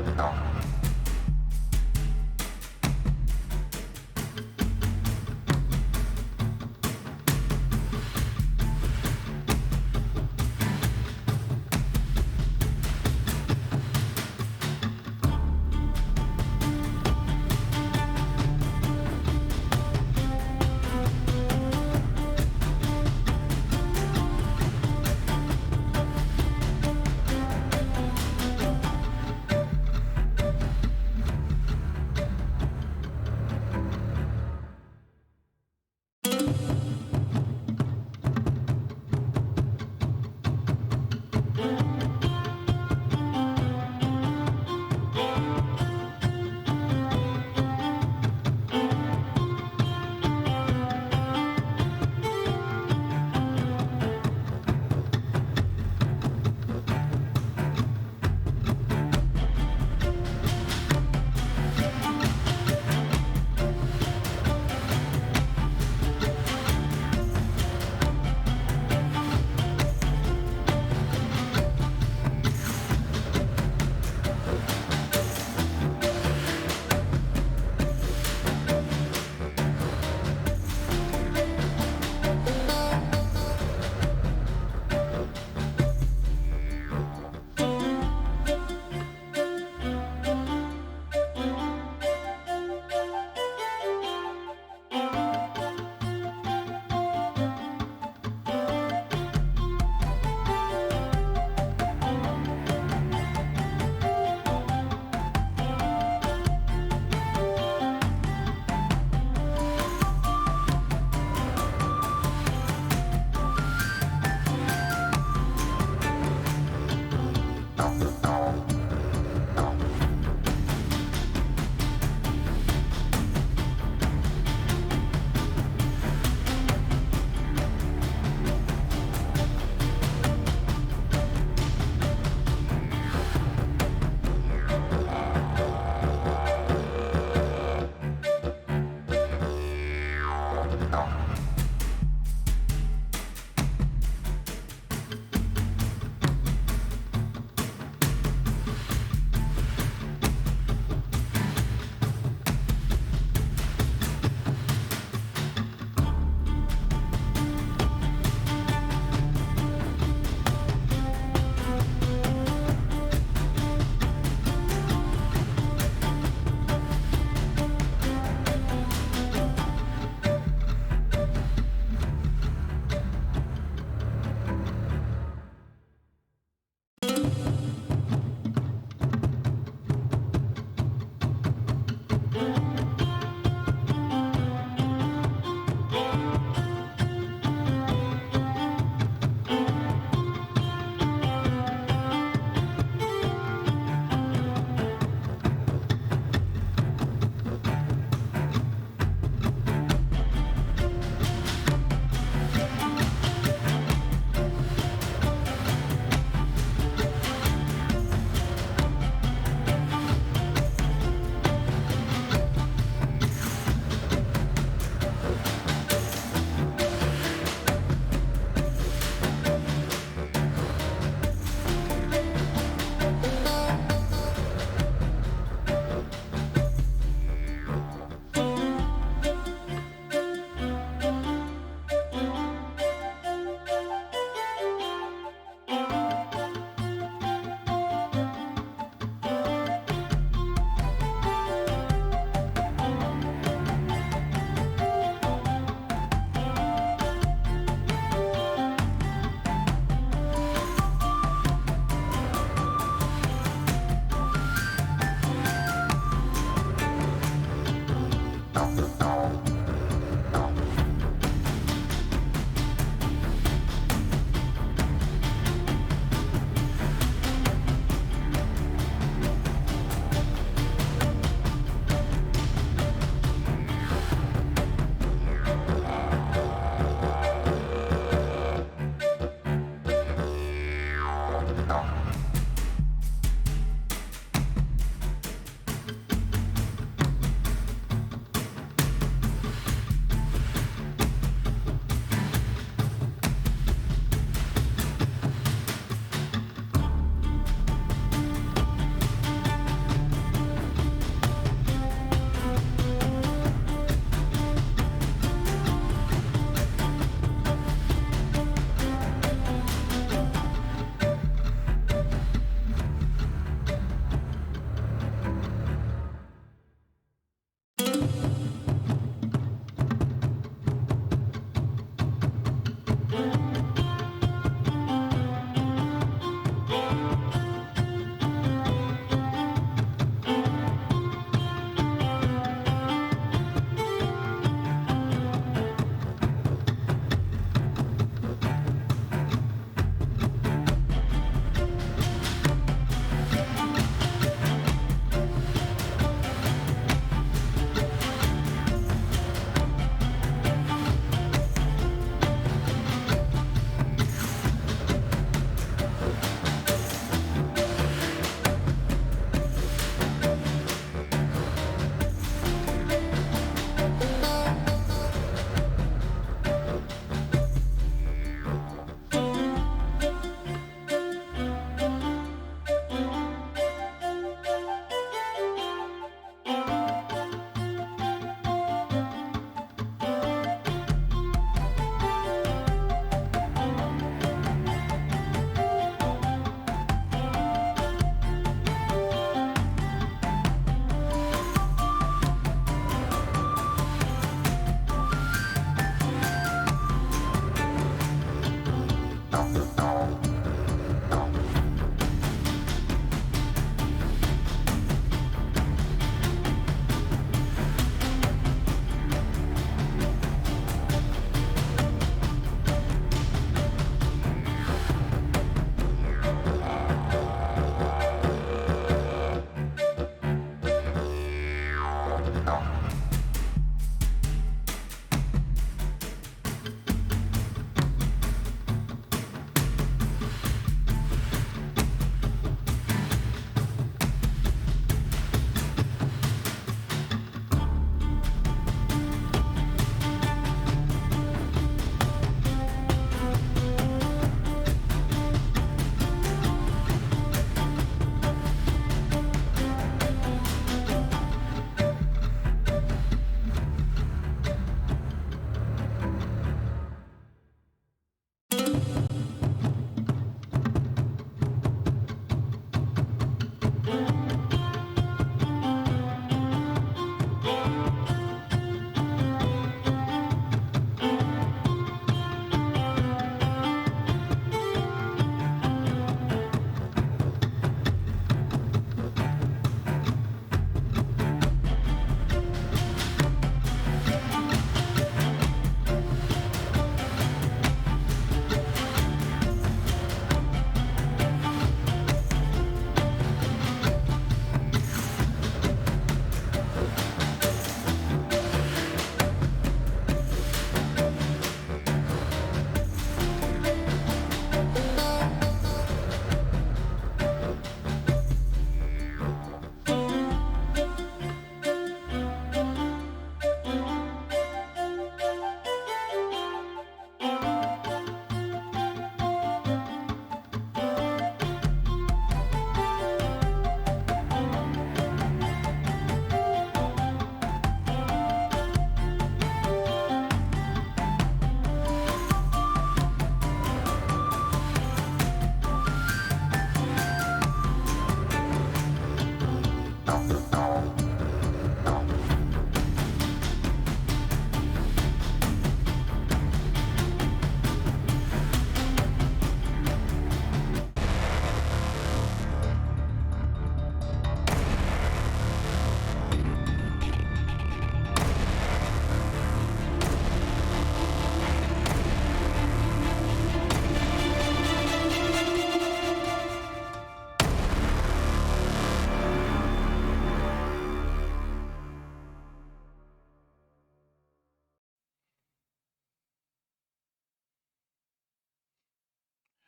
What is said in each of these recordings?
Portal.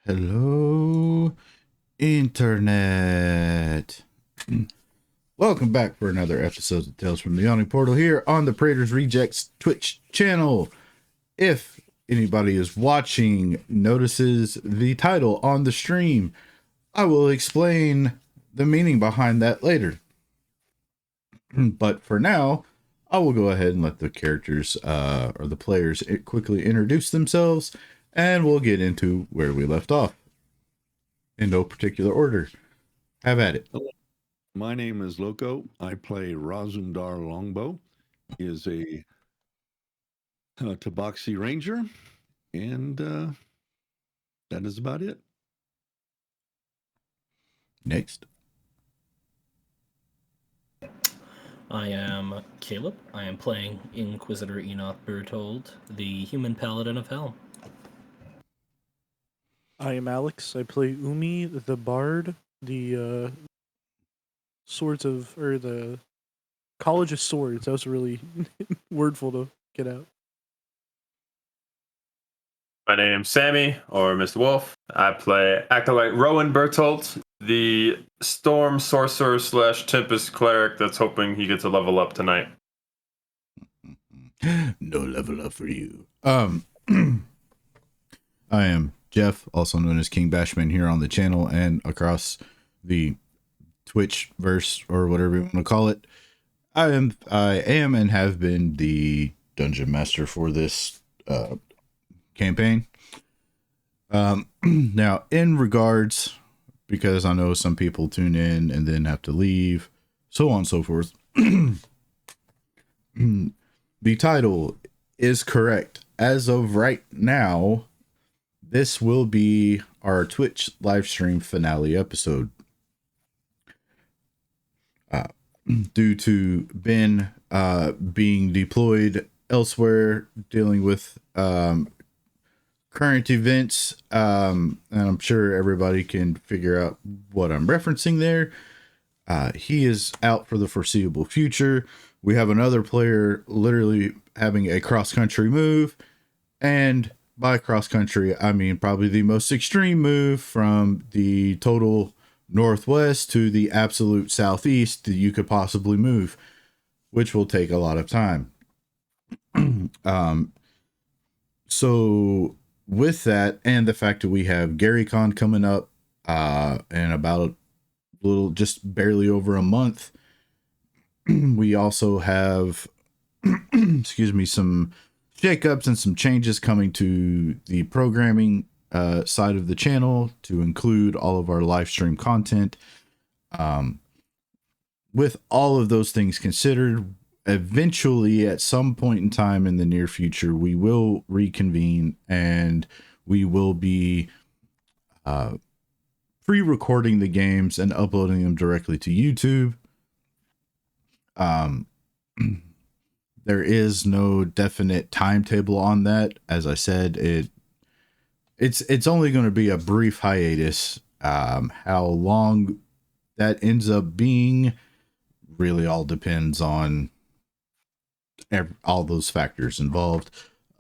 Hello, Internet. Welcome back for another episode of Tales from the Yawning Portal here on the Praetors Rejects Twitch channel. If anybody is watching notices the title on the stream, I will explain the meaning behind that later. But for now, I will go ahead and let the characters or the players quickly introduce themselves, and we'll get into where we left off. In no particular order. Have at it. Hello. My name is Loco. I play Razundar Longbow. He is a Tabaxi Ranger, and that is about it. Next. I am Caleb. I am playing Inquisitor Enoch Bertold, the human paladin of hell. I am Alex. I play Umi, the bard, the the College of Swords. That was really wordful to get out. My name's Sammy, or Mr. Wolf. I play Acolyte Rowan Bertolt, the Storm Sorcerer / Tempest Cleric that's hoping he gets a level up tonight. No level up for you. I am Jeff, also known as Kingbashman, here on the channel and across the Twitch verse or whatever you want to call it. I am and have been the dungeon master for this campaign. Now, in regards, because I know some people tune in and then have to leave, so on and so forth. The title is correct. As of right now, this will be our Twitch live stream finale episode. Due to Ben being deployed elsewhere, dealing with current events, and I'm sure everybody can figure out what I'm referencing there. He is out for the foreseeable future. We have another player literally having a cross-country move, and by cross-country, I mean probably the most extreme move from the total northwest to the absolute southeast that you could possibly move, which will take a lot of time. So with that, and the fact that we have GaryCon coming up in about a little, just barely over a month, we also have some shakeups and some changes coming to the programming side of the channel to include all of our live stream content. With all of those things considered, eventually at some point in time in the near future, we will reconvene and we will be pre-recording the games and uploading them directly to YouTube. There is no definite timetable on that. As I said, it's only going to be a brief hiatus. How long that ends up being really all depends on all those factors involved.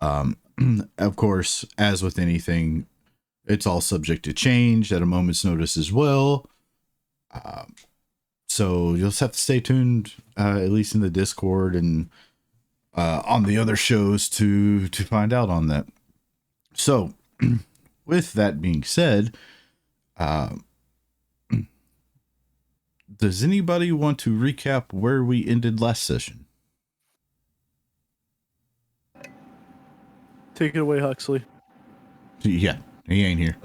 Of course, as with anything, it's all subject to change at a moment's notice as well. So you'll just have to stay tuned, at least in the Discord and on the other shows to find out on that. So with that being said, does anybody want to recap where we ended last session? Take it away, Huxley. Yeah, he ain't here.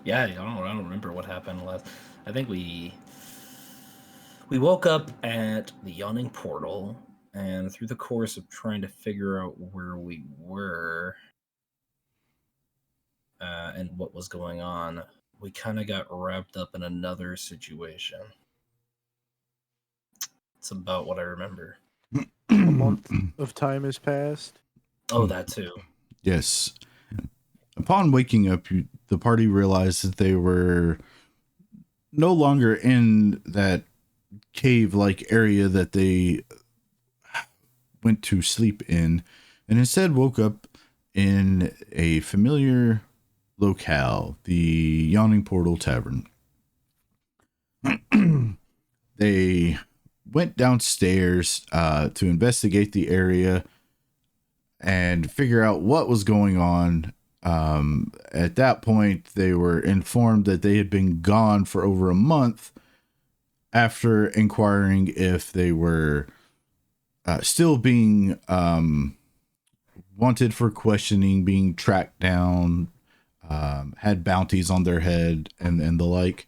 Yeah, I don't remember what happened last. I think we woke up at the Yawning Portal, and through the course of trying to figure out where we were and what was going on, we kind of got wrapped up in another situation. It's about what I remember. A month of time has passed. Oh, that too. Yes. Upon waking up, the party realized that they were no longer in that cave-like area that they went to sleep in, and instead woke up in a familiar locale, the Yawning Portal Tavern. They went downstairs to investigate the area and figure out what was going on. At that point, they were informed that they had been gone for over a month after inquiring if they were still being wanted for questioning, being tracked down, had bounties on their head, and the like.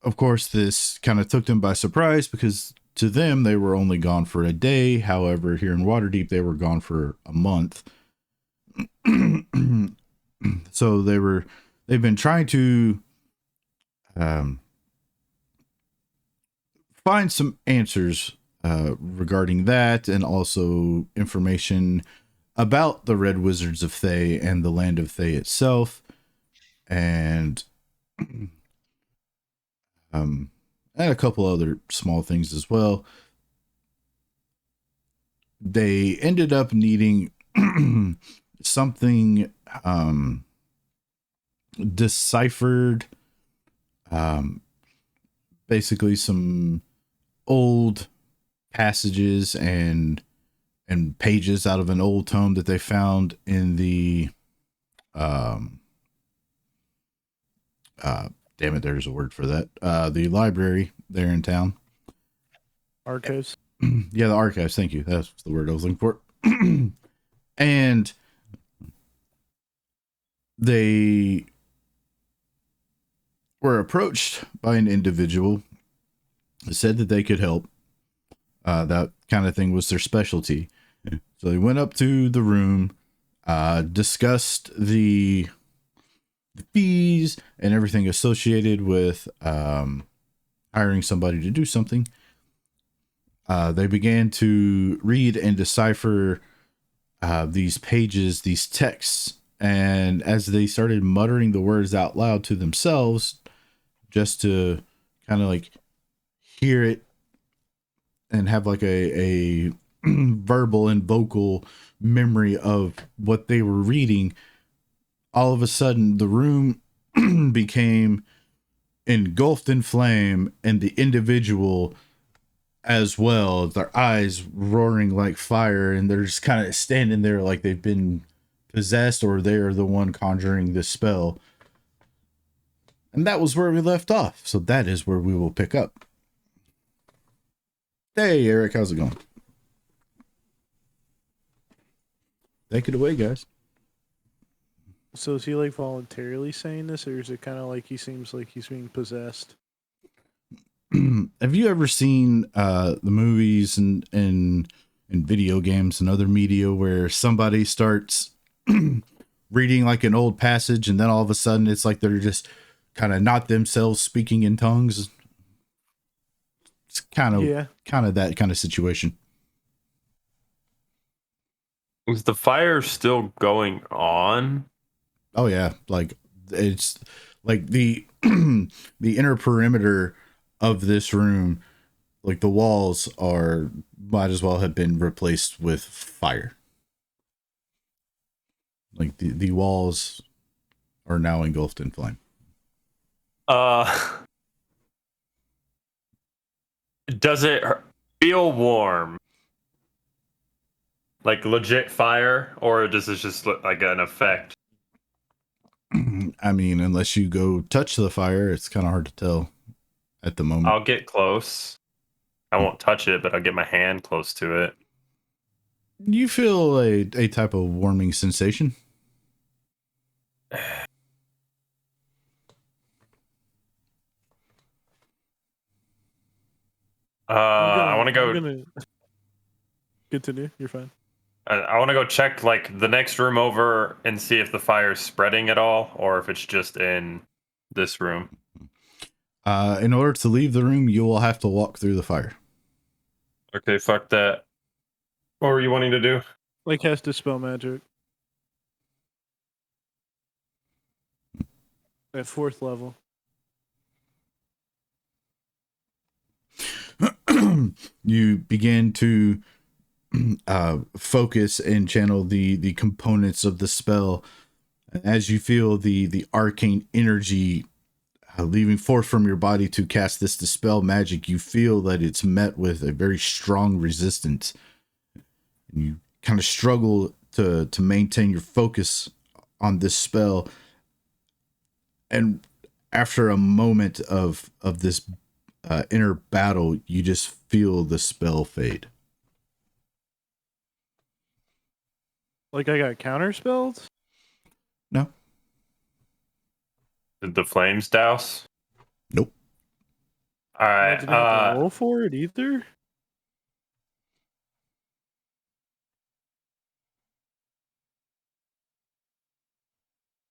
Of course, this kind of took them by surprise because to them, they were only gone for a day. However, here in Waterdeep, they were gone for a month. So they've been trying to find some answers regarding that, and also information about the Red Wizards of Thay and the land of Thay itself, and a couple other small things as well. They ended up needing something deciphered, basically some old passages and pages out of an old tome that they found in the damn it, there's a word for that, the library there in town. Archives. Yeah, the archives, thank you, that's the word I was looking for. And they were approached by an individual who said that they could help. That kind of thing was their specialty. So they went up to the room, discussed the fees and everything associated with hiring somebody to do something. They began to read and decipher these pages, these texts, and as they started muttering the words out loud to themselves, just to kind of like hear it and have like a verbal and vocal memory of what they were reading, all of a sudden the room became engulfed in flame, and the individual as well, their eyes roaring like fire, and they're just kind of standing there like they've been possessed, or they're the one conjuring this spell. And that was where we left off, so that is where we will pick up. Hey Eric, how's it going? Take it away, guys. So is he like voluntarily saying this, or is it kind of like he seems like he's being possessed? Have you ever seen the movies and video games and other media where somebody starts reading like an old passage, and then all of a sudden it's like they're just kind of not themselves speaking in tongues? It's kind of that kind of situation. Is the fire still going on? Oh yeah, like it's like the the inner perimeter of this room, like the walls might as well have been replaced with fire. Like the walls are now engulfed in flame. Does it feel warm? Like legit fire, or does it just look like an effect? I mean, unless you go touch the fire, it's kind of hard to tell at the moment. I'll get close. I won't touch it, but I'll get my hand close to it. You feel a type of warming sensation. I want to go. Continue. You're fine. I want to go check like the next room over and see if the fire's spreading at all, or if it's just in this room. In order to leave the room, you will have to walk through the fire. Okay, fuck that. What were you wanting to do? Like has to spell magic. At 4th level. You begin to focus and channel the components of the spell. As you feel the arcane energy leaving forth from your body to cast this dispel magic, you feel that it's met with a very strong resistance. You kind of struggle to maintain your focus on this spell. And after a moment of this inner battle, you just feel the spell fade. Like I got counterspelled? No. Did the flames douse? Nope. All I right. didn't have to roll for it either?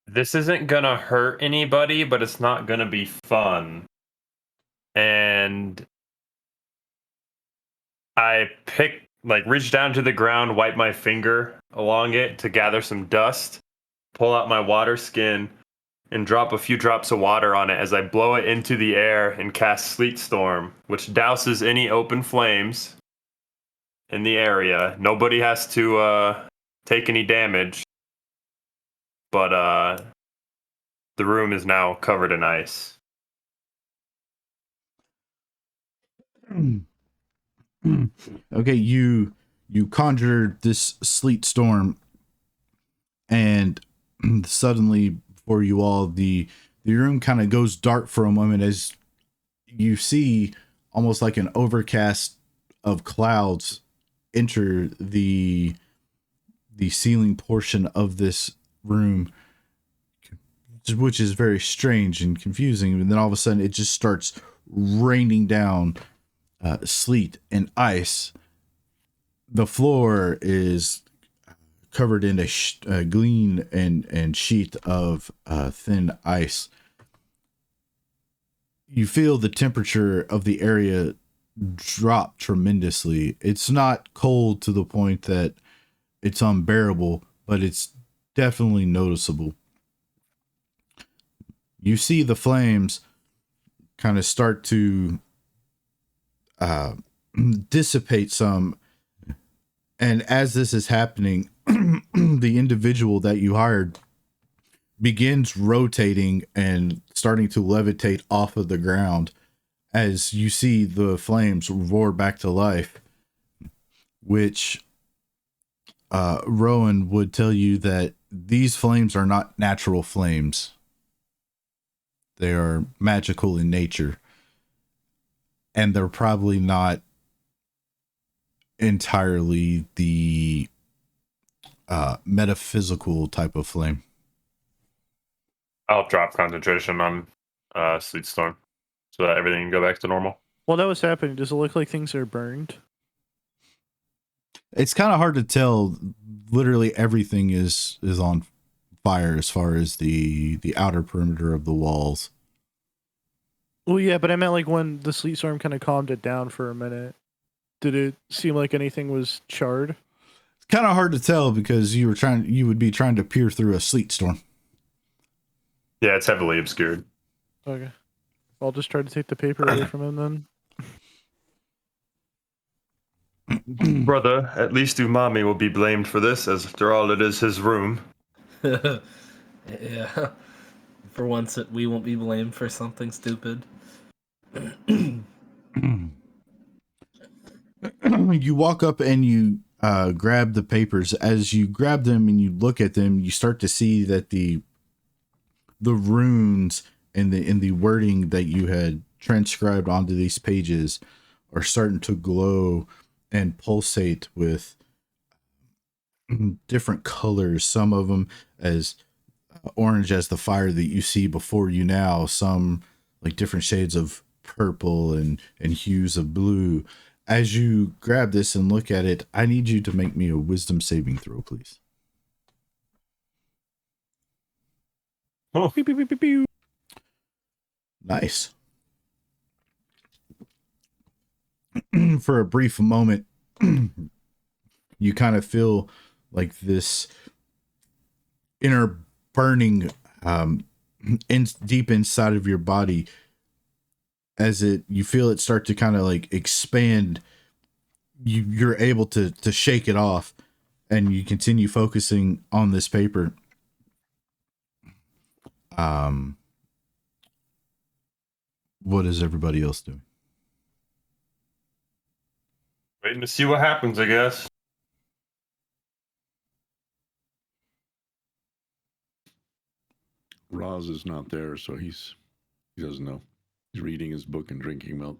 This isn't gonna hurt anybody, but it's not gonna be fun. And I reach down to the ground, wipe my finger along it to gather some dust, pull out my water skin, and drop a few drops of water on it as I blow it into the air and cast Sleet Storm, which douses any open flames in the area. Nobody has to take any damage, but the room is now covered in ice. Okay, you conjure this sleet storm, and suddenly for you all the room kind of goes dark for a moment as you see almost like an overcast of clouds enter the ceiling portion of this room, which is very strange and confusing. And then all of a sudden it just starts raining down sleet and ice. The floor is covered in a gleam and sheet of thin ice. You feel the temperature of the area drop tremendously. It's not cold to the point that it's unbearable, but it's definitely noticeable. You see the flames kind of start to dissipate some. And as this is happening, the individual that you hired begins rotating and starting to levitate off of the ground as you see the flames roar back to life, which Rowan would tell you that these flames are not natural flames. They are magical in nature. And they're probably not entirely the metaphysical type of flame. I'll drop concentration on Sleet Storm so that everything can go back to normal. While that was happening, does it look like things are burned? It's kind of hard to tell. Literally everything is on fire as far as the outer perimeter of the walls. Well, yeah, but I meant like when the sleet storm kind of calmed it down for a minute. Did it seem like anything was charred? It's kind of hard to tell because you would be trying to peer through a sleet storm. Yeah, it's heavily obscured. Okay. I'll just try to take the paper away from him then. Brother, at least Umami will be blamed for this, as after all, it is his room. Yeah. For once, we won't be blamed for something stupid. You walk up and you grab the papers. As you grab them and you look at them, you start to see that the runes and the wording that you had transcribed onto these pages are starting to glow and pulsate with different colors. Some of them as orange as the fire that you see before you now, some like different shades of purple and hues of blue. As you grab this and look at it, I need you to make me a wisdom saving throw, please. Oh. Pew, pew, pew, pew, pew. Nice. For a brief moment, you kind of feel like this inner burning deep inside of your body as you feel it start to kind of like expand. you're able to shake it off, and you continue focusing on this paper. What is everybody else doing? Waiting to see what happens, I guess. Roz is not there, so he doesn't know. He's reading his book and drinking milk.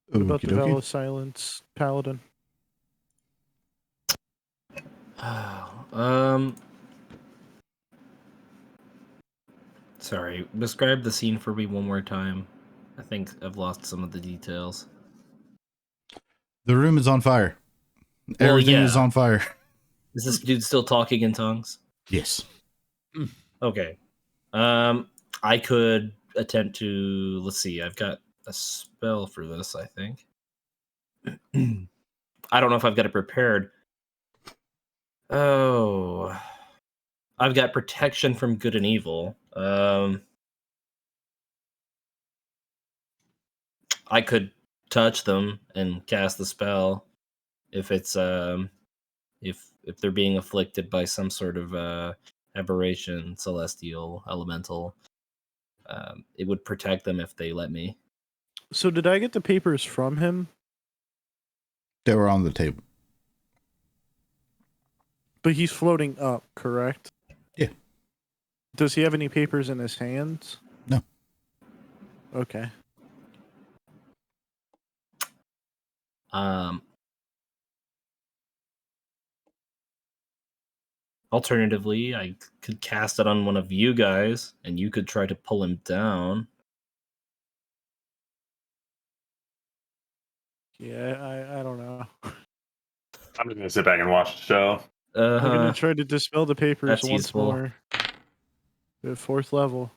What about the Okey-dokey. Veil of Silence Paladin? Sorry. Describe the scene for me one more time. I think I've lost some of the details. The room is on fire. Well, Everything is yeah. on fire. Is this dude still talking in tongues? Yes. Okay. I could attempt to. Let's see. I've got a spell for this, I think. I don't know if I've got it prepared. Oh. I've got protection from good and evil. I could touch them and cast the spell if it's if they're being afflicted by some sort of aberration, celestial, elemental. It would protect them if they let me. So did I get the papers from him? They were on the table. But he's floating up, correct? Yeah. Does he have any papers in his hands? No. Okay. Alternatively, I could cast it on one of you guys, and you could try to pull him down. Yeah, I don't know. I'm just gonna sit back and watch the show. I'm gonna try to dispel the papers That's once useful. more. The 4th level.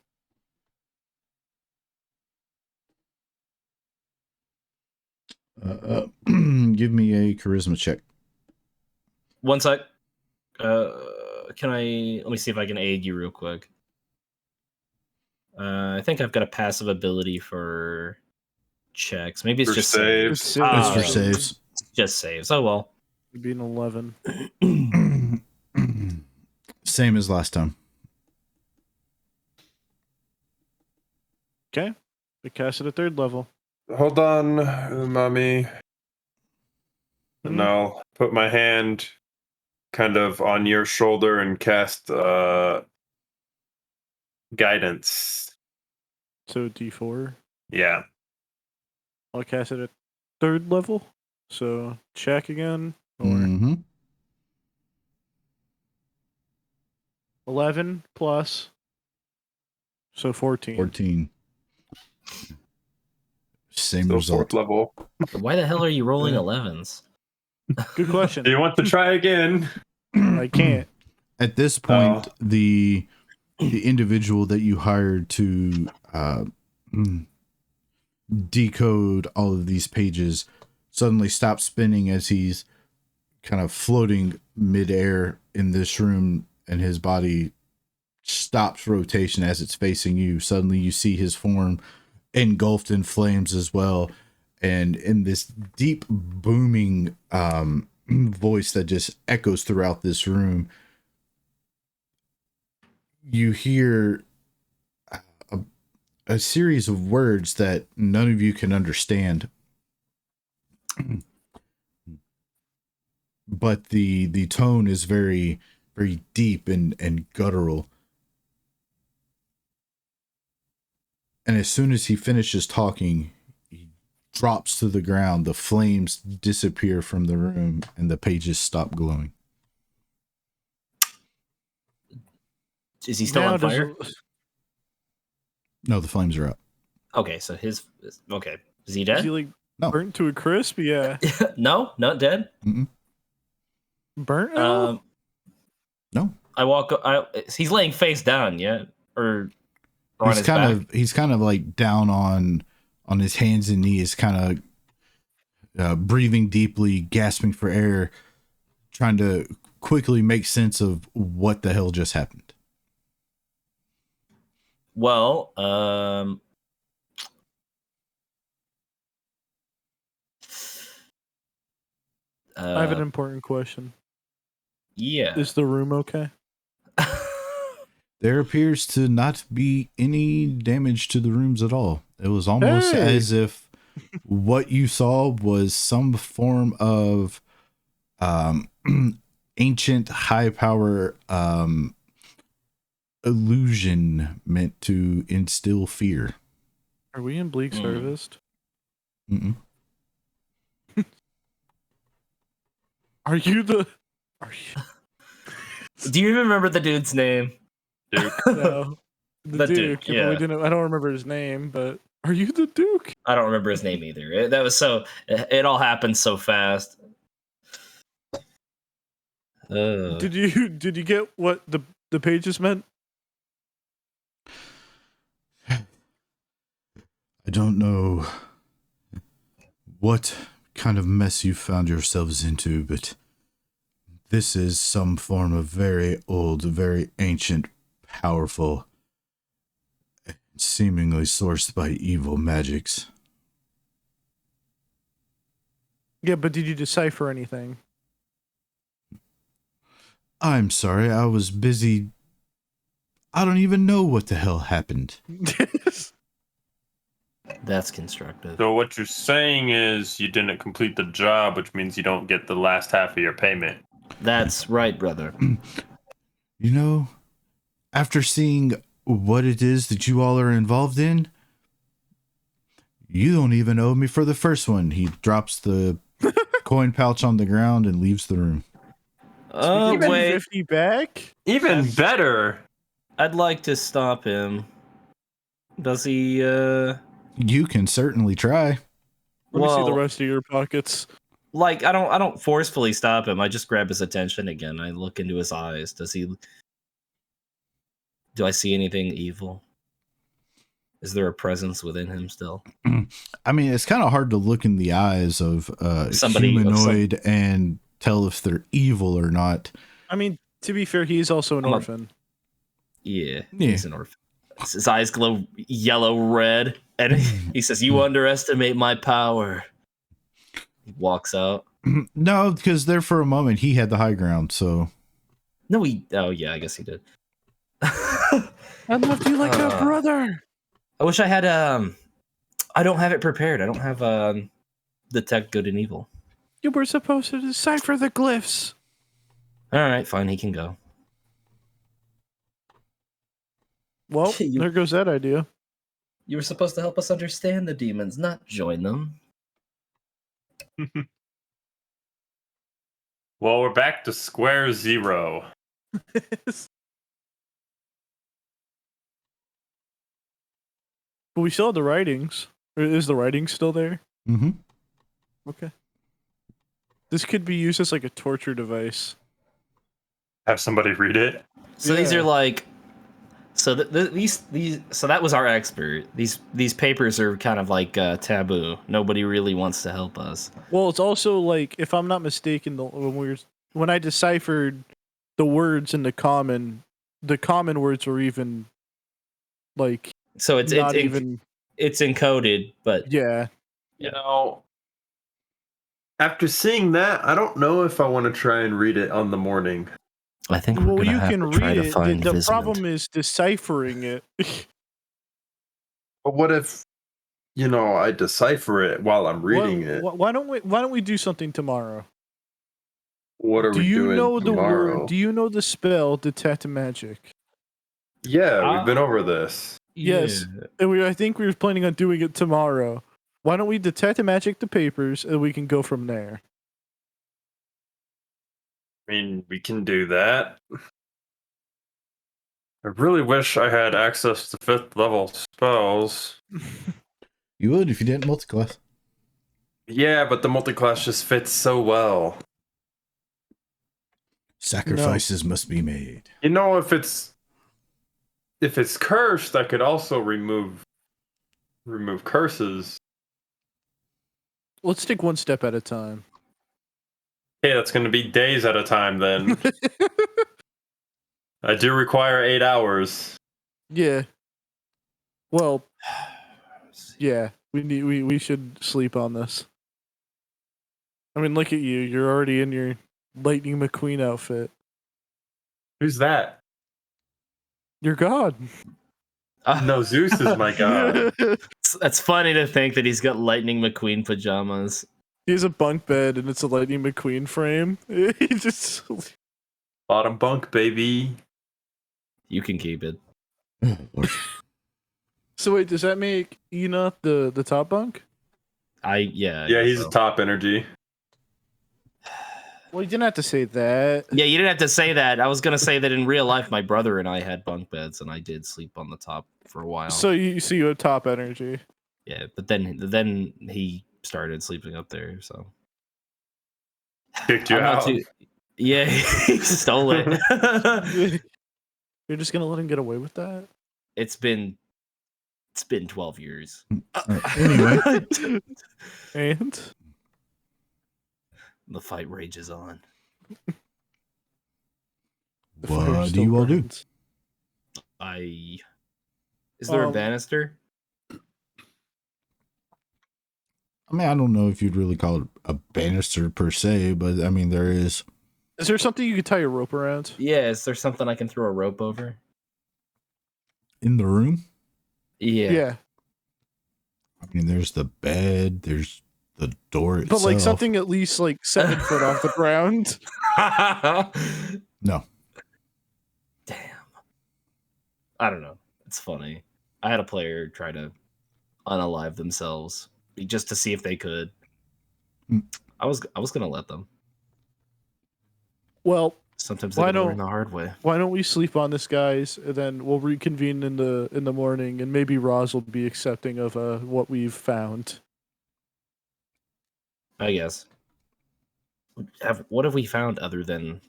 Give me a charisma check. One sec. Can I? Let me see if I can aid you real quick. I think I've got a passive ability for checks. Maybe it's For just saves. saves. It's for Oh, saves. Just saves. Oh well. It'd be an 11. Same as last time. Okay. I cast it at 3rd level. Hold on, mommy. Mhm. No, put my hand kind of on your shoulder and cast guidance. So D4. Yeah. I'll cast it at 3rd level. So check again. Or Mm-hmm. 11 plus. So 14. 14. Same Still result. 4th level. Why the hell are you rolling Yeah. 11s? Good question. Do you want to try again? I can't. At this point, Oh. the individual that you hired to decode all of these pages suddenly stops spinning as he's kind of floating midair in this room, and his body stops rotation as it's facing you. Suddenly you see his form engulfed in flames as well, and in this deep booming voice that just echoes throughout this room, you hear a series of words that none of you can understand, but the tone is very, very deep and guttural. And as soon as he finishes talking, he drops to the ground. The flames disappear from the room, and the pages stop glowing. Is he still Now on does fire? No, the flames are up. Okay, so his. Okay, is he Is dead? he like No. burnt to a crisp? Yeah. No, not dead. Burnt now? No. I walk. He's laying face down, yeah, or on He's his kind back. he's kind of like down on his hands and knees, kind of breathing deeply, gasping for air, trying to quickly make sense of what the hell just happened. Well, I have an important question. Yeah. Is the room okay? There appears to not be any damage to the rooms at all. It was almost Hey! as if what you saw was some form of ancient high power illusion meant to instill fear. Are we in Bleak's Harvest? Mm-mm. Are you? Do you remember the dude's name? Duke. No. The Duke, But yeah. we didn't. I don't remember his name, but are you the Duke? I don't remember his name either. That was so. It all happened so fast. Did you get what the pages meant? I don't know what kind of mess you found yourselves into, but this is some form of very old, very ancient, powerful, seemingly sourced by evil magics. Yeah, but did you decipher anything? I'm sorry, I was busy. I don't even know what the hell happened. That's constructive. So what you're saying is you didn't complete the job, which means you don't get the last half of your payment. That's right, brother. You know, after seeing what it is that you all are involved in, you don't even owe me for the first one. He drops the coin pouch on the ground and leaves the room. Even Wait. 50 back? Even better. I'd like to stop him. Does he? You can certainly try. Let me see the Well, rest of your pockets. like I don't forcefully stop him. I just grab his attention again. I look into his eyes. Does he? Do I see anything evil? Is there a presence within him still? I mean, it's kind of hard to look in the eyes of Somebody- humanoid and tell if they're evil or not. I mean, to be fair, he's also an I'm a- orphan. Yeah, Yeah. he's an orphan. His eyes glow yellow red, and he says, "You underestimate my power." He walks out. No, because there for a moment he had the high ground, so No, he. Oh yeah, I guess he did. I loved you like a brother. I wish I had. I don't have it prepared. I don't have detect good and evil. You were supposed to decipher the glyphs. All right, fine. He can go. Well, You- there goes that idea. You were supposed to help us understand the demons, not join them. Well, we're back to square zero. But we still have the writings. Or is the writing still there? mm-hmm. Okay. This could be used as like a torture device. Have somebody read it. So these Yeah. are like. So these. So that was our expert. These papers are kind of like taboo. Nobody really wants to help us. Well, it's also like, if I'm not mistaken, when I deciphered the words in the common words were even like So it's not it's even. it's encoded, but Yeah. You know, after seeing that, I don't know if I want to try and read it on the morning. I think Well, you can read it. The problem is deciphering it. But what if, I decipher it while I'm reading it? Why don't we do something tomorrow? What are Do we you doing know tomorrow? the word? Do you know the spell detect magic? Yeah, we've been over this. Yes. And I think we were planning on doing it tomorrow. Why don't we detect magic the papers and we can go from there? I mean, we can do that. I really wish I had access to 5th level spells. You would if you didn't multiclass. Yeah, but the multiclass just fits so well. Sacrifices must be made. If it's cursed, I could also remove curses. Let's take one step at a time. Okay, that's going to be days at a time then. I do require 8 hours. Yeah. Well, yeah. We should sleep on this. I mean, look at you. You're already in your Lightning McQueen outfit. Who's that? You're God. No, Zeus is my god. That's funny to think that he's got Lightning McQueen pajamas. He has a bunk bed and it's a Lightning McQueen frame. He just Bottom bunk, baby. You can keep it. So wait, does that make Enoch the top bunk? I Yeah, guess he's so. a top energy. Well, you didn't have to say that. Yeah, you didn't have to say that. I was gonna say that in real life, my brother and I had bunk beds, and I did sleep on the top for a while. So you have top energy. Yeah, but then he started sleeping up there. So Kicked you I'm not out. too. Yeah, he stole it. You're just gonna let him get away with that? It's been 12 years. Anyway, And The fight rages on. the fire what do still you all do? burns. Is there a Um, banister? I mean, I don't know if you'd really call it a banister per se, but I mean, there is Is there something you could tie your rope around? Yeah, is there something I can throw a rope over? in the room. Yeah. I mean, there's the bed, there's the door itself. But like something at least like 7 foot off the ground. No. Damn. I don't know. It's funny. I had a player try to unalive themselves just to see if they could. Hmm. I was gonna let them. Well, Sometimes they Why gotta don't- learn the hard way. why don't we sleep on this, guys, and then we'll reconvene in the morning, and maybe Roz will be accepting of what we've found. I guess. What have we found other than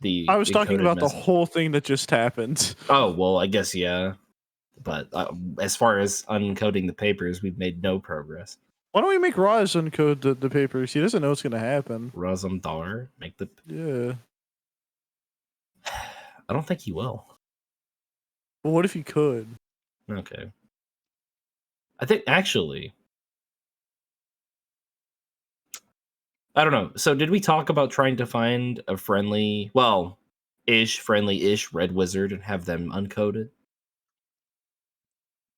the? I was talking encoded about the message? whole thing that just happened. Oh well, I guess yeah. But as far as uncoding the papers, we've made no progress. Why don't we make Roz uncode the papers? He doesn't know what's gonna happen. Razum Dar, make the. Yeah. I don't think he will. Well, what if he could? Okay. I think actually. I don't know. So did we talk about trying to find a friendly red wizard and have them uncoded?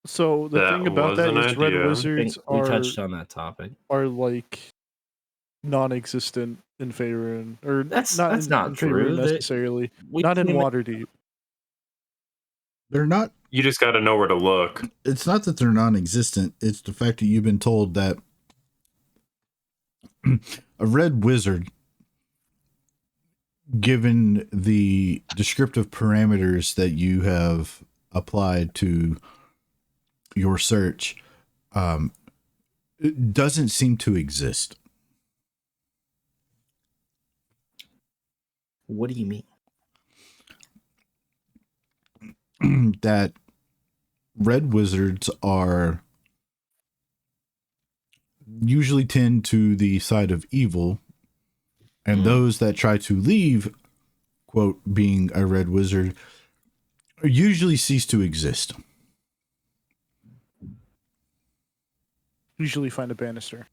So the That thing about that was an is red idea. I think wizards we are touched on that topic. like non-existent in Faerun, or That's not not in true. Faerun That- necessarily. We Not in came- Waterdeep. They're not. You just got to know where to look. It's not that they're non-existent. It's the fact that you've been told that a red wizard, given the descriptive parameters that you have applied to your search, it doesn't seem to exist. What do you mean? That red wizards are usually tend to the side of evil, and those that try to leave, quote, being a red wizard, usually cease to exist. Usually find a banister.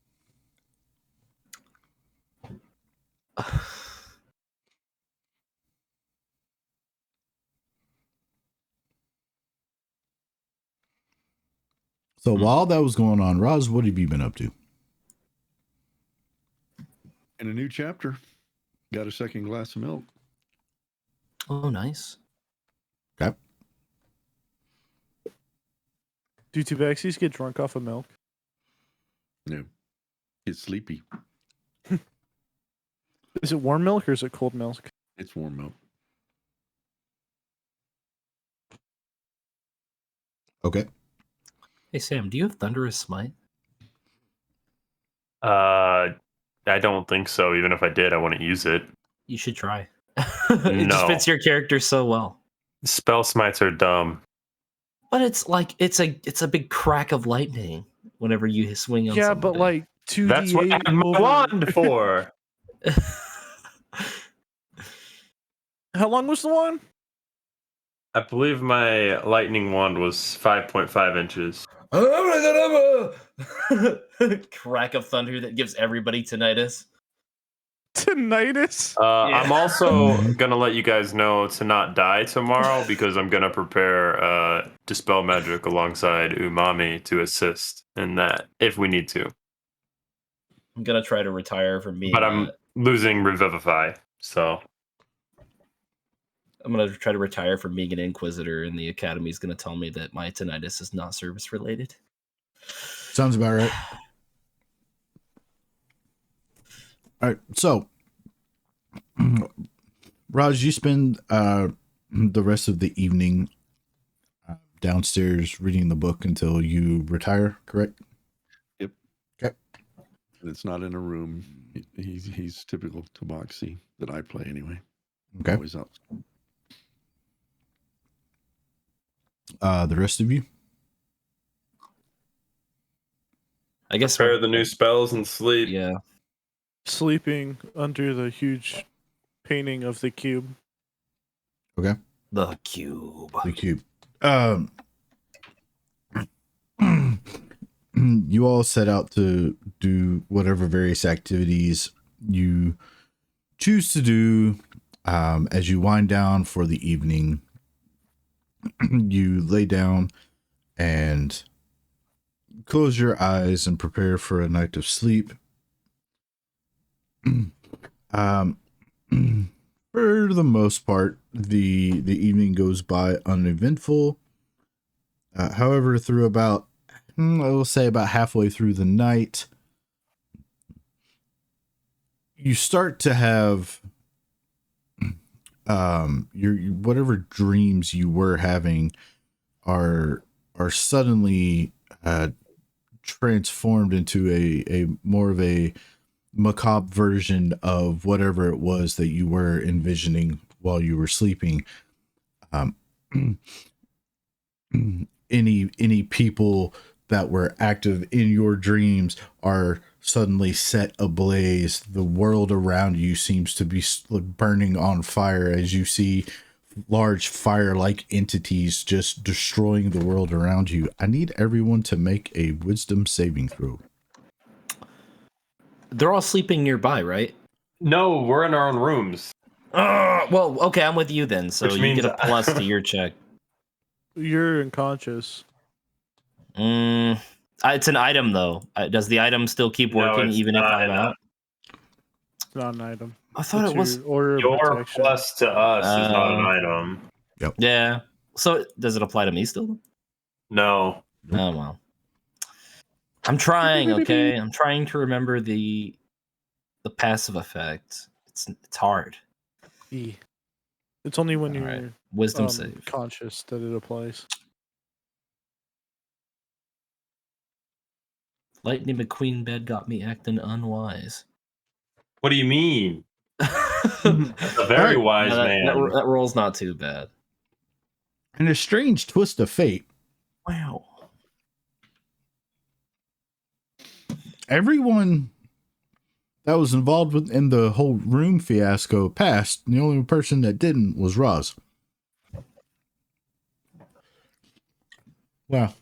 So while that was going on, Roz, what have you been up to? In a new chapter, got a second glass of milk. Oh, nice. Okay. Do Tabaxis get drunk off of milk? No, it's sleepy. Is it warm milk or is it cold milk? It's warm milk. Okay. Hey Sam, do you have Thunderous Smite? I don't think so. Even if I did, I wouldn't use it. You should try. It just No. fits your character so well. Spell smites are dumb. But it's like it's a big crack of lightning whenever you swing on Yeah, somebody. but like 2d8 That's what I have my over- wand for. How long was the wand? I believe my lightning wand was 5.5 inches. crack of thunder that gives everybody tinnitus. Tinnitus. I'm also gonna let you guys know to not die tomorrow because I'm gonna prepare dispel magic alongside Umami to assist in that if we need to. I'm gonna try to retire from being. But I'm losing Revivify, so I'm gonna try to retire from being an Inquisitor, and the Academy's gonna tell me that my tinnitus is not service related. Sounds about right. All right, so Raj, you spend the rest of the evening downstairs reading the book until you retire, correct? Yep. Okay. It's not in a room. He's typical Tabaxi that I play anyway. Okay. Always out. The rest of you? I guess prepare the new spells and sleep. Yeah. Sleeping under the huge painting of the cube. Okay. The cube. The cube. You all set out to do whatever various activities you choose to do as you wind down for the evening. You lay down and close your eyes and prepare for a night of sleep. For the most part, the evening goes by uneventful. However, through about, I will say about halfway through the night, you start to have your whatever dreams you were having are suddenly transformed into a more of a macabre version of whatever it was that you were envisioning while you were sleeping. Any people that were active in your dreams are suddenly set ablaze. The world around you seems to be burning on fire as you see large fire-like entities just destroying the world around you. I need everyone to make a wisdom saving throw. They're all sleeping nearby, right? No, we're in our own rooms. Well, okay, I'm with you then. So Which you means- get a plus to your check. You're unconscious. It's an item though. Does the item still keep No, working it's even if not I'm out? It's not an item. I thought It's it was. your order of Your protection. plus to us is not an item. Yeah. So does it apply to me still? No. Oh well. I'm trying. Okay, I'm trying to remember the passive effect. It's hard. E. It's only when All you're right. Wisdom save. conscious that it applies. Lightning McQueen bed got me acting unwise. What do you mean? That's A very wise man. That roll's not too bad. In a strange twist of fate, Wow. everyone that was involved in the whole room fiasco passed. The only person that didn't was Roz. Wow.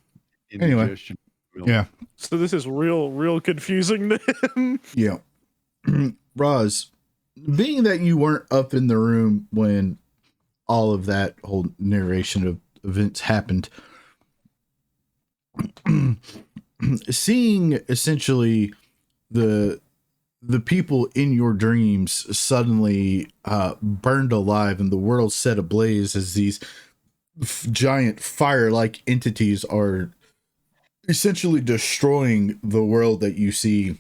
Anyway. Indigestion. Yeah. So this is real confusing to him. Yeah. Roz, being that you weren't up in the room when all of that whole narration of events happened, seeing essentially the people in your dreams suddenly burned alive and the world set ablaze as these giant fire-like entities are essentially destroying the world that you see,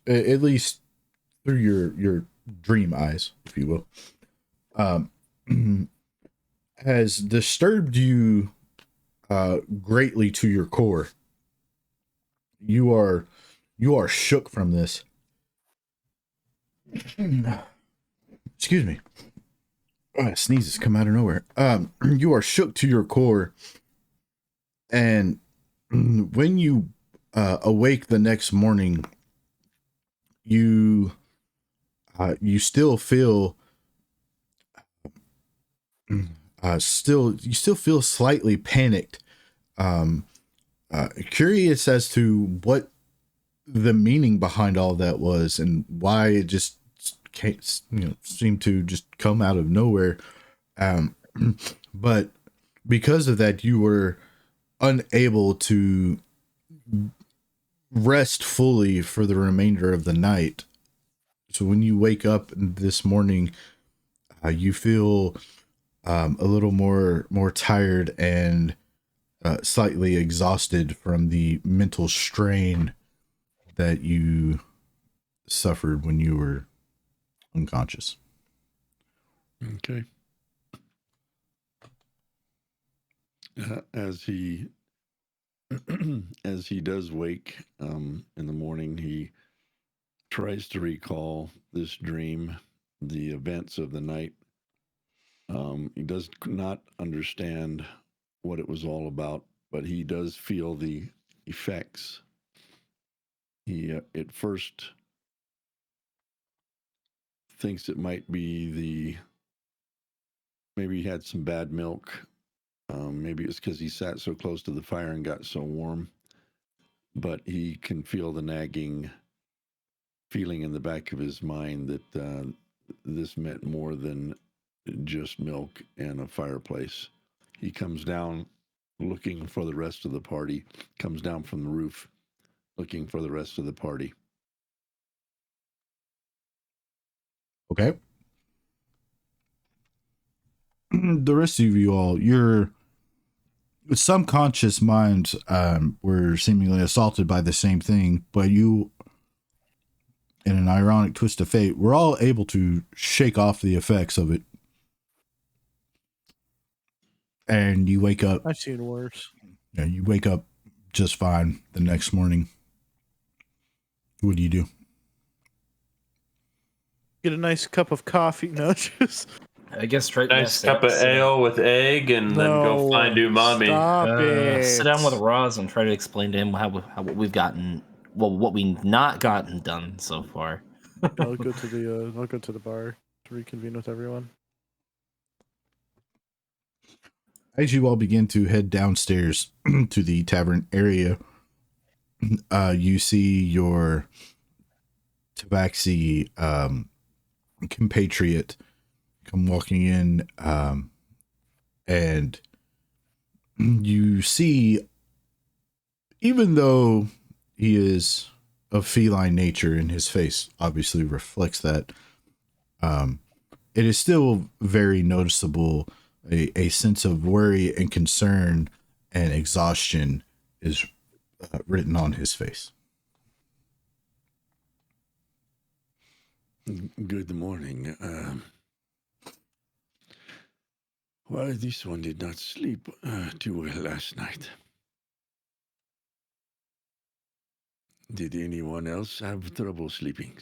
at least through your dream eyes, if you will, has disturbed you greatly to your core. You are shook from this. Excuse me. Sneezes come out of nowhere. You are shook to your core, and when you awake the next morning, you still feel still feel slightly panicked curious as to what the meaning behind all that was and why it just seemed to just come out of nowhere. But because of that, you were unable to rest fully for the remainder of the night. So when you wake up this morning, you feel a little more tired and slightly exhausted from the mental strain that you suffered when you were unconscious. Okay. As he as he does wake in the morning, he tries to recall this dream, the events of the night. He does not understand what it was all about, but he does feel the effects. He at first thinks it might be maybe he had some bad milk. Maybe it's because he sat so close to the fire and got so warm. But he can feel the nagging feeling in the back of his mind that this meant more than just milk and a fireplace. He comes down looking for the rest of the party, comes down from the roof looking for the rest of the party. Okay. The rest of you all, your subconscious minds were seemingly assaulted by the same thing, but you, in an ironic twist of fate, were all able to shake off the effects of it. And you wake up. I've seen worse. Yeah, you wake up just fine the next morning. What do you do? Get a nice cup of coffee. No, just I guess straight. Nice cup of ale with egg, and then go find umami. Stop it. Sit down with Roz and try to explain to him how what we've gotten, well, what we've not gotten done so far. I'll go to the bar to reconvene with everyone. As you all begin to head downstairs to the tavern area, you see your Tabaxi compatriot come walking in, and you see, even though he is of feline nature and his face obviously reflects that, it is still very noticeable. A sense of worry and concern and exhaustion is written on his face. Good morning. Well, this one did not sleep too well last night. Did anyone else have trouble sleeping?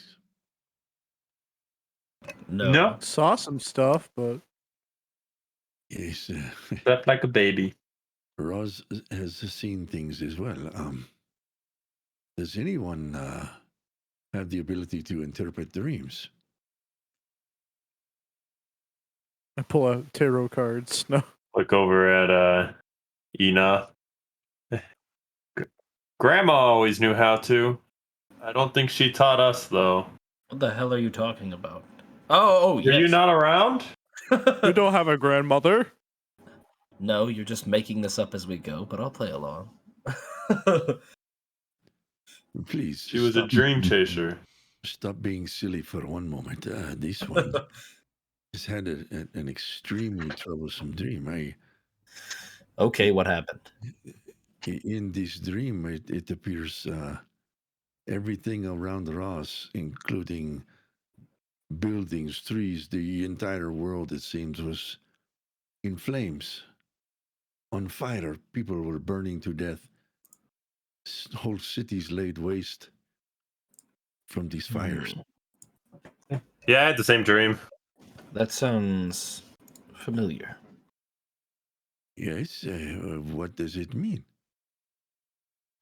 No. Saw some stuff, but Yes. Slept like a baby. Roz has seen things as well. Does anyone have the ability to interpret dreams? I pull out tarot cards. No. Look over at Ina. Grandma always knew how to. I don't think she taught us, though. What the hell are you talking about? Oh, Are yes. you not around? We don't have a grandmother. No, you're just making this up as we go, but I'll play along. Please. She was a dream chaser. Stop being silly for one moment. This one has had an extremely troublesome dream. Okay, what happened? In this dream, it appears everything around Ross, including buildings, trees, the entire world, it seems, was in flames, on fire. People were burning to death. Whole cities laid waste from these fires. Yeah, I had the same dream. That sounds familiar. Yes, what does it mean?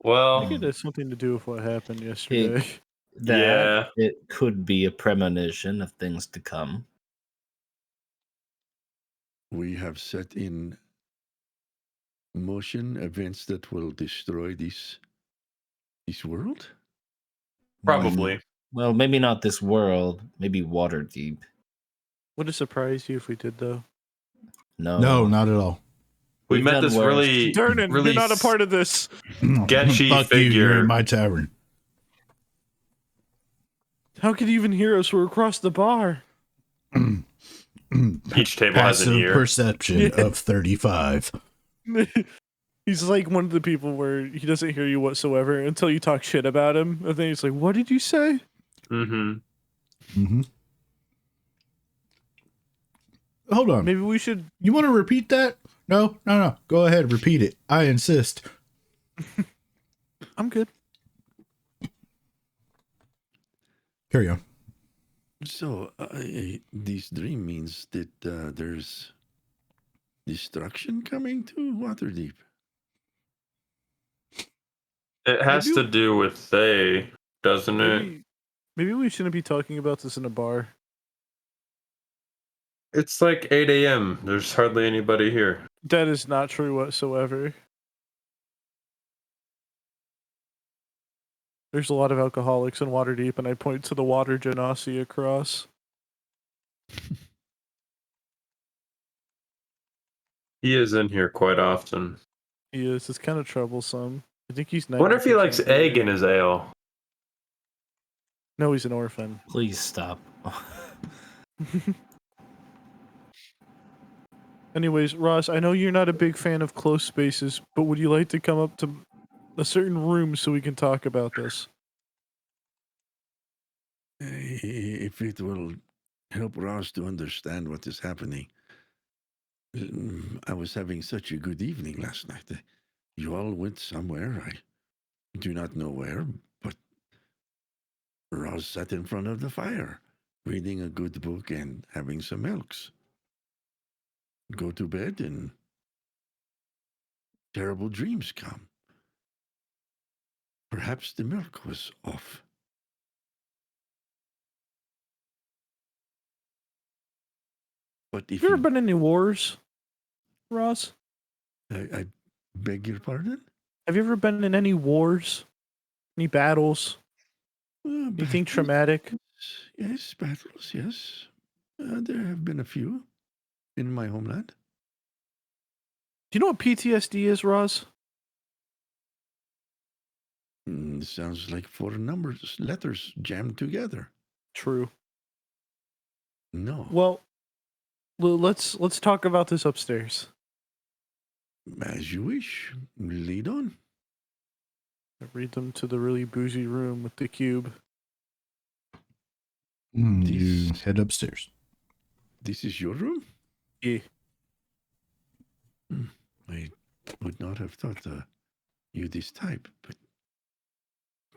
I Well, think it has something to do with what happened yesterday. It could be a premonition of things to come. We have set in motion events that will destroy this world? Probably. Well, maybe not this world. Maybe Waterdeep. Would it surprise you if we did though? No, not at all. We We've met done this worse. really, Durnan, really you're not a part of this. sketchy Fuck you, you're figure. in my tavern. How could you even hear us? We're across the bar. Each table has an Passive ear. perception of 35. He's like one of the people where he doesn't hear you whatsoever until you talk shit about him. And then he's like, what did you say? Mm-hmm. Mm-hmm. Hold on. Maybe we should. You want to repeat that? No. Go ahead, repeat it. I insist. I'm good. Carry on. So, this dream means that there's destruction coming to Waterdeep. It has Maybe- to do with they, doesn't it? Maybe we shouldn't be talking about this in a bar. It's like 8 a.m. There's hardly anybody here. That is not true whatsoever. There's a lot of alcoholics in Waterdeep, and I point to the water genasi across. He is in here quite often. He is. It's kind of troublesome. I think he's. I wonder if he 90% likes egg in his ale. No, he's an orphan. Please stop. Anyways, Ross, I know you're not a big fan of close spaces, but would you like to come up to a certain room so we can talk about this? If it will help Ross to understand what is happening. I was having such a good evening last night. You all went somewhere. I do not know where, but Ross sat in front of the fire, reading a good book and having some milks. Go to bed and terrible dreams come. Perhaps the milk was off. But if Have you ever been in any wars, Ross? I beg your pardon? Have you ever been in any wars? Any battles? Anything Battles, traumatic? yes, battles, yes. There have been a few in my homeland. Do you know what PTSD is, Ross? Sounds like four letters jammed together. True. No. Well, let's talk about this upstairs. As you wish. Lead on. I read them to the really bougie room with the cube. You head upstairs. This is your room? Yeah. I would not have thought you this type, but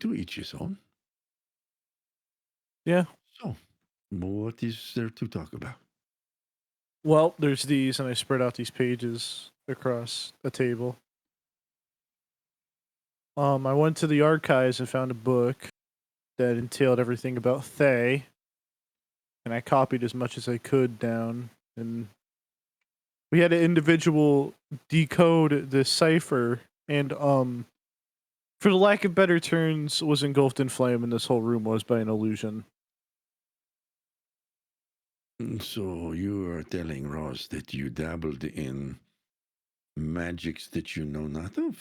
to each his own. Yeah. So, what is there to talk about? Well, there's these, and I spread out these pages across a table. I went to the archives and found a book that entailed everything about Thay, and I copied as much as I could down, and we had an individual decode this cipher, and for the lack of better terms, was engulfed in flame, and this whole room was by an illusion. So you are telling Ross that you dabbled in magics that you know not of?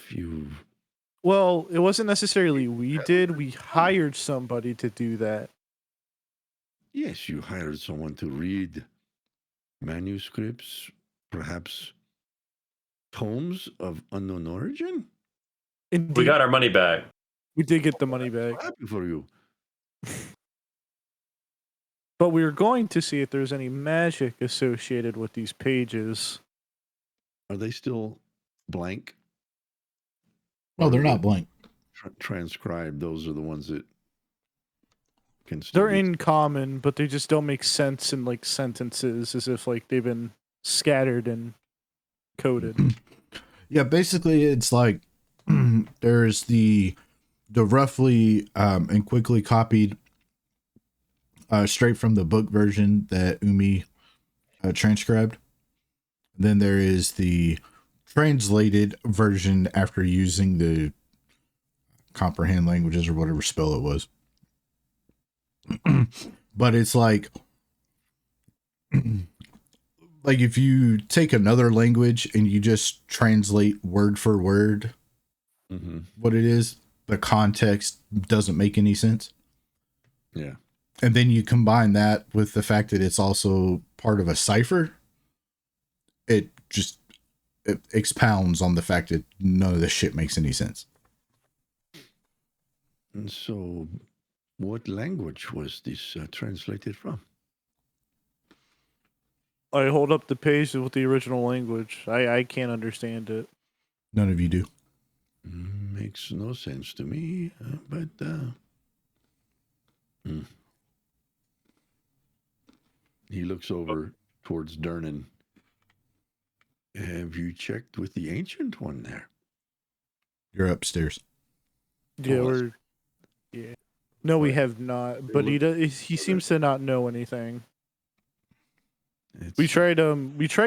Well, it wasn't necessarily we did. We hired somebody to do that. Yes, you hired someone to read manuscripts, perhaps tomes of unknown origin? Indeed, We got our money back. we did get the money back. Happy for you. But we were going to see if there's any magic associated with these pages. Are they still blank? Oh, they're Or not blank. transcribed. Those are the ones that can still They're be- in common, but they just don't make sense in like sentences, as if like they've been scattered and coded. Yeah, basically it's like there's the roughly and quickly copied straight from the book version that Umi transcribed. Then there is the translated version after using the comprehend languages or whatever spell it was. But it's like if you take another language and you just translate word for word what it is, the context doesn't make any sense. Yeah. And then you combine that with the fact that it's also part of a cipher, it expounds on the fact that none of this shit makes any sense. And so, what language was this translated from? I hold up the page with the original language. I can't understand it. None of you do. Makes no sense to me, but he looks over towards Dernan. Have you checked with the ancient one there? You're upstairs. Yeah, No, we have not. But he seems to not know anything. We tried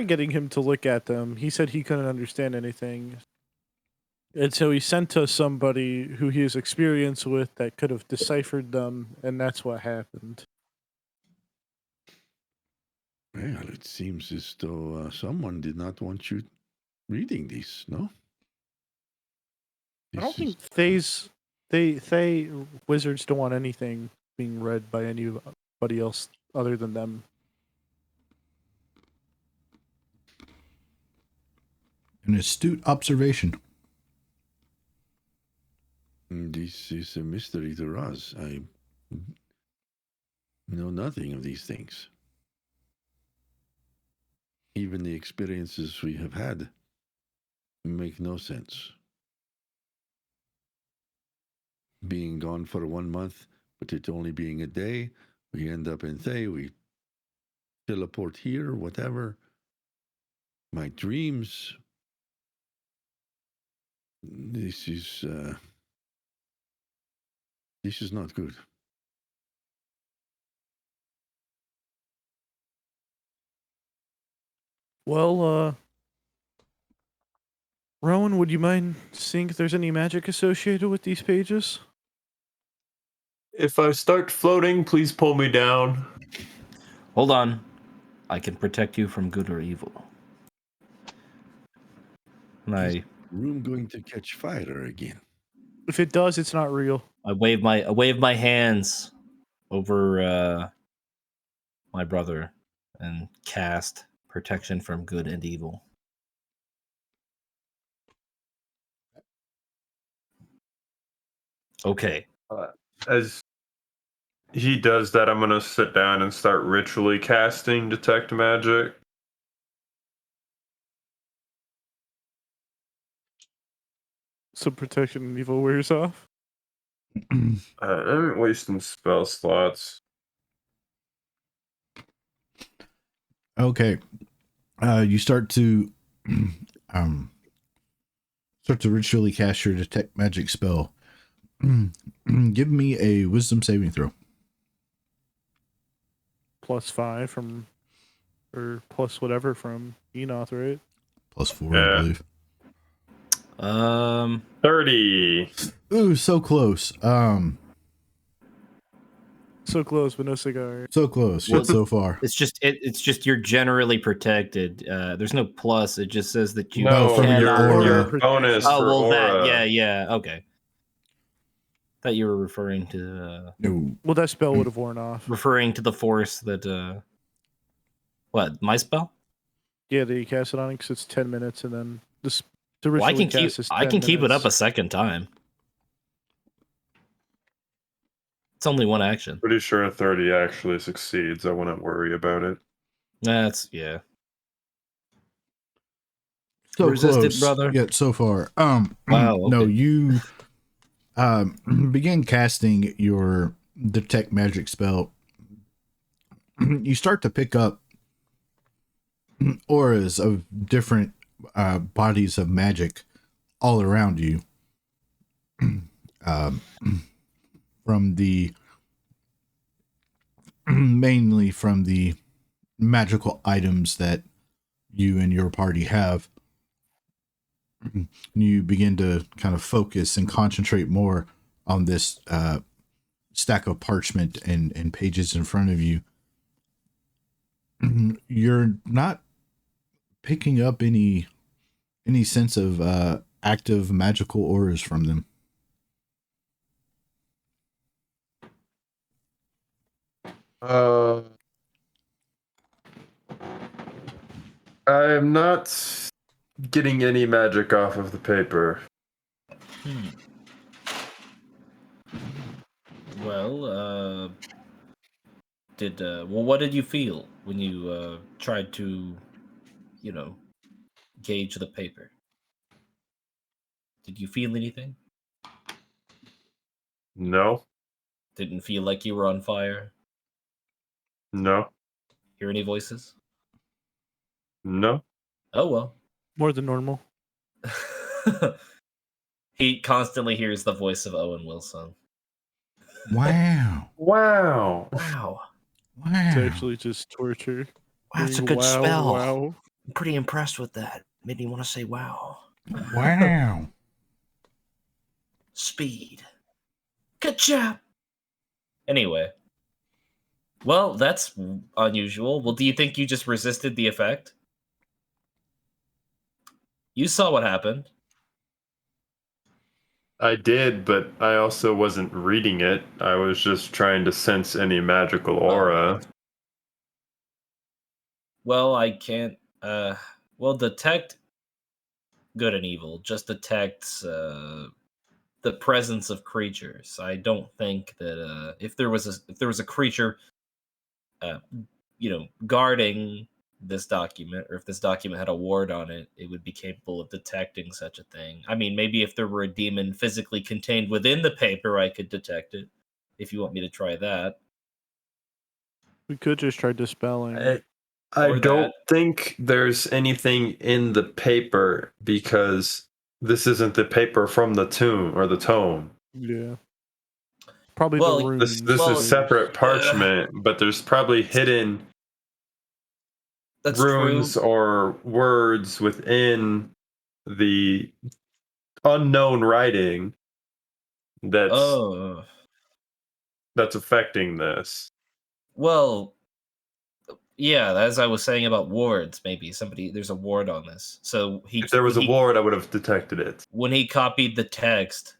getting him to look at them. He said he couldn't understand anything. And so he sent us somebody who he has experience with that could have deciphered them, and that's what happened. Well, it seems as though someone did not want you reading these, no? I don't think Thay wizards don't want anything being read by anybody else other than them. An astute observation. This is a mystery to us. I know nothing of these things. Even the experiences we have had make no sense. Being gone for 1 month, but it only being a day, we end up in Thay, we teleport here, whatever. My dreams. This is not good. Well, Rowan, would you mind seeing if there's any magic associated with these pages? If I start floating, please pull me down. Hold on. I can protect you from good or evil. Is the room going to catch fire again? If it does, it's not real. I wave my hands over my brother and cast protection from good and evil. Okay. As he does that, I'm going to sit down and start ritually casting Detect Magic. So protection and evil wears off. I'm wasting spell slots. Okay. You start to ritually cast your detect magic spell. Give me a wisdom saving throw. +5 from, or plus whatever from Enoth, right? +4, I believe. 30. Ooh, so close. So close, but no cigar. So close, yet so far. It's just you're generally protected. There's no plus. It just says that you No, from your aura. your bonus Oh, for well, aura. yeah, okay. Thought you were referring to No. Well, that spell would have worn off. referring to the force that what, my spell? Yeah, that you cast it on because it's 10 minutes, and then the Well, ritual cast is 10 I can keep it up a minutes. second time. It's only one action. Pretty sure a 30 actually succeeds. I wouldn't worry about it. That's yeah. So Resisted, close, brother. yet so far. Wow, No, okay. you begin casting your detect magic spell. You start to pick up auras of different bodies of magic all around you. From the mainly from the magical items that you and your party have. You begin to kind of focus and concentrate more on this stack of parchment and pages in front of you. You're not picking up any sense of active magical auras from them. I'm not getting any magic off of the paper. Well, what did you feel when you tried to, gauge the paper? Did you feel anything? No, Didn't feel like you were on fire? no, Hear any voices? no. Oh well. More than normal. He constantly hears the voice of Owen Wilson. Wow. Wow. Wow. It's Wow. actually just torture. That's a Hearing good wow, spell. Wow. I'm pretty impressed with that. Made me want to say wow. Wow. Speed. Good job. Anyway. Well, that's unusual. Well, do you think you just resisted the effect? You saw what happened. I did, but I also wasn't reading it. I was just trying to sense any magical aura. Well, I can't well, detect good and evil just detects the presence of creatures. I don't think that if there was a creature uh guarding this document, or if this document had a ward on it, it would be capable of detecting such a thing. I mean, maybe if there were a demon physically contained within the paper, I could detect it. If you want me to try that. We could just try dispelling. I Or don't that. think there's anything in the paper because this isn't the paper from the tomb or the tome. Yeah. Probably Well, the runes. This is separate Uh, parchment, but there's probably hidden That's runes true. or words within the unknown writing that's Oh. affecting this. Well, yeah, as I was saying about wards, maybe there's a ward on this. So If there was a ward, I would have detected it. when he copied the text,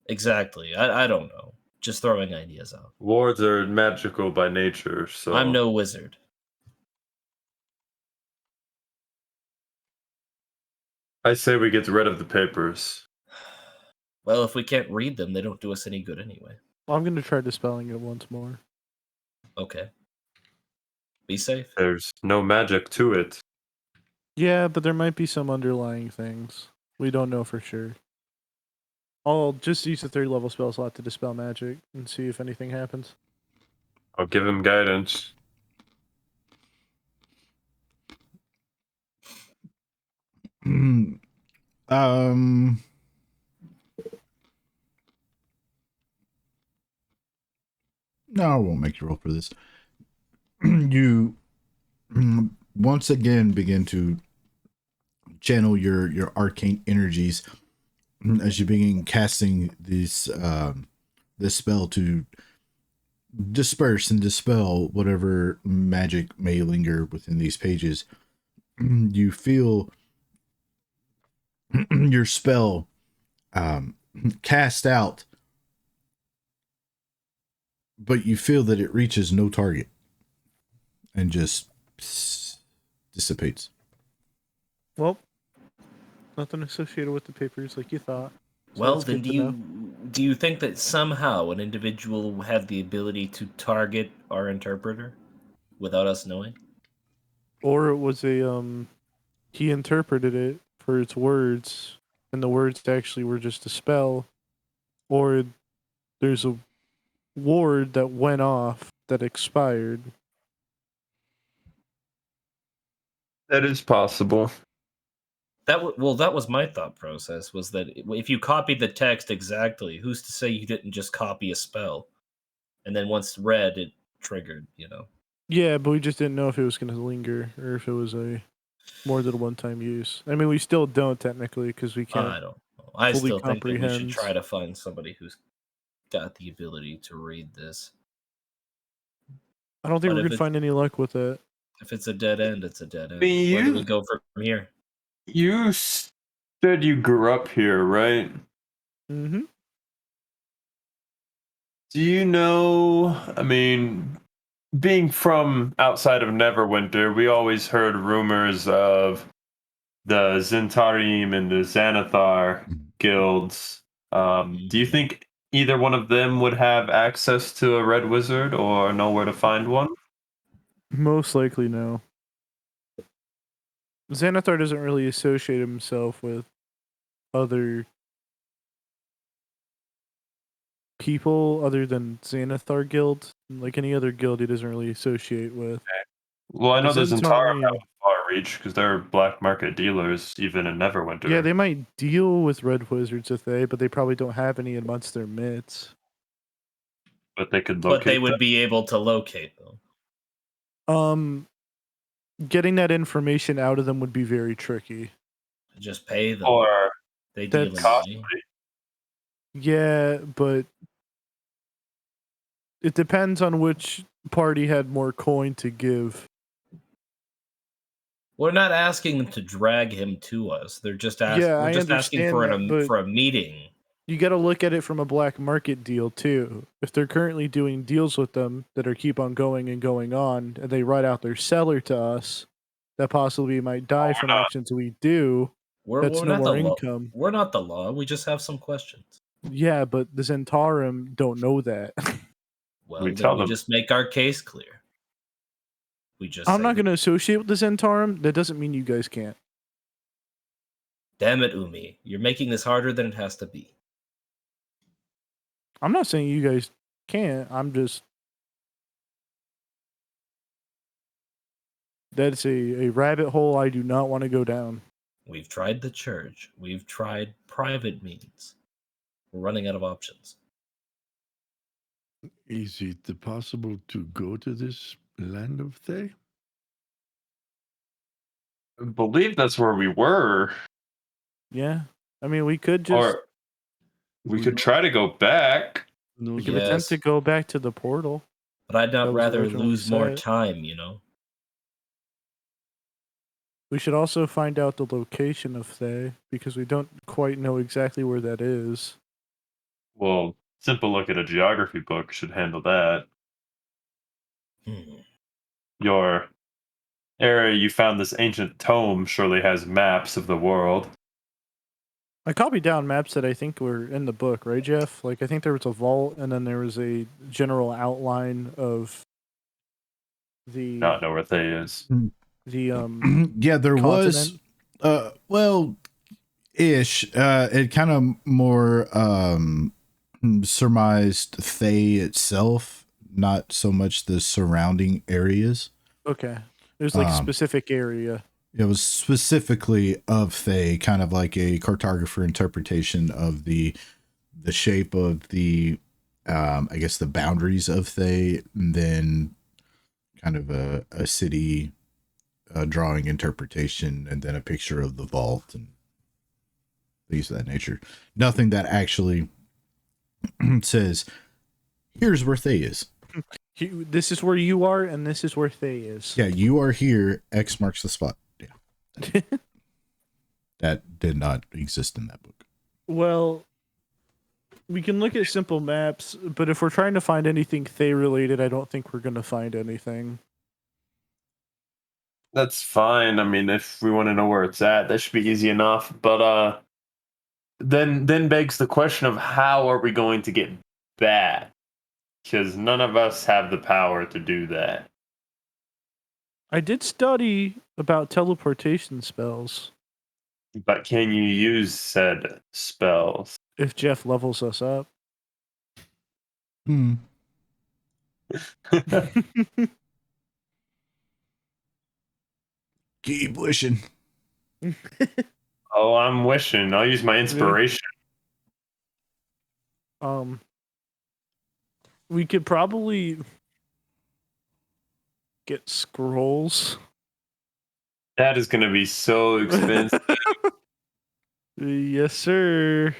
exactly. I don't know. Just throwing ideas out. Wards are magical by nature, so I'm no wizard. I say we get rid of the papers. Well, if we can't read them, they don't do us any good anyway. Well, I'm going to try dispelling it once more. Okay. Be safe. There's no magic to it. Yeah, but there might be some underlying things. We don't know for sure. I'll just use the 3rd level spell slot to dispel magic and see if anything happens. I'll give him guidance. No, I won't make you roll for this. You once again begin to channel your arcane energies as you begin casting this spell to disperse and dispel whatever magic may linger within these pages. You feel your spell cast out, but you feel that it reaches no target and just dissipates. Well, nothing associated with the papers like you thought. So Well, that's then good to know. do you think that somehow an individual had the ability to target our interpreter without us knowing? Or it was he interpreted it for its words, and the words actually were just a spell. Or there's a ward that went off that expired. That is possible. That was my thought process, was that if you copied the text exactly, who's to say you didn't just copy a spell, and then once read, it triggered, Yeah, but we just didn't know if it was going to linger or if it was a more than one-time use. I mean, we still don't technically because we can't. I don't know. I fully still think that we should comprehend. try to find somebody who's got the ability to read this. I don't think But we're if gonna it's find any luck with it. if it's a dead end, it's a dead end. mean, Where do you- we go from here? You said you grew up here, right? Mm-hmm. Do you know? I mean, being from outside of Neverwinter, we always heard rumors of the Zentarim and the Xanathar guilds. Do you think either one of them would have access to a red wizard or know where to find one? Most likely, no. Xanathar doesn't really associate himself with other people other than Xanathar guild. Like any other guild, he doesn't really associate with. Well, I know the Zentarim Zentarim- have far reach because they're black market dealers, even in Neverwinter. Yeah, they might deal with red wizards if but they probably don't have any amongst their mitts. but they could But locate. they would be able to locate them. Getting that information out of them would be very tricky. Just pay them. or They deal in That's- costly. money. Yeah, but it depends on which party had more coin to give. We're not asking them to drag him to us. They're just asking. Yeah, we're I just asking for understand that, but- for a meeting. You got to look at it from a black market deal too. If they're currently doing deals with them that are keep on going and going on, and they write out their seller to us, that possibly might die from not. actions we do. That's We're no not more the law. income. We're not the law. We just have some questions. Yeah, but the Zentarim don't know that. Well, We then tell we them. just make our case clear. We just. I'm say not that- going to associate with the Zentarim. That doesn't mean you guys can't. Damn it, Umi! You're making this harder than it has to be. I'm not saying you guys can't. I'm just. That's a rabbit hole I do not want to go down. We've tried the church. We've tried private means. We're running out of options. Is it possible to go to this land of Thay? I believe that's where we were. Yeah. I mean, we could just. Or we could try to go back. No, We could Yes. attempt to go back to the portal. But I'd That not was rather originally lose more set. time, you know? We should also find out the location of Thay, because we don't quite know exactly where that is. Well, simple look at a geography book should handle that. Hmm. Your area you found this ancient tome surely has maps of the world. I copied down maps that I think were in the book, right, Jeff? Like, I think there was a vault, and then there was a general outline of the Not know where Thay is. Yeah, there was continent. well ish. It kind of more surmised Thay itself, not so much the surrounding areas. Okay. There's like a specific area. It was specifically of Thay, kind of like a cartographer interpretation of the shape of the I guess the boundaries of Thay, and then kind of a city drawing interpretation, and then a picture of the vault and things of that nature. Nothing that actually says, here's where Thay is. This is where you are, and this is where Thay is. Yeah, you are here. X marks the spot. Yeah. That did not exist in that book. Well, we can look at simple maps, but if we're trying to find anything Thay related, I don't think we're going to find anything. That's fine. I mean, if we want to know where it's at, that should be easy enough. But then begs the question of how are we going to get back? Because none of us have the power to do that. I did study about teleportation spells. But can you use said spells? If Jeff levels us up. Keep wishing. Oh, I'm wishing. I'll use my inspiration. We could probably get scrolls That is going to be so expensive. Yes, sir.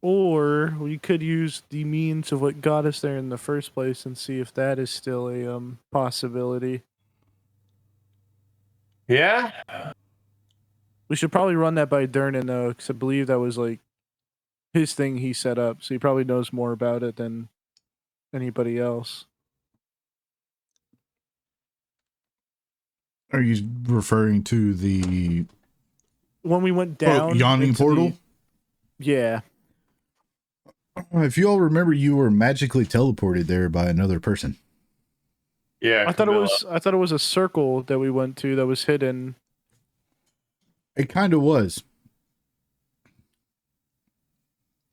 Or we could use the means of what got us there in the first place and see if that is still a possibility. Yeah. We should probably run that by Durnan though, because I believe that was like his thing he set up, so he probably knows more about it than anybody else. Are you referring to the When we went down Yawning into Portal? Yeah. If you all remember, you were magically teleported there by another person. Yeah. I thought it was a circle that we went to that was hidden. It kind of was.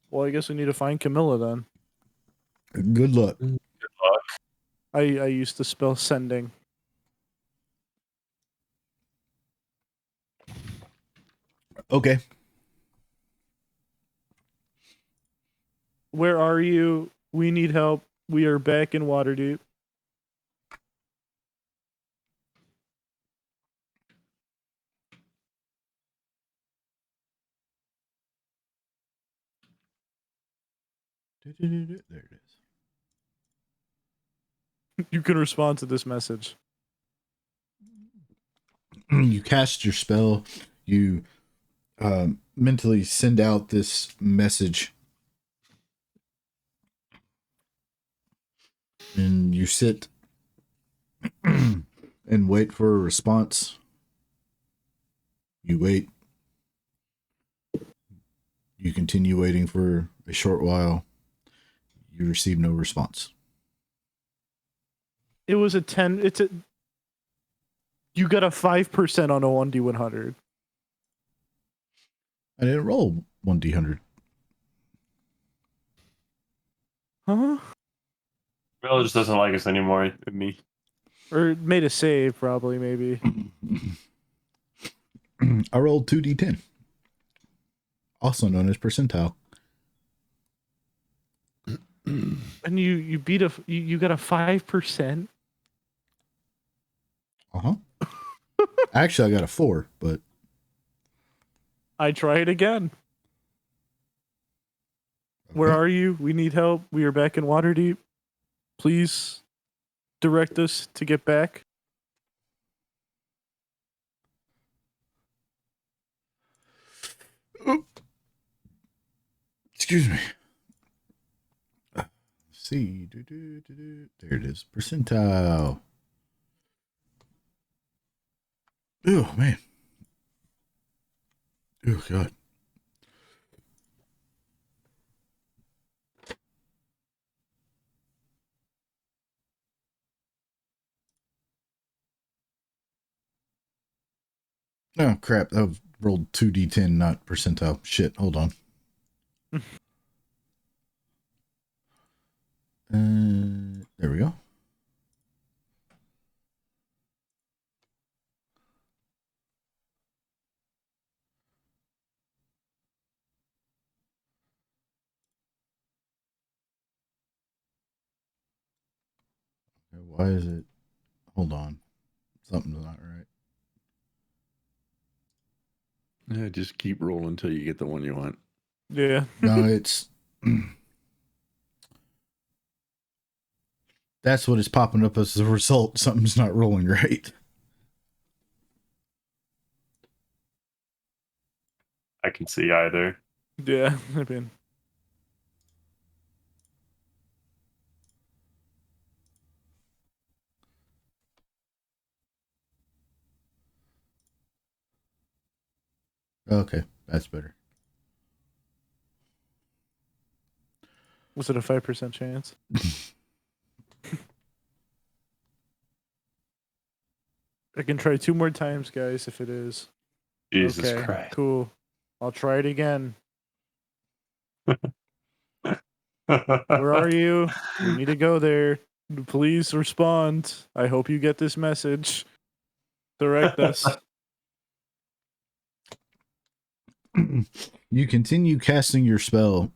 Well, I guess we need to find Camilla then. Good luck. Good luck. I used to spell sending. Okay. Where are you? We need help. We are back in Waterdeep. There it is. You can respond to this message. You cast your spell. You mentally send out this message. And you sit and wait for a response. You wait. You continue waiting for a short while. You receive no response. It was a 10. You got a 5% on a 1d100. I didn't roll 1d100. Huh? Mel just doesn't like us anymore. Me. Or it made a save, probably, maybe. I rolled 2d10. Also known as percentile. And you beat you got a 5%? Uh-huh. Actually, I got a 4, but... I try it again. Okay. Where are you? We need help. We are back in Waterdeep. Please direct us to get back. Excuse me. Let's see. There it is. Percentile. Oh, man. Oh, God. Oh, crap. I've rolled 2d10, not percentile. Shit, hold on. There we go. Why is it? Hold on. Something's not right. Yeah, just keep rolling until you get the one you want. Yeah. No, it's... That's what is popping up as the result. Something's not rolling right. I can see either. Yeah, I mean... Okay, that's better. Was it a 5% chance? I can try 2 more times, guys, if it is. Jesus Okay, Christ. cool. I'll try it again. Where are you? We need to go there. Please respond. I hope you get this message. Direct us. You continue casting your spell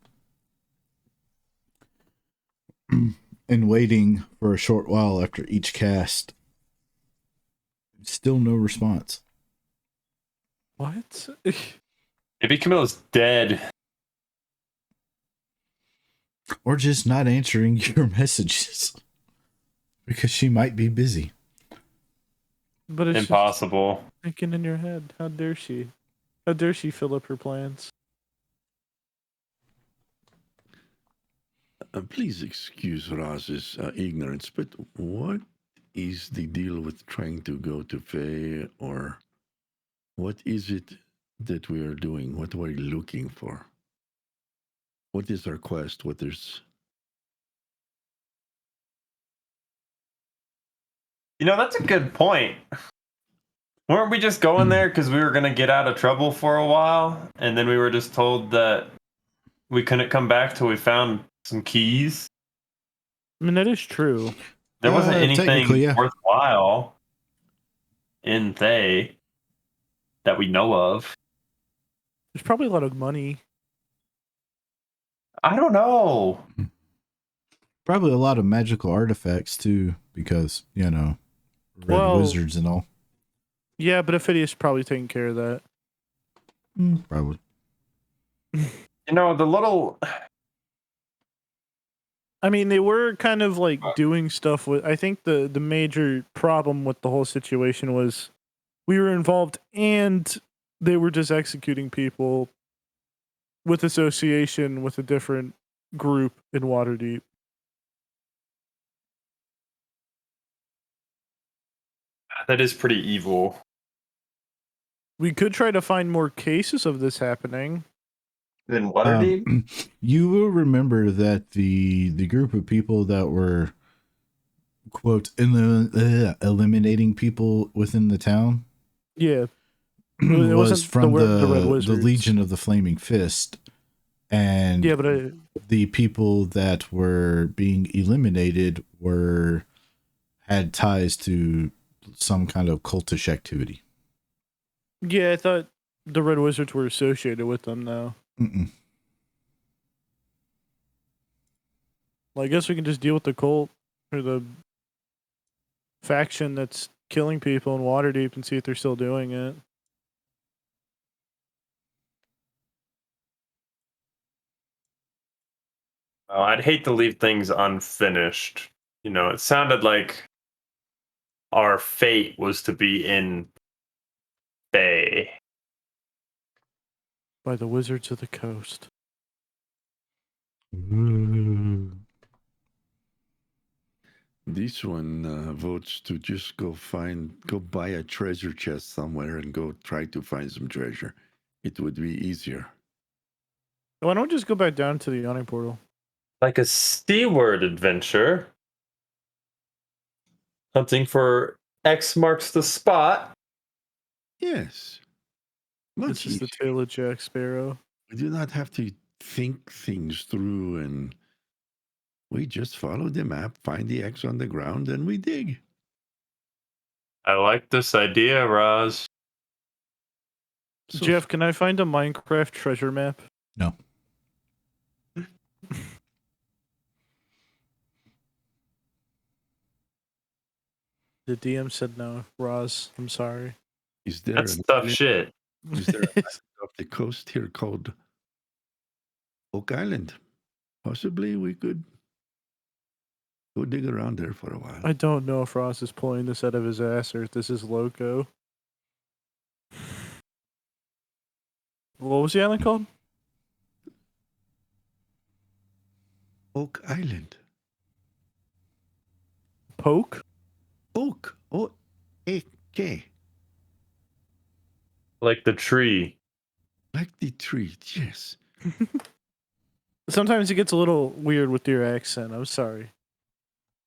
and waiting for a short while after each cast. Still no response. What? Maybe Camilla's dead. Or just not answering your messages. Because she might be busy. But it's Impossible. just thinking in your head. How dare she? How dare she fill up her plans? Please excuse Roz's ignorance, but what is the deal with trying to go to Faye, or what is it that we are doing? What are we looking for? What is our quest? What is... That's a good point. Weren't we just going there because we were going to get out of trouble for a while? And then we were just told that we couldn't come back till we found some keys? I mean, that is true. There wasn't technically, anything yeah. worthwhile in Thay that we know of. There's probably a lot of money. I don't know. Probably a lot of magical artifacts too, because, red wizards and all. Yeah, but Ophidius probably taking care of that. Probably. The little... I mean, they were kind of like doing stuff with... I think the major problem with the whole situation was we were involved and they were just executing people with association with a different group in Waterdeep. That is pretty evil. We could try to find more cases of this happening. Then Waterdeep? You will remember that the group of people that were, quote, eliminating people within the town, Yeah, was from the Red the Wizards. Legion of the Flaming Fist. And Yeah, but the people that were being eliminated had ties to some kind of cultish activity. yeah, I thought the Red Wizards were associated with them now. Mm-mm. Well, I guess we can just deal with the cult or the faction that's killing people in Waterdeep and see if they're still doing it. I'd hate to leave things unfinished. It sounded like our fate was to be in Bay. By the Wizards of the Coast. This one votes to just go buy a treasure chest somewhere and go try to find some treasure. It would be easier. Why don't we just go back down to the Yawning Portal? Like a seaward adventure. Hunting for X marks the spot. Yes. Much This is the easier. tale of Jack Sparrow. We do not have to think things through, and we just follow the map, find the X on the ground, and we dig. I like this idea, Roz. So Jeff, can I find a Minecraft treasure map? No. The DM said no. Roz, I'm sorry. is there That's an tough island- shit. Is there an island off the coast here called Oak Island? Possibly we could go dig around there for a while. I don't know if Roz is pulling this out of his ass or if this is loco. What was the island called? Oak Island. Poke? Oak. O-A-K. Like the tree. Like the tree, yes. Sometimes it gets a little weird with your accent. I'm sorry.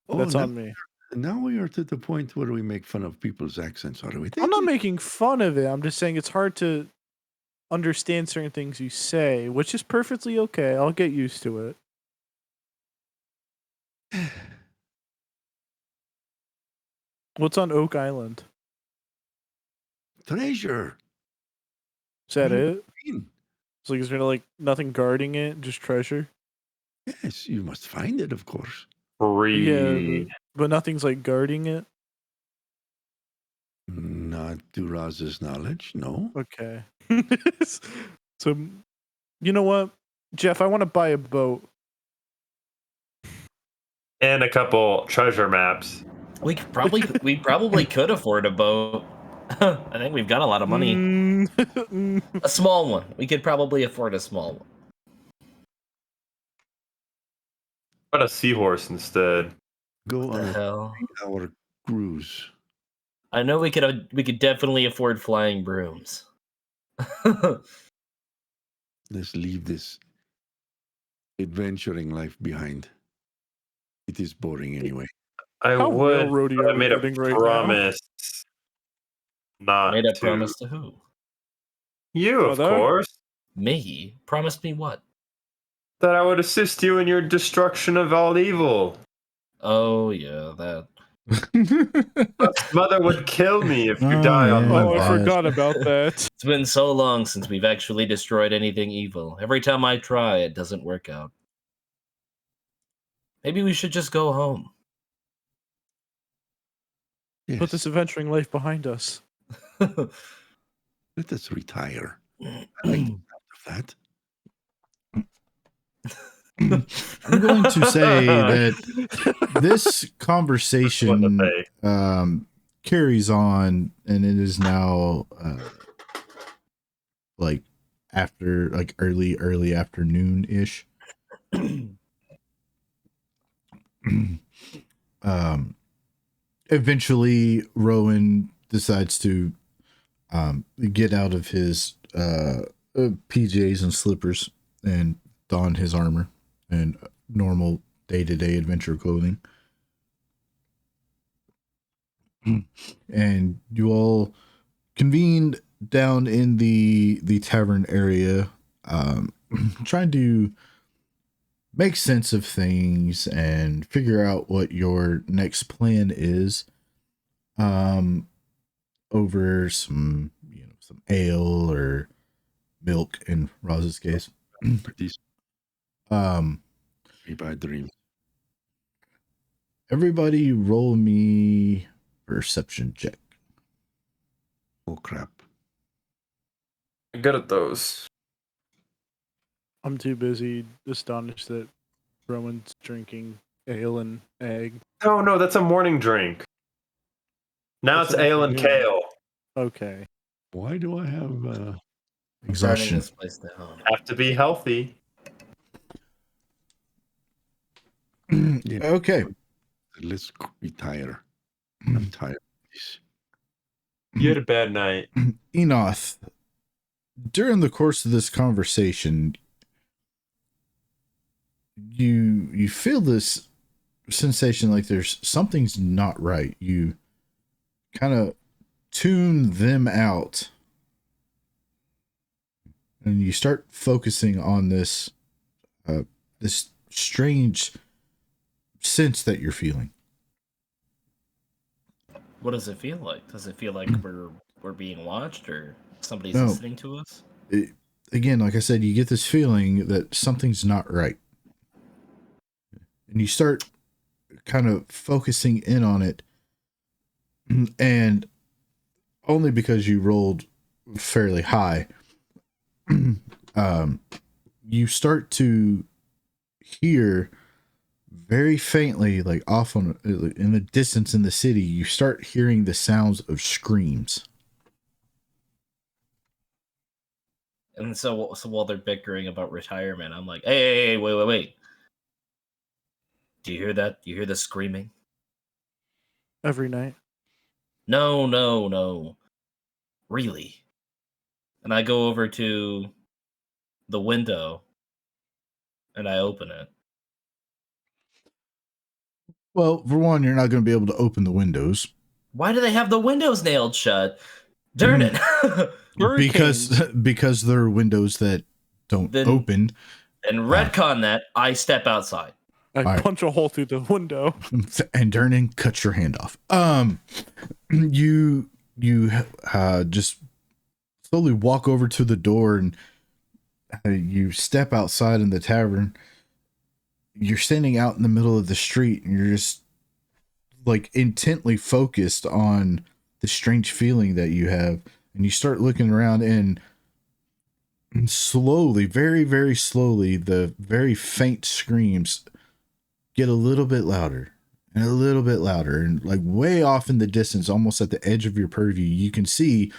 That's now, on me. Now we are to the point where we make fun of people's accents, are we? I'm not making fun of it. I'm just saying it's hard to understand certain things you say, which is perfectly okay. I'll get used to it. What's on Oak Island? Treasure. Is that What do you it? mean? So is there like nothing guarding it, just treasure? Yes, you must find it, of course. Free. Yeah, but nothing's like guarding it. Not to Raz's knowledge, no. Okay. So, you know what, Jeff? I want to buy a boat. And a couple treasure maps. We probably could afford a boat. I think we've got a lot of money. A small one. We could probably afford a small one. What a seahorse instead. Go What on the a hell? 3-hour cruise. I know we could definitely afford flying brooms. Let's leave this adventuring life behind. It is boring anyway. I How would, railroady but are I we made a getting right now? promise not Made a to. promise to who? You, of Brother? course. Me? Promised me what? That I would assist you in your destruction of all evil. Oh yeah, that. Mother would kill me if you Oh, die on yeah. my Oh, I watch. forgot about that. It's been so long since we've actually destroyed anything evil. Every time I try, it doesn't work out. Maybe we should just go home. Yes, Put this adventuring life behind us. let us retire. I like the sound of that. I'm going to say that this What the conversation pay. carries on, and it is now like after like early afternoon ish. Eventually Rowan decides to get out of his PJs and slippers and don his armor and normal day-to-day adventure clothing. And you all convened down in the tavern area, trying to make sense of things and figure out what your next plan is, over some ale or milk in Roz's case. These um bad dreams. Everybody roll me perception check. Oh crap. I'm good at those. I'm too busy astonished that Rowan's drinking ale and egg. Oh no, that's a morning drink. Now That's it's an ale and afternoon. kale. Okay. Why do I have I'm burning Exhaustion. this place down. Have to be healthy. Yeah. Okay. let's retire. I'm tired of this. You had a bad night. Enoth, during the course of this conversation, you feel this sensation like there's something's not right. You kind of tune them out, and you start focusing on this this strange sense that you're feeling. What does it feel like? Does it feel like we're being watched or somebody's No. listening to us? Again, like I said, you get this feeling that something's not right. And you start kind of focusing in on it. And only because you rolled fairly high, you start to hear very faintly, like off on in the distance in the city, you start hearing the sounds of screams. And so while they're bickering about retirement, I'm like, hey, wait. Do you hear that? Do you hear the screaming? Every night. No. Really? And I go over to the window and I open it. Well, for one, you're not going to be able to open the windows. Why do they have the windows nailed shut? Darn it. because there are windows that don't Then- open. And retcon that, I step outside. I Alright. punch a hole through the window. And Durnan cuts your hand off. You just slowly walk over to the door and you step outside in the tavern. You're standing out in the middle of the street and you're just like intently focused on this strange feeling that you have, and you start looking around, and slowly, very, very slowly, the very faint screams get a little bit louder and a little bit louder, and like way off in the distance, almost at the edge of your purview, you can see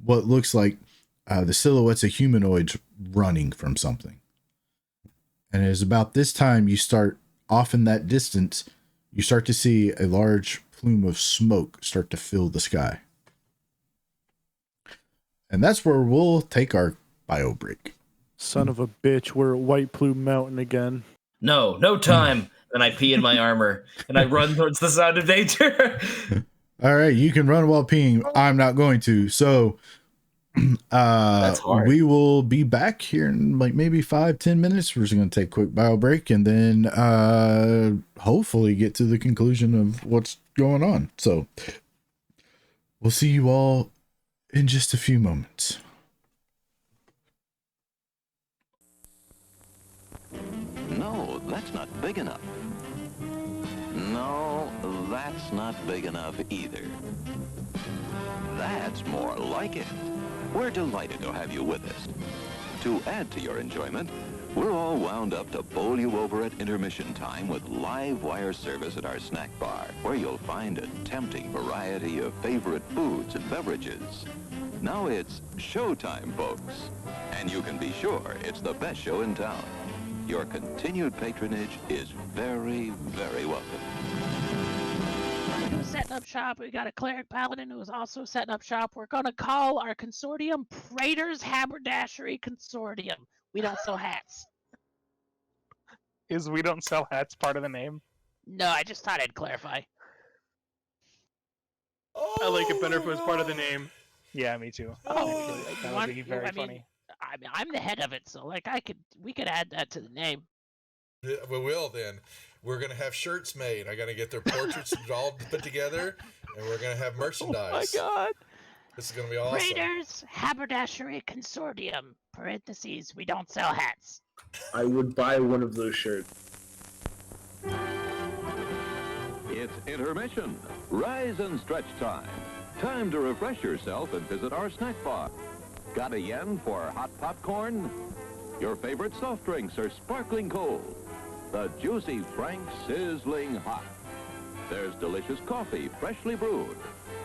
what looks like the silhouettes of humanoids running from something. And it is about this time you start off in that distance, you start to see a large plume of smoke start to fill the sky. And that's where we'll take our bio break. Son of a bitch, we're at White Plume Mountain again. No time. And I pee in my armor and I run towards the sound of nature. All right, you can run while peeing. I'm not going to. So That's hard. we will be back here in like maybe 5-10 minutes. We're just going to take a quick bio break and then hopefully get to the conclusion of what's going on. So we'll see you all in just a few moments. No, that's not big enough. No, that's not big enough either. That's more like it. We're delighted to have you with us. To add to your enjoyment, we're all wound up to bowl you over at intermission time with live wire service at our snack bar, where you'll find a tempting variety of favorite foods and beverages. Now it's showtime, folks. And you can be sure it's the best show in town. Your continued patronage is very, very welcome. Who's setting up shop? We got a cleric paladin who is also setting up shop. We're gonna call our consortium Praetor's Haberdashery Consortium. We don't sell hats. Is we don't sell hats part of the name? No, I just thought I'd clarify. I like it better if it was part of the name. Yeah, me too. Oh, That would be very funny. I'm the head of it, so like we could add that to the name. Yeah, we will then. We're gonna have shirts made. I gotta get their portraits all put together, and we're gonna have merchandise. Oh my god! This is gonna be awesome. Praetor's Haberdashery Consortium. Parentheses. We don't sell hats. I would buy one of those shirts. It's intermission. Rise and stretch time. Time to refresh yourself and visit our snack bar. Got a yen for hot popcorn? Your favorite soft drinks are sparkling cold. The juicy Frank sizzling hot. There's delicious coffee, freshly brewed,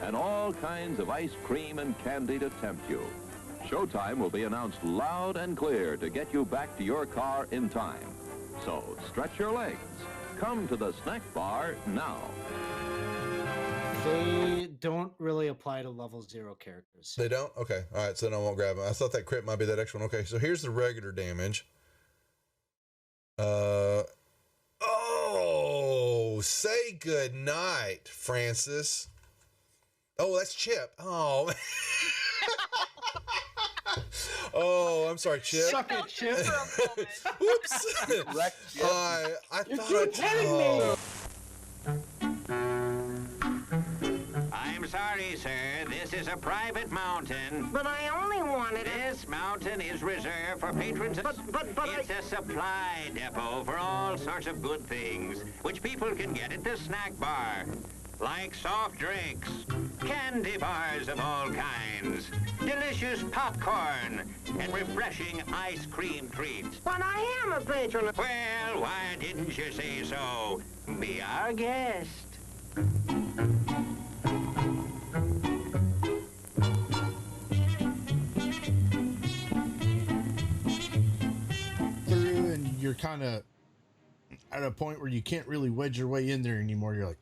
and all kinds of ice cream and candy to tempt you. Showtime will be announced loud and clear to get you back to your car in time. So stretch your legs. Come to the snack bar now. They don't really apply to level 0 characters. They don't? Okay. All right. So then I won't grab them. I thought that crit might be that extra one. Okay. So here's the regular damage. Oh, say good night, Francis. Oh, that's Chip. Oh. Oh, I'm sorry, Chip. Suck it, Chip. Whoops. I thought I'm sorry, sir. This is a private mountain. But I only wanted This mountain is reserved for patrons. But it's a supply depot for all sorts of good things, which people can get at the snack bar. Like soft drinks, candy bars of all kinds, delicious popcorn, and refreshing ice cream treats. But I am a patron. Well, why didn't you say so? Be our guest. Through, and you're kind of at a point where you can't really wedge your way in there anymore. You're like,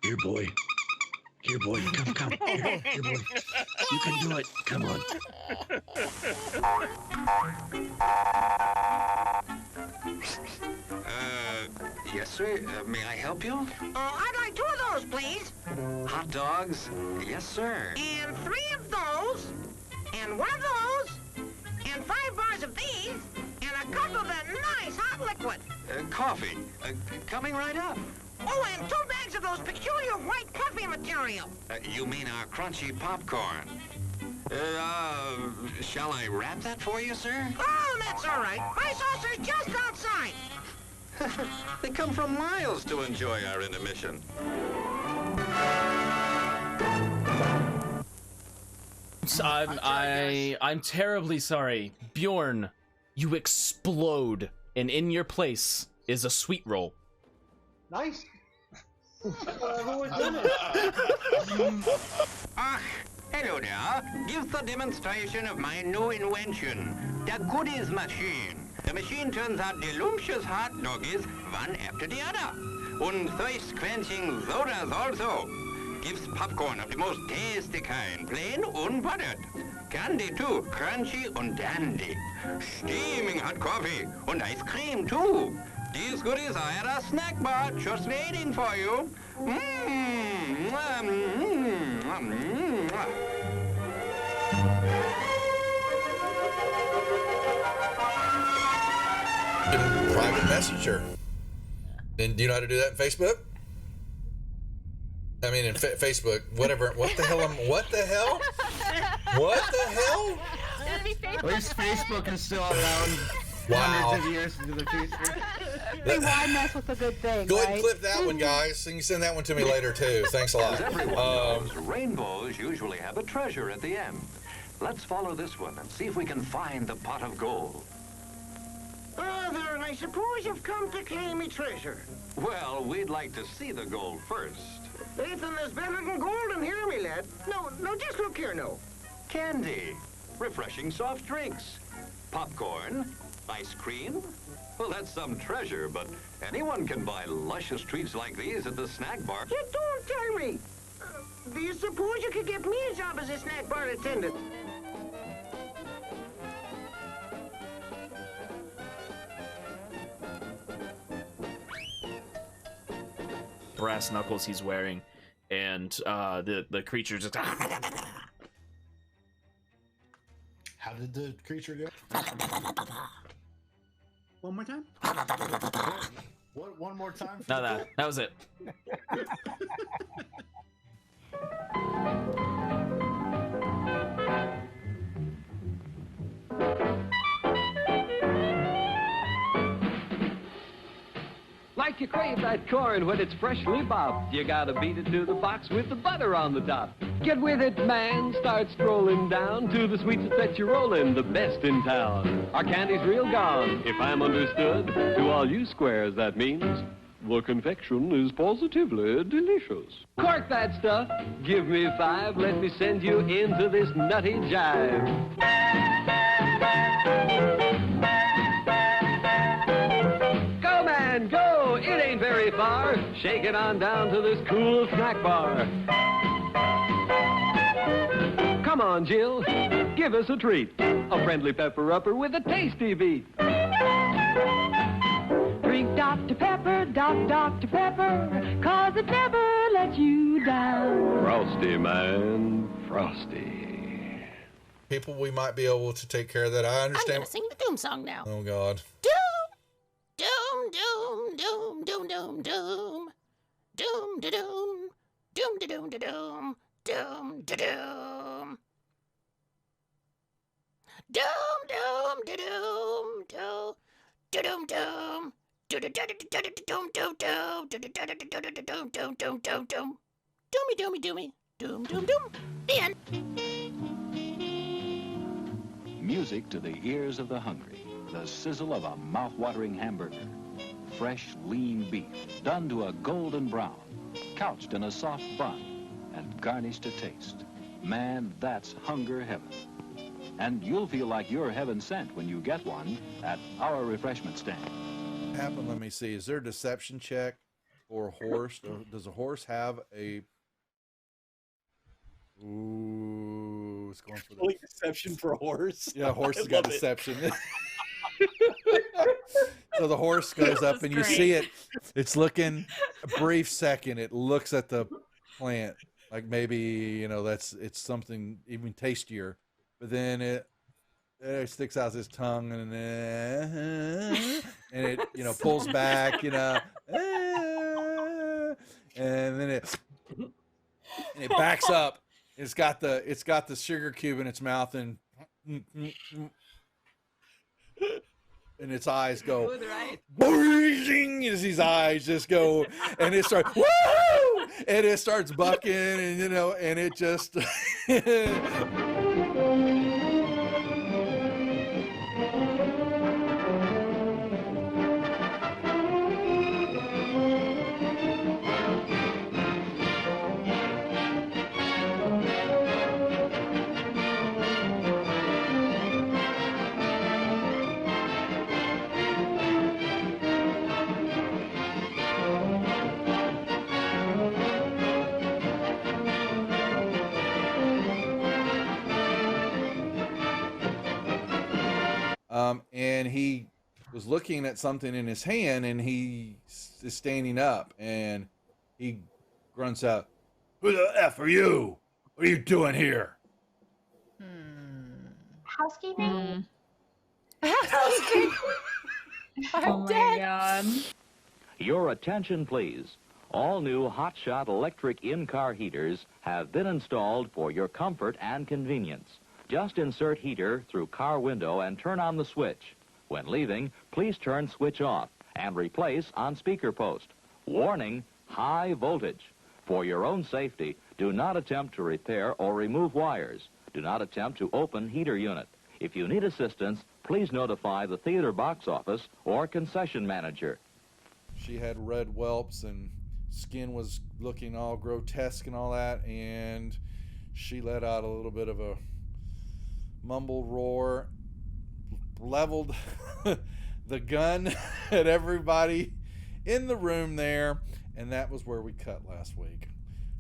Here, boy. Here, boy. Come. Here, boy. You can do it. Come on. Yes, sir. May I help you? I'd like 2 of those, please. Hot dogs? Yes, sir. And 3 of those. And 1 of those. And 5 bars of these. And a cup of that nice hot liquid. Coffee. Coming right up. Oh, and 2 bags of those peculiar white coffee material. You mean our crunchy popcorn? Shall I wrap that for you, sir? Oh, that's all right. My saucer's just outside. They come from miles to enjoy our intermission. I'm terribly sorry. Bjorn, you explode, and in your place is a sweet roll. Nice. I've always done it. Hello there. Give the demonstration of my new invention, the goodies machine. The machine turns out delicious hot doggies one after the other. And thirst-quenching sodas also. Gives popcorn of the most tasty kind, plain unbuttered. Candy too, crunchy and dandy. Steaming hot coffee and ice cream too. These goodies are at a snack bar just waiting for you. Private messenger. And do you know how to do that in Facebook? I mean, in Facebook, whatever. What the hell? What the hell? What the hell? At least Facebook is still around hundreds of years into the future. Why mess with a good thing? Go ahead right? and clip that one, guys. And you send that one to me later too. Thanks a lot. As everyone knows, rainbows usually have a treasure at the end. Let's follow this one and see if we can find the pot of gold. Brother, I suppose you've come to claim me treasure. Well, we'd like to see the gold first. Anything that's better than gold in here, me lad. No, just look here, no. Candy, refreshing soft drinks, popcorn, ice cream. Well, that's some treasure, but anyone can buy luscious treats like these at the snack bar. You don't tell me. Do you suppose you could get me a job as a snack bar attendant? Brass knuckles he's wearing, and the creature just. How did the creature go? One more time? What? One more time? No, that was it. Like you crave that corn when it's freshly bobbed, you gotta beat it to the box with the butter on the top. Get with it, man, start strolling down to the sweets that set you rolling, the best in town. Our candy's real gone, if I'm understood. To all you squares, that means the confection is positively delicious. Cork that stuff, give me 5, let me send you into this nutty jive. Go, man, go! It ain't very far. Shake it on down to this cool snack bar. Come on, Jill, give us a treat. A friendly pepper-upper with a tasty beat. Drink Dr. Pepper, Dr. Pepper, 'cause it never lets you down. Frosty, man, frosty. People, we might be able to take care of that. I I'm understand. gonna sing the doom song now. Oh God. Doom, doom, doom, doom, doom, doom, doom, da doom, doom, da doom, da doom, doom, da doom, doom, doom, da doom, doom, da doom, doom. Doomy, doomy, doomy, doom, doom, doom. The end. Music to the ears of the hungry. The sizzle of a mouth-watering hamburger. Fresh, lean beef, done to a golden brown, couched in a soft bun, and garnished to taste. Man, that's hunger heaven. And you'll feel like you're heaven sent when you get one at our refreshment stand. Happen. Let me see. Is there a deception check for a horse? Does a horse have a? Ooh, it's going for the deception for a horse. Yeah, a horse I has got love it. deception. So the horse goes up and you see it. It's looking a brief second. It looks at the plant like maybe it's something even tastier, but then it sticks out his tongue and it pulls back, and then it backs up. It's got the sugar cube in its mouth and its eyes go boing, as his eyes just go, and it starts woo, and it starts bucking, and you know, and it just. And he was looking at something in his hand, and he is standing up, and he grunts out, "Who the F are you? What are you doing here?" Housekeeping? Housekeeping? I'm Oh my dead. God. Your attention, please. All new Hotshot electric in-car heaters have been installed for your comfort and convenience. Just insert heater through car window and turn on the switch. When leaving, please turn switch off and replace on speaker post. Warning, high voltage. For your own safety, do not attempt to repair or remove wires. Do not attempt to open heater unit. If you need assistance, please notify the theater box office or concession manager. She had red whelps, and skin was looking all grotesque and all that, and she let out a little bit of a mumble roar, leveled the gun at everybody in the room there, and that was where we cut last week.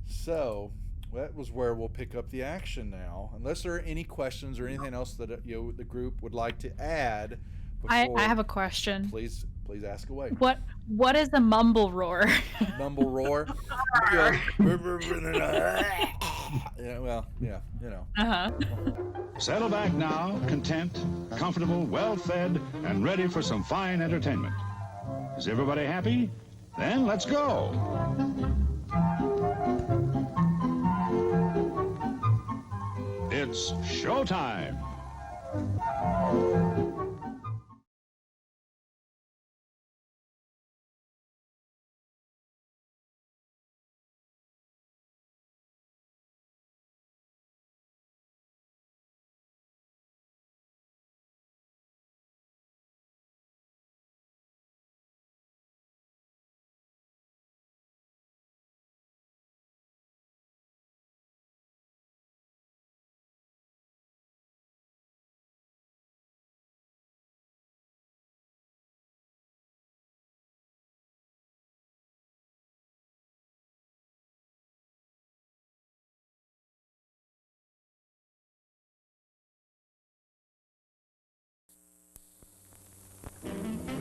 So that was where we'll pick up the action now, unless there are any questions or anything else that the group would like to add. I have a question. Please ask away. What is a mumble roar? Mumble roar. Yeah, well, yeah, you know. Uh-huh. Settle back now, content, comfortable, well-fed, and ready for some fine entertainment. Is everybody happy? Then let's go. It's showtime.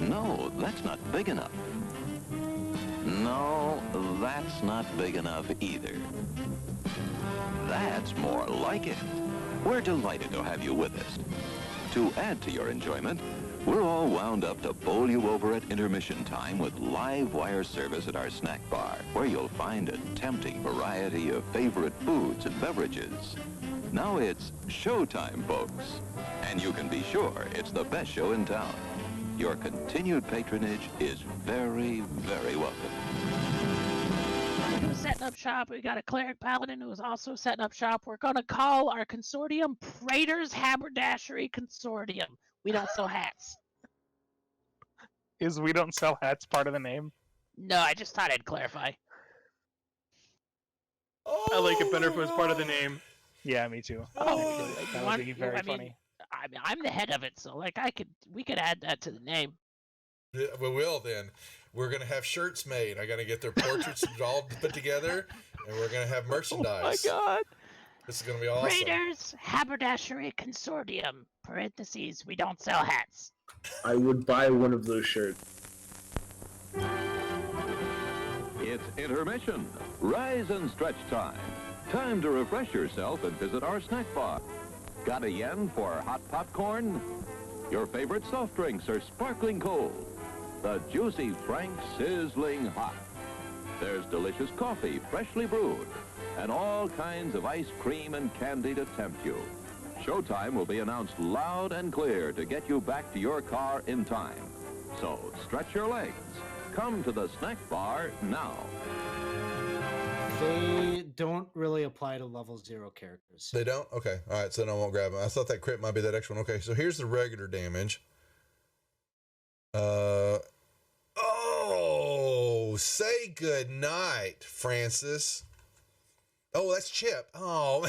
No, that's not big enough. No, that's not big enough either. That's more like it. We're delighted to have you with us. To add to your enjoyment, we're all wound up to bowl you over at intermission time with live wire service at our snack bar, where you'll find a tempting variety of favorite foods and beverages. Now it's showtime, folks. And you can be sure it's the best show in town. Your continued patronage is very, very welcome. Who's setting up shop? We got a cleric paladin who is also setting up shop. We're gonna call our consortium Praetor's Haberdashery Consortium. We don't sell hats. Is we don't sell hats part of the name? No, I just thought I'd clarify. I like it better if it was part of the name. Yeah, me too. Oh, that would be very funny. I'm the head of it, so like we could add that to the name. Yeah, we will then. We're gonna have shirts made. I gotta get their portraits all put together, and we're gonna have merchandise. Oh my God! This is gonna be awesome. Praetor's Haberdashery Consortium. Parentheses. We don't sell hats. I would buy one of those shirts. It's intermission. Rise and stretch time. Time to refresh yourself and visit our snack bar. Got a yen for hot popcorn? Your favorite soft drinks are sparkling cold. The juicy Frank sizzling hot. There's delicious coffee, freshly brewed, and all kinds of ice cream and candy to tempt you. Showtime will be announced loud and clear to get you back to your car in time. So stretch your legs. Come to the snack bar now. They don't really apply to level 0 characters. They don't? Okay. All right. So then I won't grab them. I thought that crit might be that extra one. Okay. So here's the regular damage. Oh, say good night, Francis. Oh, that's Chip. Oh.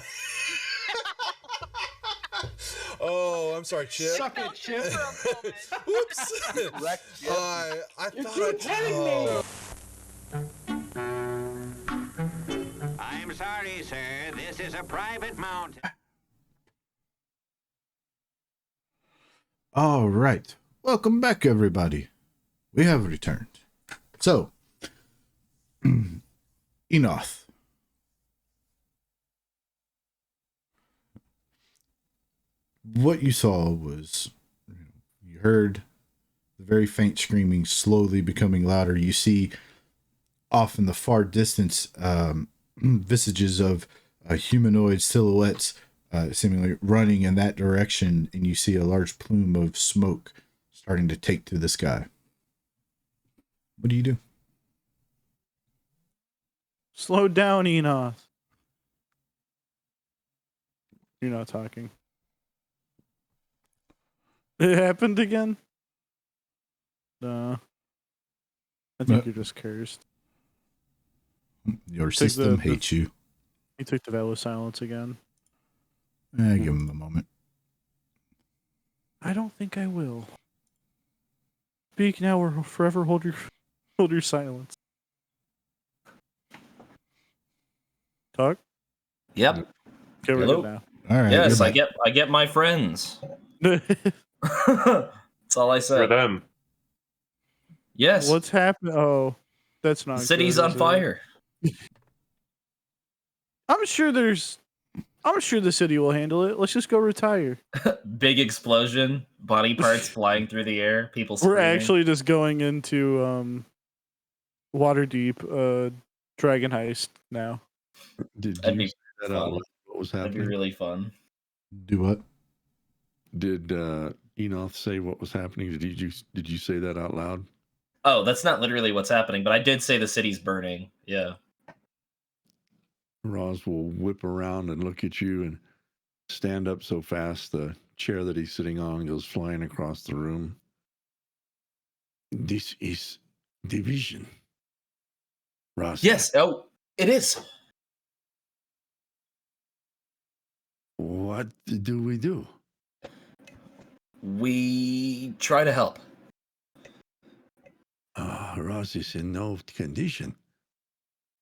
Oh, I'm sorry, Chip. Suck it, Chip. Whoops. I thought I'm sorry, sir. This is a private mount. All right. Welcome back, everybody. We have returned. So, Enoth. What you saw was, you heard the very faint screaming slowly becoming louder. You see off in the far distance visages of humanoid silhouettes seemingly running in that direction, and you see a large plume of smoke starting to take to the sky. What do you do? Slow down, Enoth. You're not talking. It happened again? No. I think you're just cursed. Your system hates you. He took the vow of silence again. Give him a moment. I don't think I will. Speak now or forever hold your silence. Talk? Yep. Okay, we're Hello. good now. All right. Yes, I get my friends. That's all I said. For them. Yes. What's happening? Oh, that's not The city's good, on is it? fire. I'm sure the city will handle it. Let's just go retire. Big explosion, body parts flying through the air, people screaming. We're actually just going into Waterdeep Dragon Heist now. That'd be that out fun. loud? What was That'd happening? be really fun. Do what? Did Enoth say what was happening? Did you say that out loud? Oh, that's not literally what's happening, but I did say the city's burning. Yeah. Roz will whip around and look at you and stand up so fast the chair that he's sitting on goes flying across the room. This is division. Roz. Yes. Oh, it is. What do we do? We try to help. Roz is in no condition.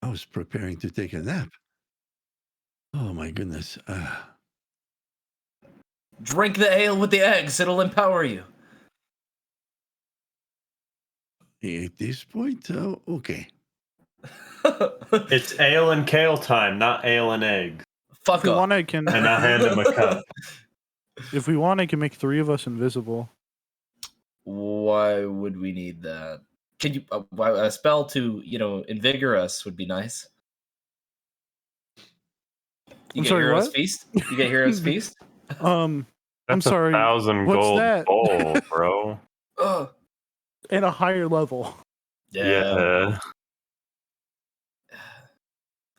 I was preparing to take a nap. Oh my goodness. Drink the ale with the eggs. It'll empower you. At this point, okay. It's ale and kale time, not ale and eggs. Fuck If we off. want, I can. And I hand him a cup. If we want, I can make 3 of us invisible. Why would we need that? Can you a spell to invigor us would be nice. You I'm get sorry, Hero's what? Feast. You get Hero's Feast. I'm That's sorry. 1,000 what's gold that? bowl, bro. At a higher level. Yeah.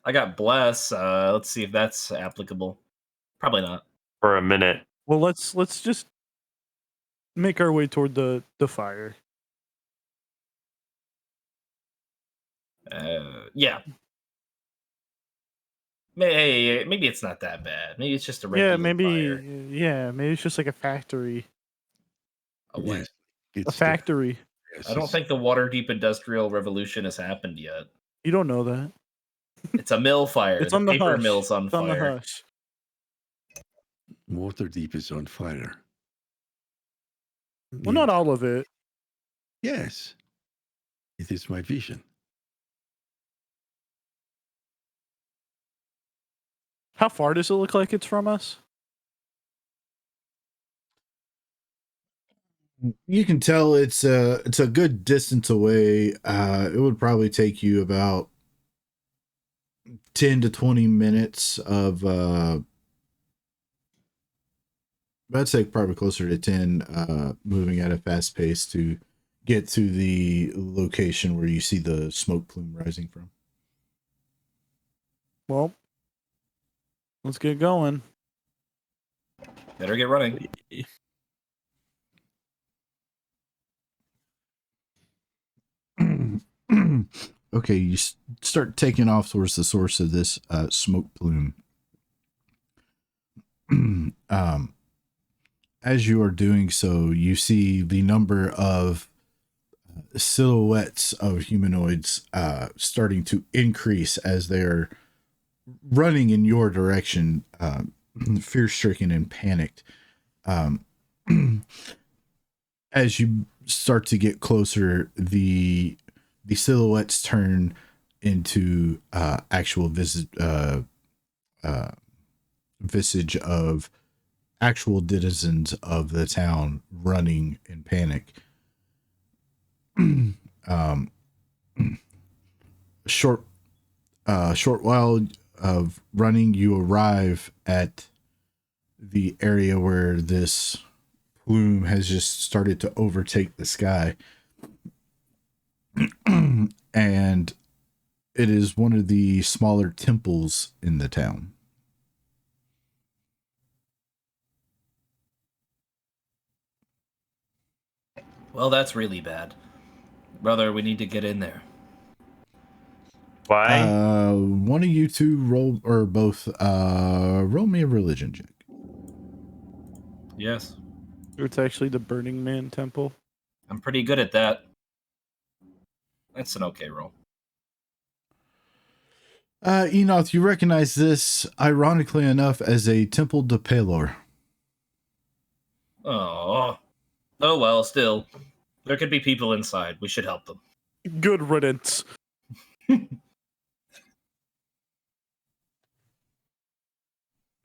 I got bless. Let's see if that's applicable. Probably not. For a minute. Well, let's just make our way toward the fire. Yeah. Maybe it's not that bad. Maybe it's just a regular Yeah, maybe. fire. Yeah, maybe it's just like a factory. A what? A factory. I don't think the Waterdeep Industrial Revolution has happened yet. You don't know that. It's a mill fire. It's the on the paper hush. mill's on It's on the fire. hush. Waterdeep is on fire. Well, not all of it. Yes. It is my vision. How far does it look like it's from us? You can tell it's a good distance away. It would probably take you about 10 to 20 minutes of I'd say probably closer to 10 moving at a fast pace to get to the location where you see the smoke plume rising from. Well, let's get going. Better get running. Okay, you start taking off towards the source of this smoke plume. As you are doing so, you see the number of silhouettes of humanoids starting to increase as they're running in your direction, fear-stricken and panicked. As you start to get closer, the silhouettes turn into actual visage of actual denizens of the town running in panic. Short while of running, you arrive at the area where this plume has just started to overtake the sky. And it is one of the smaller temples in the town. Well, that's really bad. Brother, we need to get in there. Why? One of you two roll, or both, roll me a religion check. Yes. It's actually the Burning Man temple. I'm pretty good at that. That's an okay roll. Enoth, you recognize this, ironically enough, as a temple de Pelor. Oh. Oh, well, still. There could be people inside. We should help them. Good riddance.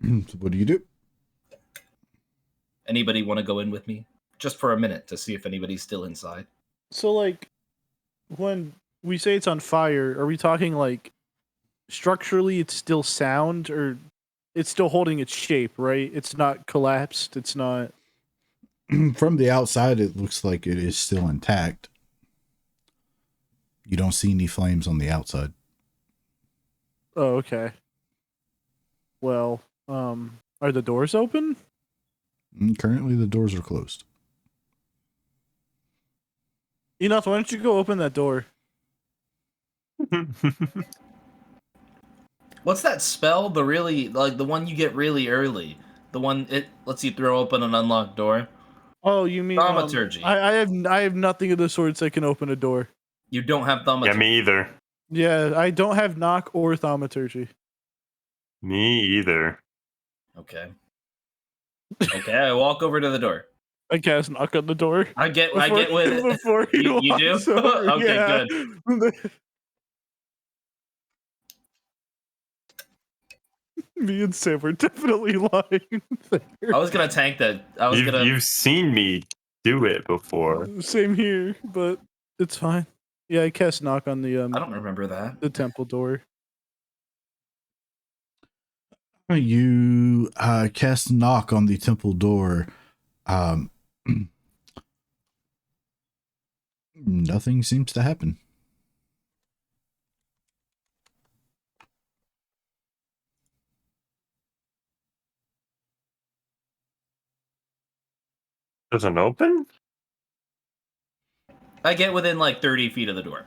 So what do you do? Anybody want to go in with me? Just for a minute to see if anybody's still inside. So, like, when we say it's on fire, are we talking, like, structurally it's still sound, or it's still holding its shape, right? It's not collapsed, it's not... From the outside, it looks like it is still intact. You don't see any flames on the outside. Oh, okay. Well, are the doors open? Currently, the doors are closed. Enough, why don't you go open that door? What's that spell? The really, like, the one you get really early. The one, it lets you throw open an unlocked door. Oh, you mean... Thaumaturgy. I have nothing of the sorts that can open a door. You don't have thaumaturgy. Yeah, me either. Yeah, I don't have knock or thaumaturgy. Me either. Okay. Okay, I walk over to the door. I cast knock on the door. I get with it. Before he You do? walks over, Okay, yeah. good. Me and Sam were definitely lying there. I was gonna tank that. You've seen me do it before. Same here, but it's fine. Yeah, I cast knock on the I don't remember that. the temple door. You cast knock on the temple door. Nothing seems to happen. Doesn't open? I get within like 30 feet of the door.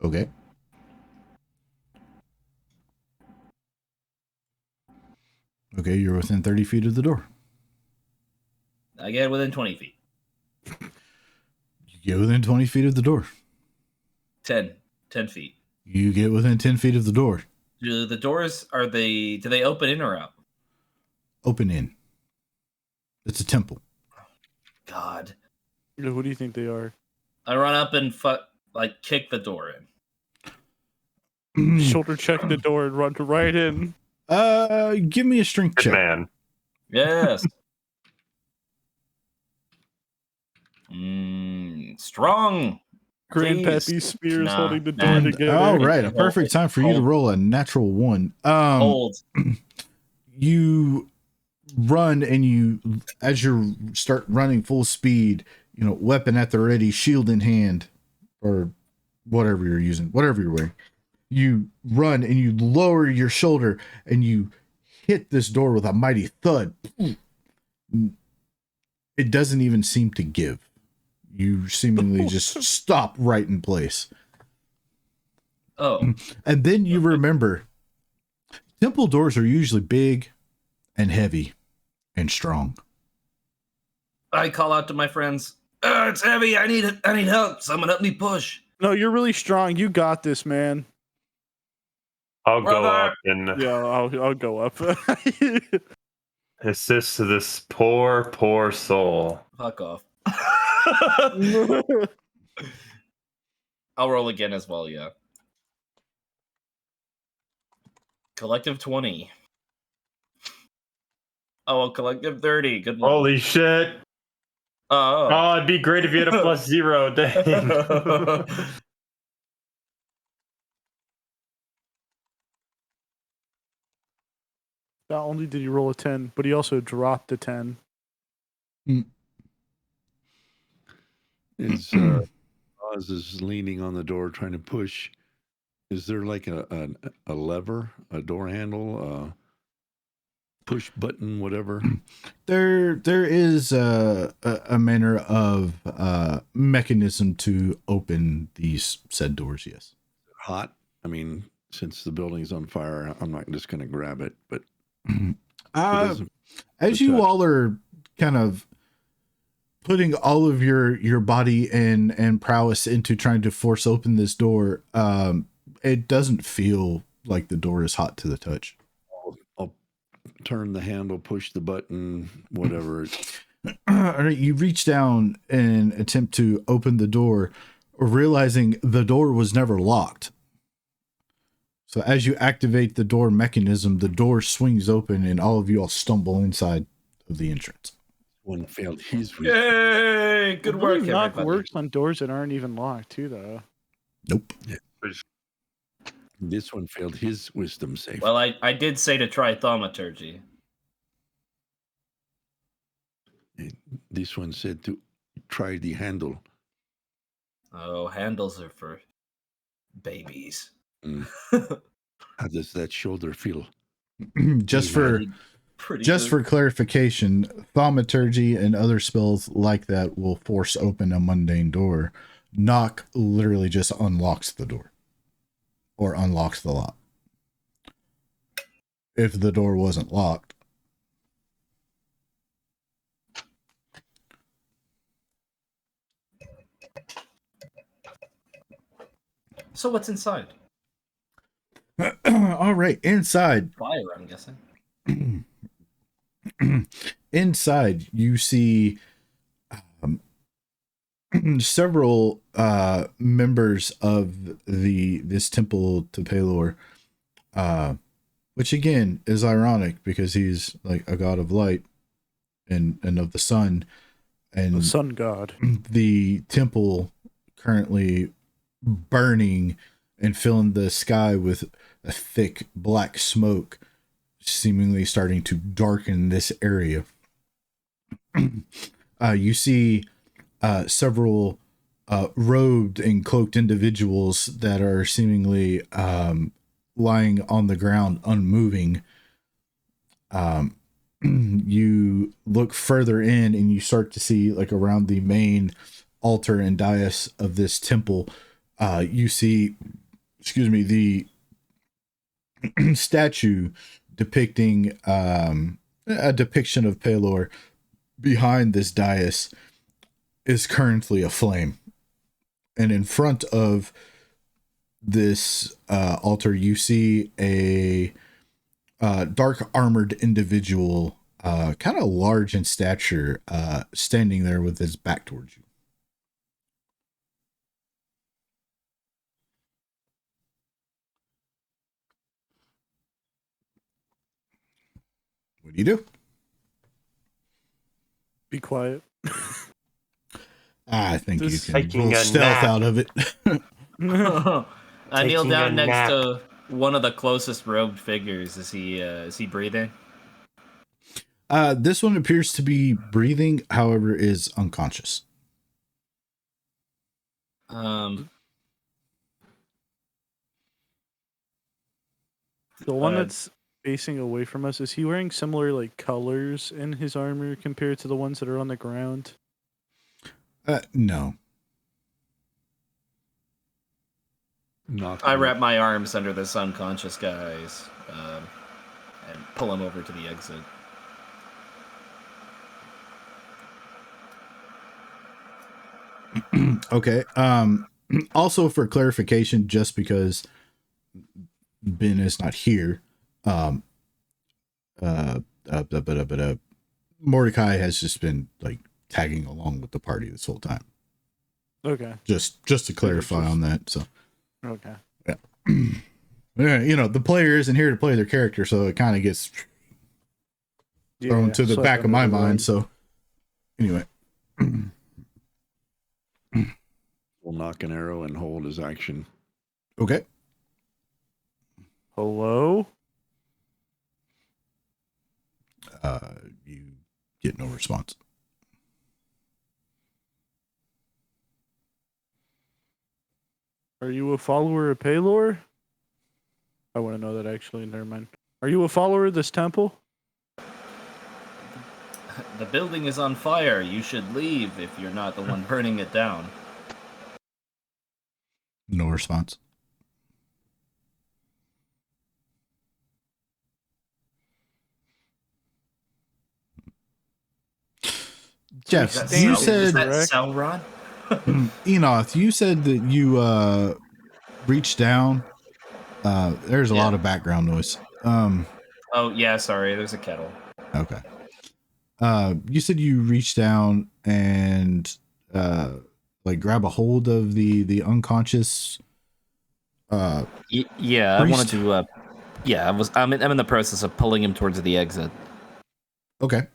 Okay. Okay, you're within 30 feet of the door. I get within 20 feet. You get within 20 feet of the door. 10 feet. You get within 10 feet of the door. Do the doors, do they open in or out? Open in. It's a temple. God. What do you think they are? I run up and kick the door in. Shoulder check the door and run right in. Give me a strength check. Man. Yes. Strong. Grandpappy Spears holding the door And, together. all right, a perfect time for you to roll a natural one. Hold. You run, and as you start running full speed, weapon at the ready, shield in hand, or whatever you're using, whatever you're wearing. You run and you lower your shoulder and you hit this door with a mighty thud. It doesn't even seem to give. You seemingly just stop right in place. Oh. And then you remember temple doors are usually big and heavy and strong. I call out to my friends. It's heavy. I need help. Someone help me push. No, you're really strong. You got this, man. I'll go Brother! up and Yeah, I'll go up. assist this poor soul. Fuck off. I'll roll again as well, yeah. Collective 20. Oh, collective 30. Good luck. Holy shit. Oh, it'd be great if you had a +0. Dang. Not only did he roll a 10, but he also dropped a 10. Is Oz is leaning on the door trying to push. Is there like a lever, a door handle, push button, whatever? There is a manner of mechanism to open these said doors, yes. Hot? I mean, since the building's on fire, I'm not just going to grab it, but... As you all are kind of putting all of your body and prowess into trying to force open this door, it doesn't feel like the door is hot to the touch. I'll turn the handle, push the button, whatever. All right, you reach down and attempt to open the door, realizing the door was never locked. So as you activate the door mechanism, the door swings open and all of you all stumble inside of the entrance. One failed his wisdom. Yay! Good work, Knock everybody. works on doors that aren't even locked, too, though. Nope. This one failed his wisdom save. Well, I did say to try thaumaturgy. This one said to try the handle. Oh, handles are for babies. How does that shoulder feel? Just for clarification, thaumaturgy and other spells like that will force open a mundane door. Knock literally just unlocks the door or unlocks the lock. If the door wasn't locked. So what's inside? All right, inside. Fire, I'm guessing. Inside, you see several members of this temple to Pelor, which again is ironic because he's like a god of light and of the sun, and The sun god. The temple currently burning and filling the sky with a thick black smoke, seemingly starting to darken this area. You see several robed and cloaked individuals that are seemingly lying on the ground unmoving. You look further in and you start to see, like, around the main altar and dais of this temple, you see, the statue depicting a depiction of Pelor behind this dais is currently aflame. And in front of this altar, you see a dark armored individual, kind of large in stature, standing there with his back towards you. What do you do? Be quiet. I think Just you can taking roll a stealth nap. out of it. I kneel Taking down a next nap. to one of the closest robed figures. Is he breathing? This one appears to be breathing, however, is unconscious. The one that's facing away from us, is he wearing similar like colors in his armor compared to the ones that are on the ground? No. I wrap my arms under this unconscious guy's and pull him over to the exit. Okay. Also, for clarification, just because Ben is not here, Mordecai has just been like tagging along with the party this whole time. Okay. Just to clarify on that. So. Okay. Yeah. You know, the player isn't here to play their character, so it kind of gets thrown to the back of my mind. So, anyway. We'll knock an arrow and hold his action. Okay. Hello? You get no response. Are you a follower of Paylor? I want to know that actually. Never mind. Are you a follower of this temple? The building is on fire. You should leave if you're not the one burning it down. No response. Jeff, you said Sauron? Enoth, you said that you reached down. There's a lot of background noise. Oh yeah, sorry. There's a kettle. Okay. You said you reached down and like grab a hold of the unconscious. Yeah, I wanted to. Yeah, I'm in the process of pulling him towards the exit. Okay.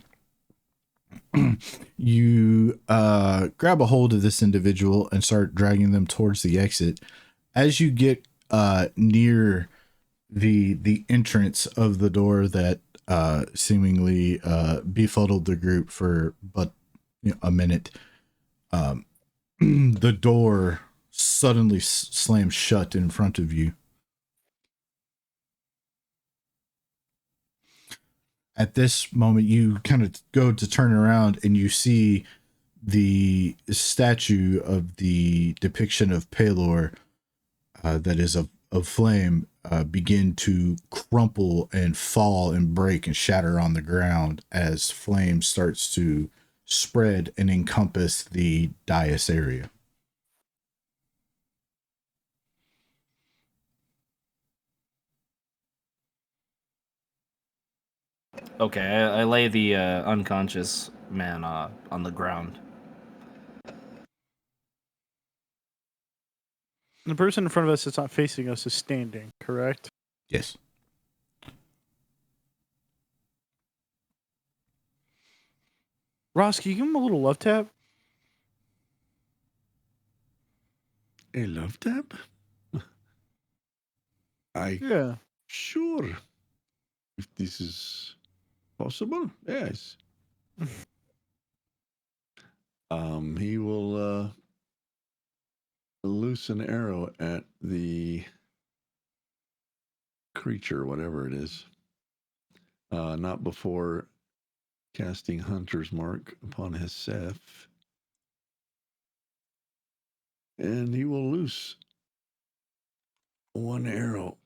You grab a hold of this individual and start dragging them towards the exit. As you get near the entrance of the door that seemingly befuddled the group for but a minute, the door suddenly slams shut in front of you. At this moment, you kind of go to turn around and you see the statue of the depiction of Paylor that is of flame begin to crumple and fall and break and shatter on the ground as flame starts to spread and encompass the dais area. Okay, I lay the unconscious man on the ground. The person in front of us that's not facing us is standing, correct? Yes. Ross, can you give him a little love tap? A love tap? Yeah. Sure. If this is possible, yes. He will loose an arrow at the creature, whatever it is. Not before casting Hunter's Mark upon his Seth. And he will loose one arrow.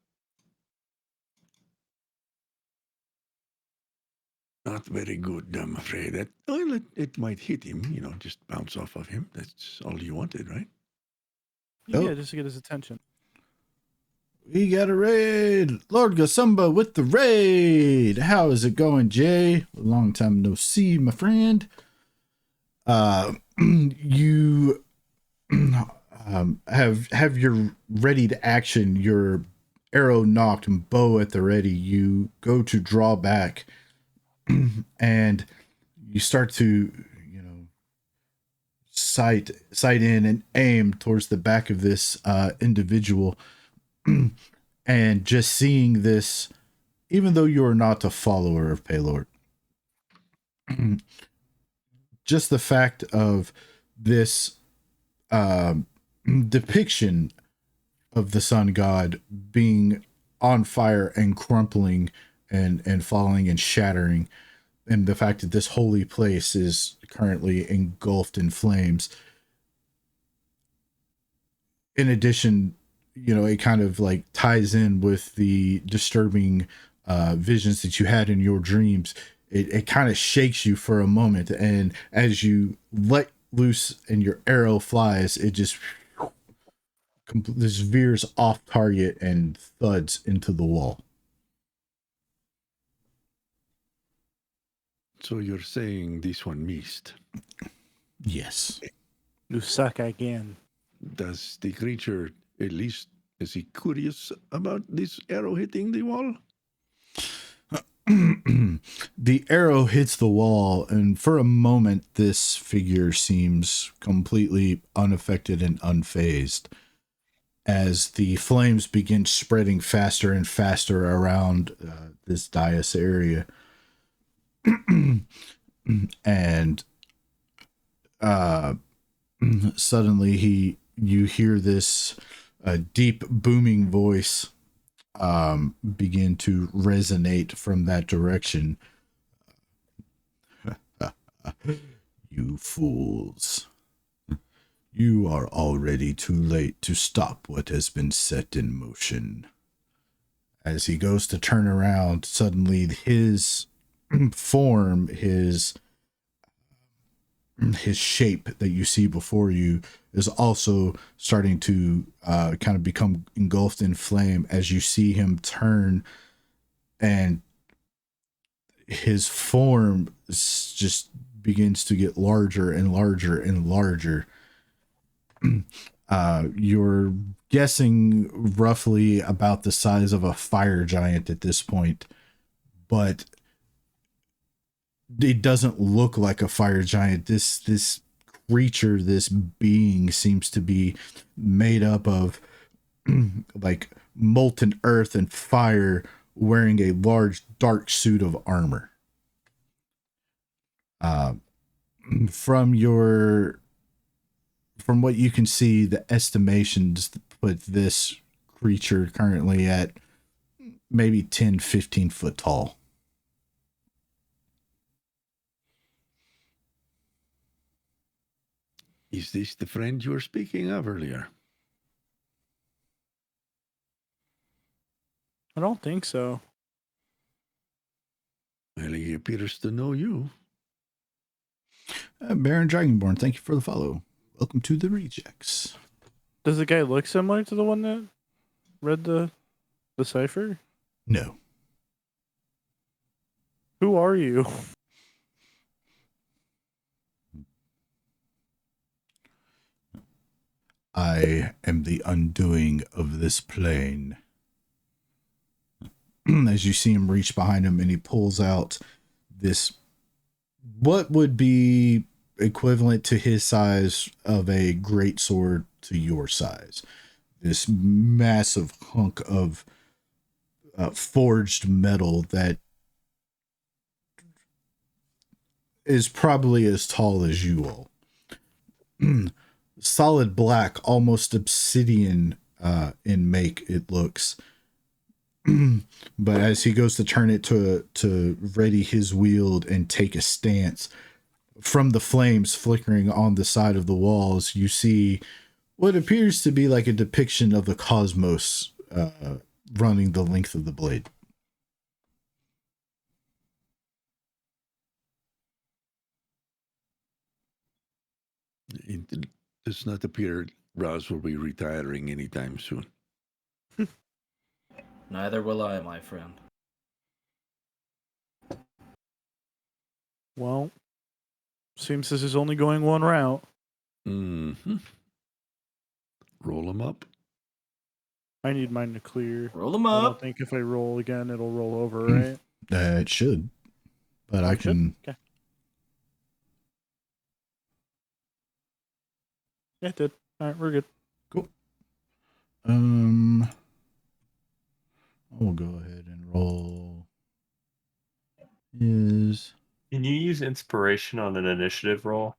Not very good, I'm afraid. It might hit him, just bounce off of him. That's all you wanted, right? Yeah, just to get his attention. We got a raid. Lord Gasumba with the raid. How is it going, Jay? Long time no see, my friend. You have your ready to action, your arrow knocked and bow at the ready. You go to draw back and you start to, sight in and aim towards the back of this individual. And just seeing this, even though you are not a follower of Paylor, just the fact of this depiction of the sun god being on fire and crumpling and falling and shattering. And the fact that this holy place is currently engulfed in flames. In addition, it kind of like ties in with the disturbing visions that you had in your dreams. It kind of shakes you for a moment, and as you let loose and your arrow flies, it just this veers off target and thuds into the wall. So you're saying this one missed? Yes. You suck again. Does the creature, at least, is he curious about this arrow hitting the wall? The arrow hits the wall, and for a moment, this figure seems completely unaffected and unfazed as the flames begin spreading faster and faster around this dais area. And suddenly you hear this deep booming voice begin to resonate from that direction. You fools. You are already too late to stop what has been set in motion. As he goes to turn around, suddenly his form, his shape that you see before you is also starting to kind of become engulfed in flame as you see him turn, and his form just begins to get larger and larger and larger. You're guessing roughly about the size of a fire giant at this point, but it doesn't look like a fire giant. This creature, this being, seems to be made up of like molten earth and fire, wearing a large dark suit of armor. From what you can see, the estimations put this creature currently at maybe 10-15 foot tall. Is this the friend you were speaking of earlier? I don't think so. Well, he appears to know you. Baron Dragonborn, thank you for the follow. Welcome to the Rejects. Does the guy look similar to the one that read the cipher? No. Who are you? I am the undoing of this plane. As you see him reach behind him, and he pulls out this, what would be equivalent to his size of a great sword to your size. This massive hunk of forged metal that is probably as tall as you all. Solid black, almost obsidian in make, it looks. But as he goes to turn it to ready his wield and take a stance, from the flames flickering on the side of the walls, you see what appears to be like a depiction of the cosmos running the length of the blade. It does not appear Roz will be retiring anytime soon. Neither will I, my friend. Well, seems this is only going one route. Mm-hmm. Roll them up. I need mine to clear. Roll them I up. don't think if I roll again, it'll roll over, right? It should, but I can. Okay. Yeah, it did. All right, we're good. Cool. We'll go ahead and roll. Is Can you use inspiration on an initiative roll?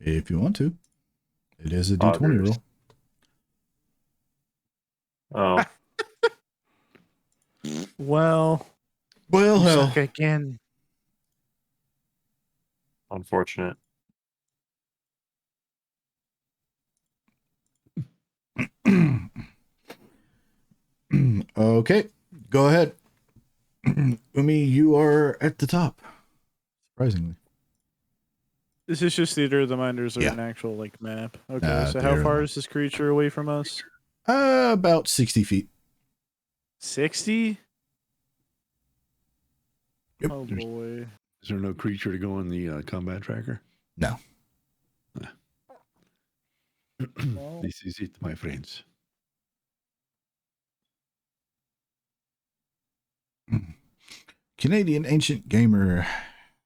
if you want to. It is a D20 roll. Oh. Well, Well, you hell. suck again. Unfortunate. Okay, go ahead. Umi, you are at the top. Surprisingly. This is just Theater of the Minders or Yeah. an actual like map. Okay, so how Theater of the far is this creature away from us? About 60 feet. 60? Yep. Oh boy. Is there no creature to go on the combat tracker? No. This is it, my friends. Canadian Ancient Gamer,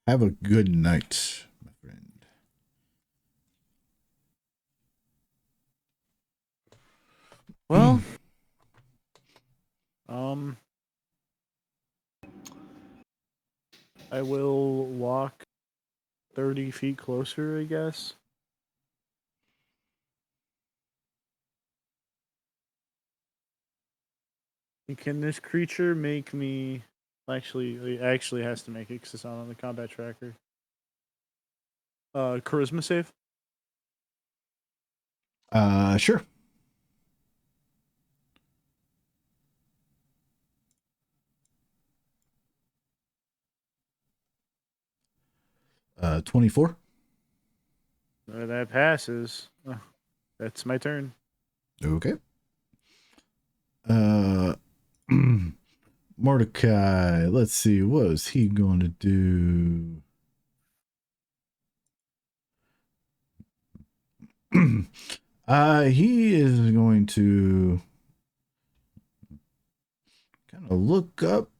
have a good night, my friend. Well, I will walk 30 feet closer, I guess. Can this creature make me... Actually, it actually has to make it because it's not on the combat tracker. Charisma save? Sure. Uh, 24. That passes. That's my turn. Okay. Mordecai, let's see, what is he going to do? He is going to kind of look up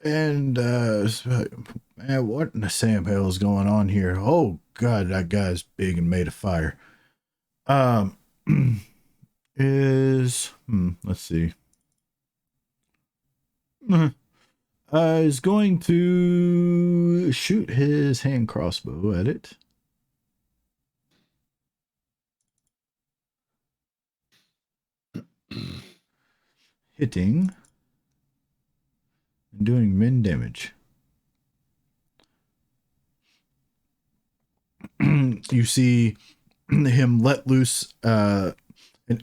and man, what in the Sam hell is going on here? Oh god, that guy's big and made of fire. Let's see. Is going to shoot his hand crossbow at it. Hitting and doing min damage. You see him let loose an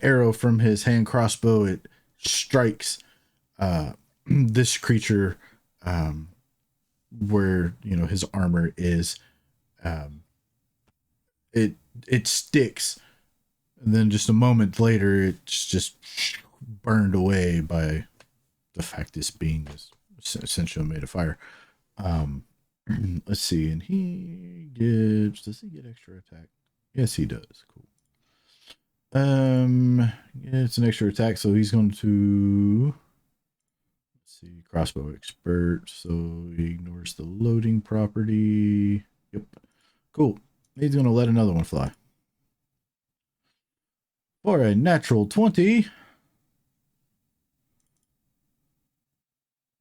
arrow from his hand crossbow. It strikes this creature where his armor is. It sticks, and then just a moment later, it's just burned away by the fact this being is essentially made of fire. Let's see, and does he get extra attack? Yes, he does. Cool. Yeah, it's an extra attack, so he's going to, let's see, crossbow expert, so he ignores the loading property. Yep. Cool. He's going to let another one fly. For a natural 20.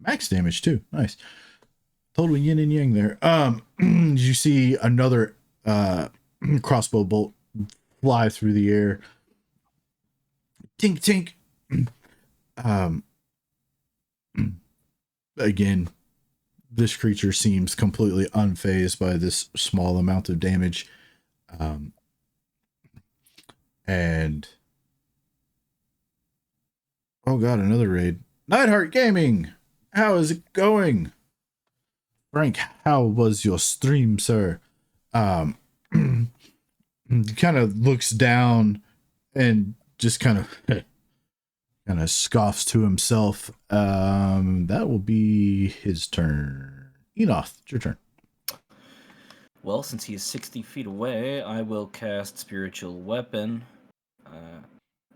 Max damage too. Nice. Total yin and yang there. You see another crossbow bolt fly through the air. Tink tink. Again, this creature seems completely unfazed by this small amount of damage. And oh god, another raid. Nightheart Gaming, how is it going? Frank, how was your stream, sir? Kind of looks down and just kind of scoffs to himself. That will be his turn. Enoth, it's your turn. Well, since he is 60 feet away, I will cast Spiritual Weapon,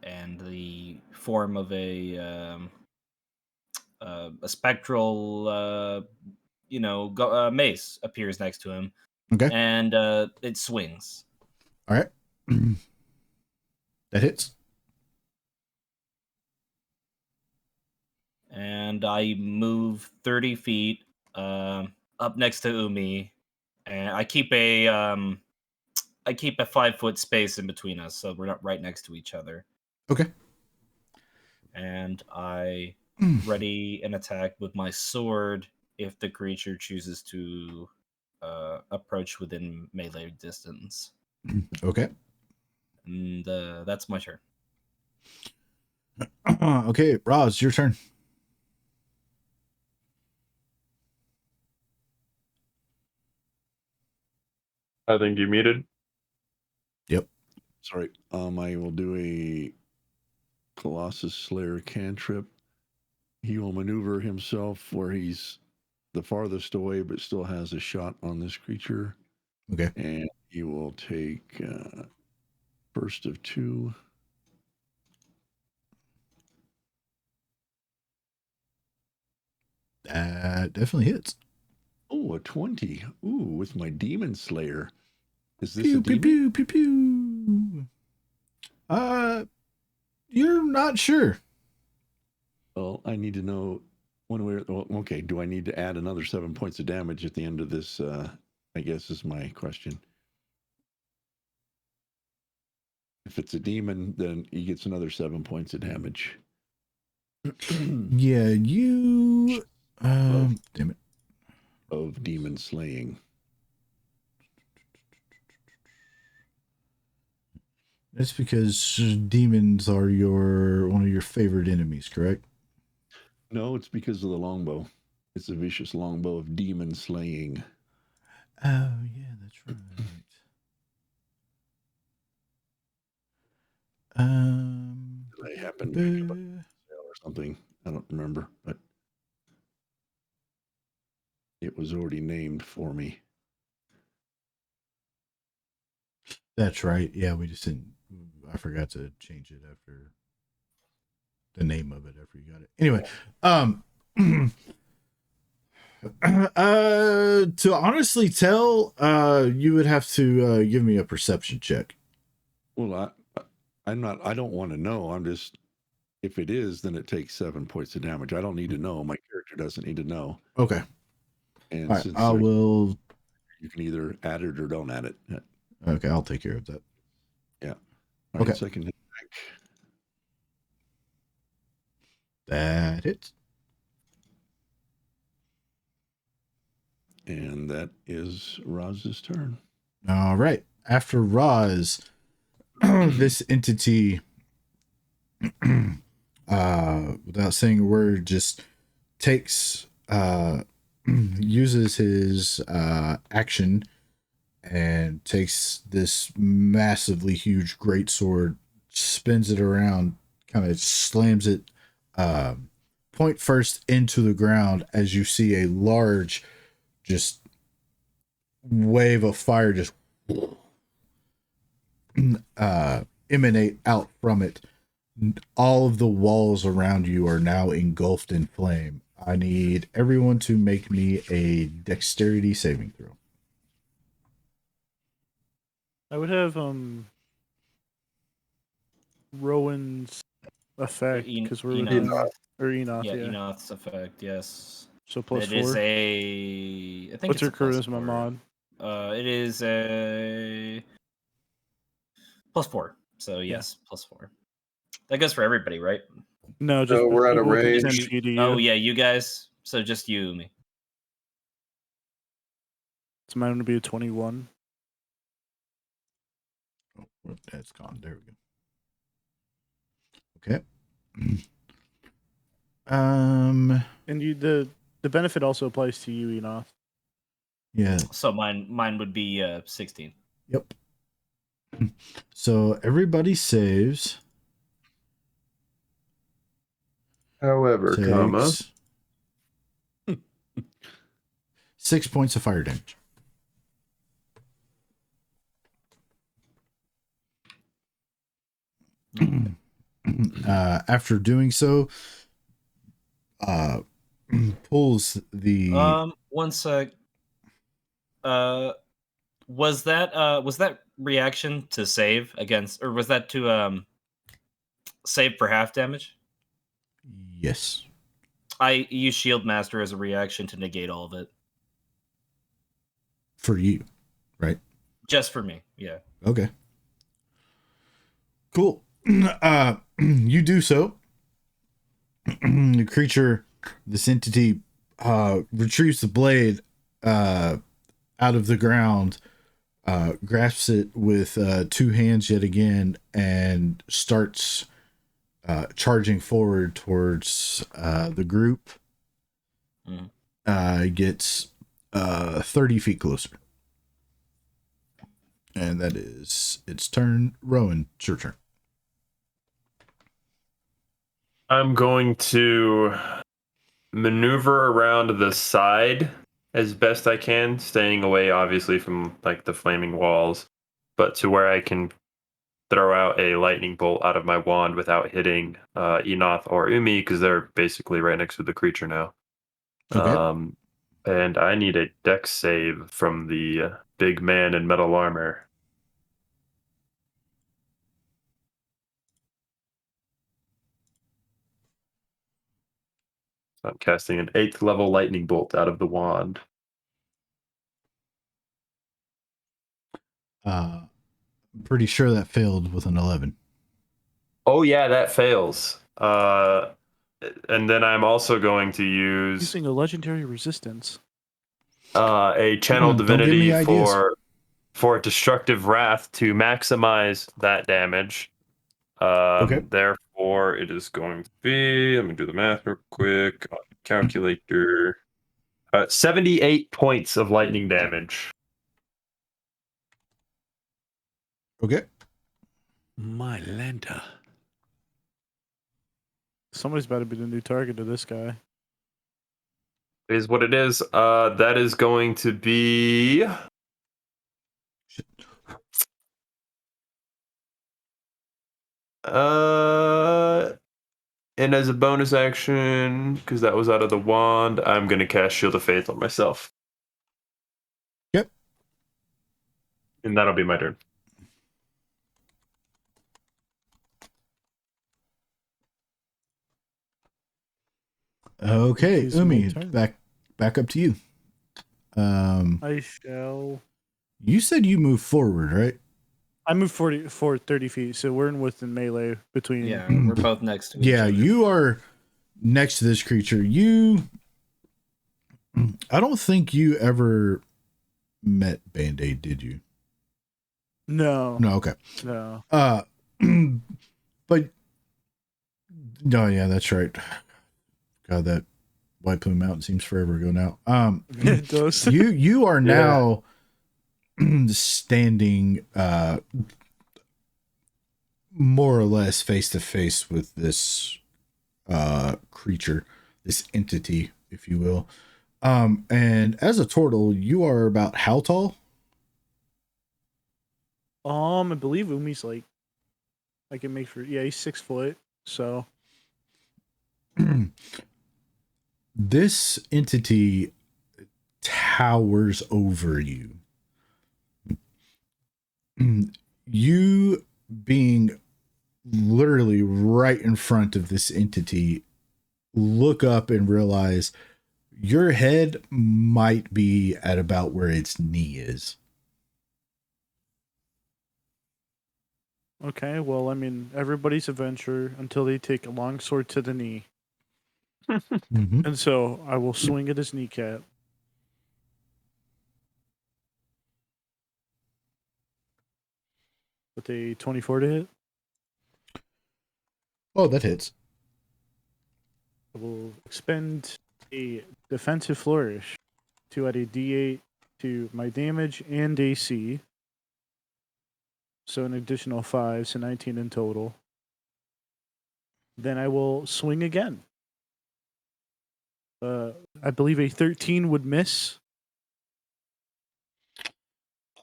and the form of a spectral, mace appears next to him. Okay. And it swings. All right. That hits. And I move 30 feet up next to Umi, and I keep a 5-foot space in between us, so we're not right next to each other. Okay. And I ready an attack with my sword if the creature chooses to approach within melee distance. Okay. And that's my turn. Okay, Roz, your turn. I think you muted. Yep. Sorry. I will do a Colossus Slayer cantrip. He will maneuver himself where he's the farthest away, but still has a shot on this creature. Okay. And he will take first of 2. That definitely hits. Oh, a 20. Ooh, with my Demon Slayer. Is this Pew, a pew, demon? pew, pew, pew. You're not sure. Well, I need to know when we're okay. Do I need to add another 7 points of damage at the end of this? I guess is my question. If it's a demon, then he gets another 7 points of damage. Yeah, you. Damn it. Of demon slaying. That's because demons are one of your favorite enemies, correct? No, it's because of the longbow. It's a vicious longbow of demon slaying. Oh, yeah, that's right. They happened or something. I don't remember, but it was already named for me. That's right. Yeah, we just didn't. I forgot to change it after the name of it after you got it. Anyway, to honestly tell, you would have to give me a perception check. Well, I don't want to know. I'm just, if it is, then it takes 7 points of damage. I don't need to know. My character doesn't need to know. Okay. And all right, since I will. You can either add it or don't add it. Okay, I'll take care of that. Yeah. All right, Okay. second hit back. That hits. And that is Roz's turn. All right. After Roz, this entity, without saying a word, just takes, uses his action and takes this massively huge greatsword, spins it around, kind of slams it point first into the ground as you see a large, just wave of fire just emanate out from it. All of the walls around you are now engulfed in flame. I need everyone to make me a dexterity saving throw. I would have Rowan's effect because we're Enoth. or Enoth, Yeah, yeah. Enoth's effect, yes. So plus it 4. Is a. I think What's it's your a plus charisma 4. mod? It is a plus 4. So yes, plus 4. That goes for everybody, right? No, just we're at a people within range. 10 feet of you. Oh yeah, you guys. So just you, me. So mine would be a 21. Oh, that's gone. There we go. Okay. And you the benefit also applies to you, Enoth. Yeah. So mine would be 16. Yep. So everybody saves. However, comma. 6 points of fire damage. After doing so, pulls the 1 sec. Was that reaction to save against, or was that to save for half damage? Yes. I use Shield Master as a reaction to negate all of it. For you, right? Just for me, yeah. Okay. Cool. You do so. the creature, this entity, retrieves the blade out of the ground, grasps it with 2 hands yet again, and starts charging forward towards the group. Gets 30 feet closer. And that is its turn. Rowan, it's your turn. I'm going to maneuver around the side as best I can, staying away obviously from like the flaming walls, but to where I can throw out a lightning bolt out of my wand without hitting Enoth or Umi, because they're basically right next to the creature now. Okay. And I need a dex save from the big man in metal armor. I'm casting an 8th level lightning bolt out of the wand. I'm pretty sure that failed with an 11. Oh yeah, that fails. And then I'm also going to use Using a legendary resistance. a channel Don't give me divinity ideas. for destructive wrath to maximize that damage. Okay. Therefore, it is going to be. Let me do the math real quick on the calculator. 78 points of lightning damage. Okay. My Lanta. Somebody's about to be the new target of this guy. Is what it is. That is going to be. And as a bonus action, because that was out of the wand, I'm going to cast Shield of Faith on myself. Yep. And that'll be my turn. Okay, Excuse me, Umi, turn. back up to you. I shall. You said you moved forward, right? I moved 30 feet, so we're in within melee between. Yeah, we're both next to each Yeah, other. you are next to this creature. I don't think you ever met Band-Aid, did you? No. No, okay. No. But no, yeah, that's right. God, that White Plume Mountain seems forever ago now. It does. You are now standing more or less face to face with this creature, this entity, if you will. And as a turtle, you are about how tall? I believe Umi's like, I can make sure. Yeah, he's 6 foot. So this entity towers over you. You being literally right in front of this entity, look up and realize your head might be at about where its knee is. okay, well, I mean, everybody's adventure until they take a long sword to the knee. Mm-hmm. And so I will swing at his kneecap. With a 24 to hit. Oh, that hits. I will expend a defensive flourish to add a d8 to my damage and AC. So an additional 5, so 19 in total. Then I will swing again. I believe a 13 would miss.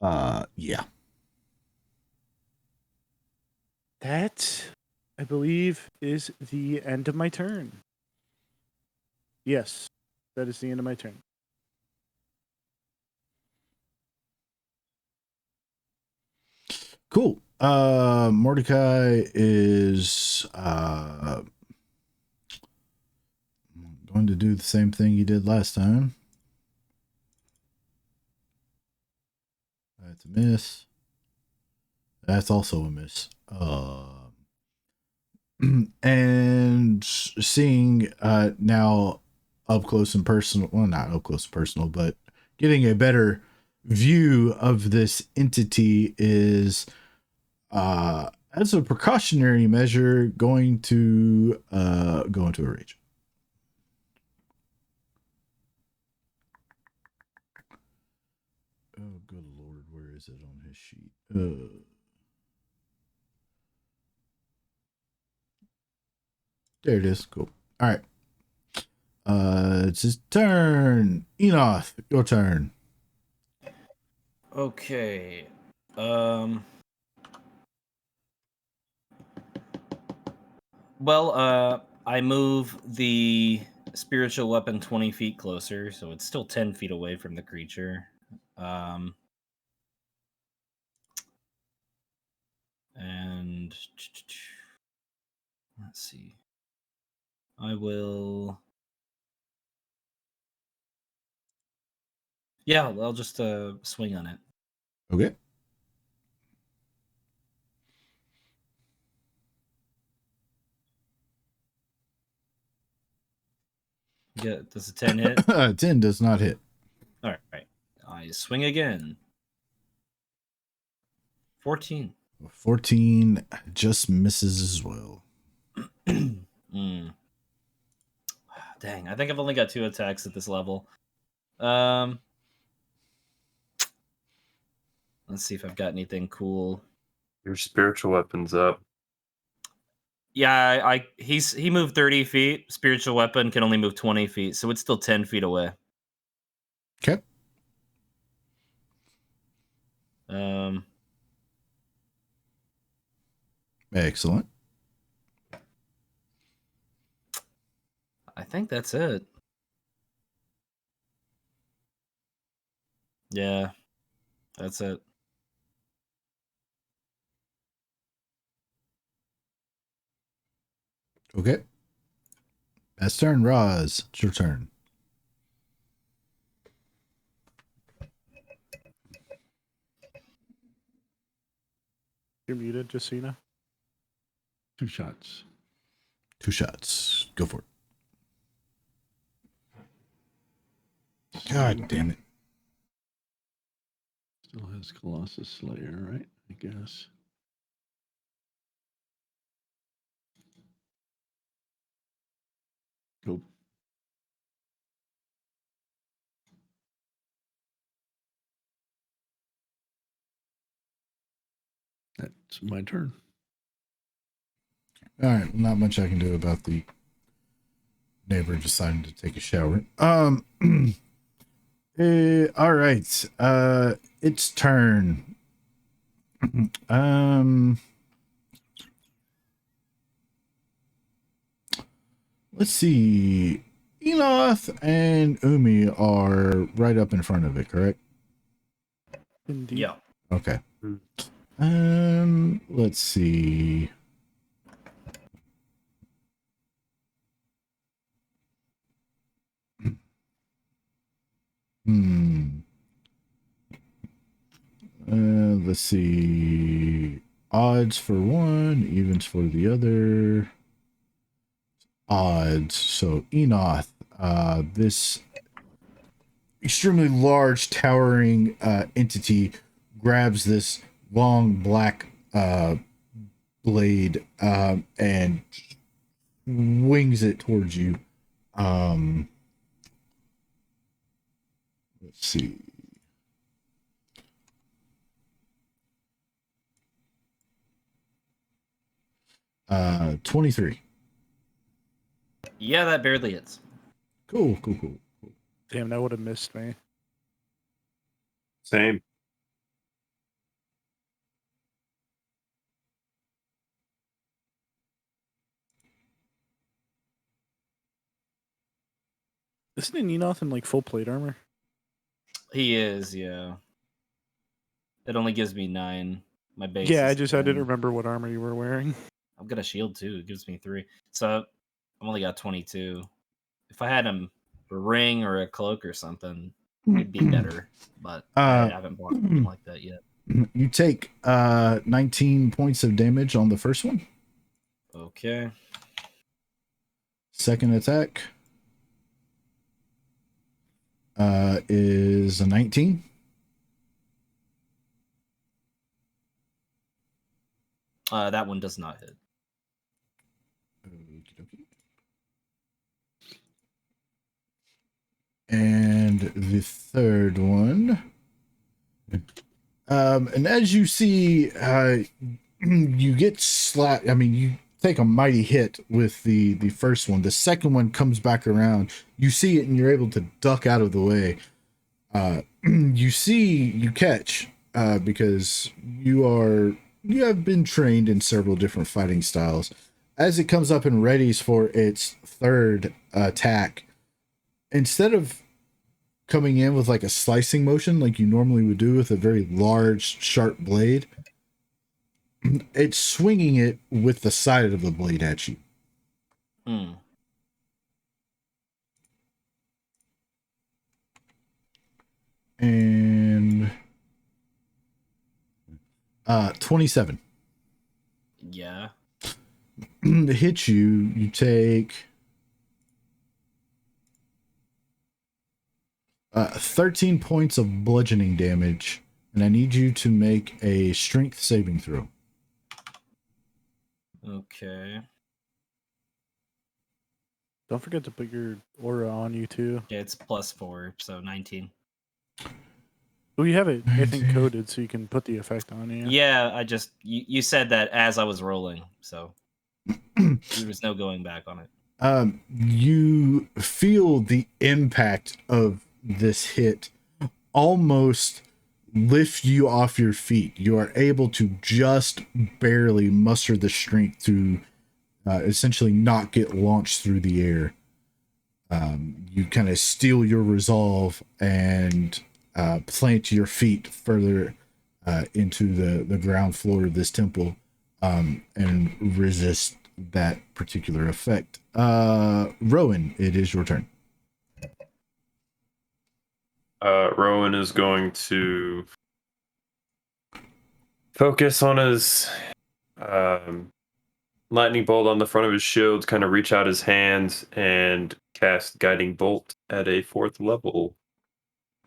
Yeah. That, I believe, is the end of my turn. Yes, that is the end of my turn. Cool. Mordecai is going to do the same thing he did last time. That's a miss. That's also a miss. and seeing now up close and personal, well, not up close and personal, but getting a better view of this entity is as a precautionary measure going to go into a rage. Oh, good lord, where is it on his sheet? There it is. Cool. All right. It's his turn. Enoth, your turn. Okay. Well, I move the spiritual weapon 20 feet closer, so it's still 10 feet away from the creature. And let's see. I will. Yeah, I'll just swing on it. Okay. Yeah, does a 10 hit? 10 does not hit. All right. I swing again. 14. 14 just misses as well. Dang, I think I've only got 2 attacks at this level. Let's see if I've got anything cool. Your spiritual weapon's up. Yeah, he moved 30 feet. Spiritual weapon can only move 20 feet, so it's still 10 feet away. Okay. Excellent. I think that's it. Yeah, that's it. Okay. Best turn, Roz. It's your turn. You're muted, Jacina. 2 shots. 2 shots. Go for it. God damn it. Still has Colossus Slayer, right? I guess. Go. That's my turn. All right. Not much I can do about the neighbor deciding to take a shower. All right. It's turn. Let's see. Enoth and Umi are right up in front of it, correct? Indeed. Yeah. Okay. Let's see. Let's see. Odds for one, evens for the other. Odds. So Enoth, this extremely large, towering entity grabs this long black blade and wings it towards you. Let's see. Uh, 23. Yeah, that barely hits. Cool. Damn, that would have missed me. Same. Isn't Enoth in like full plate armor? He is, yeah. It only gives me 9. My base. Yeah, is I 10. didn't remember what armor you were wearing. I've got a shield too. It gives me 3. So I've only got 22. If I had a ring or a cloak or something, it'd be better. But I haven't bought anything like that yet. You take 19 points of damage on the first one. Okay. Second attack is a 19. That one does not hit. And the third one. And as you see, you get slapped. I mean, you take a mighty hit with the first one. The second one comes back around. You see it, and you're able to duck out of the way. You catch because you have been trained in several different fighting styles. As it comes up and readies for its third attack, instead of coming in with like a slicing motion like you normally would do with a very large, sharp blade, it's swinging it with the side of the blade at you. And 27. Yeah. To hit you, you take 13 points of bludgeoning damage, and I need you to make a strength saving throw. Okay. Don't forget to put your aura on you too. Yeah, it's +4, so 19. Well, you have it, I think, coded so you can put the effect on you. Yeah, I just you said that as I was rolling, so there was no going back on it. You feel the impact of this hit almost lift you off your feet. You are able to just barely muster the strength to essentially not get launched through the air. You kind of steel your resolve and plant your feet further into the ground floor of this temple and resist that particular effect. Rowan, it is your turn. Rowan is going to focus on his lightning bolt on the front of his shield, kind of reach out his hands and cast Guiding Bolt at a 4th level.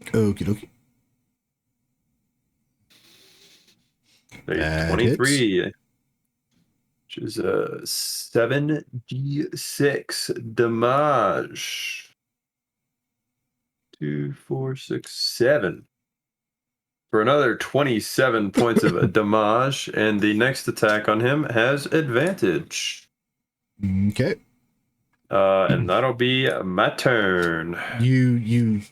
Okie dokie. A 23, which is a 7d6 damage. 2, 4, 6, 7. For another 27 points of damage, and the next attack on him has advantage. Okay. And that'll be my turn. You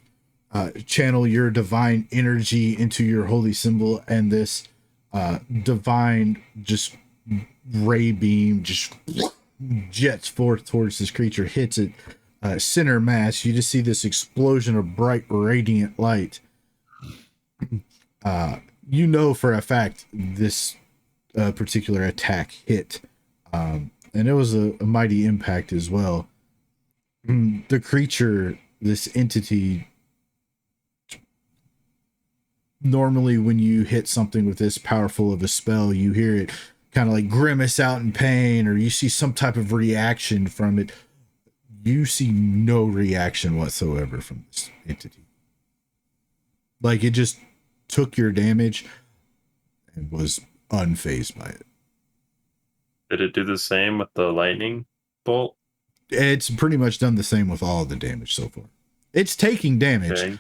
channel your divine energy into your holy symbol, and this divine just ray beam just jets forth towards this creature, hits it center mass. You just see this explosion of bright radiant light. You know for a fact this particular attack hit, and it was a mighty impact as well. The creature, this entity, normally when you hit something with this powerful of a spell, you hear it kind of like grimace out in pain, or you see some type of reaction from it. You see no reaction whatsoever from this entity. Like, it just took your damage and was unfazed by it. Did it do the same with the lightning bolt? It's pretty much done the same with all of the damage so far. It's taking damage. Okay.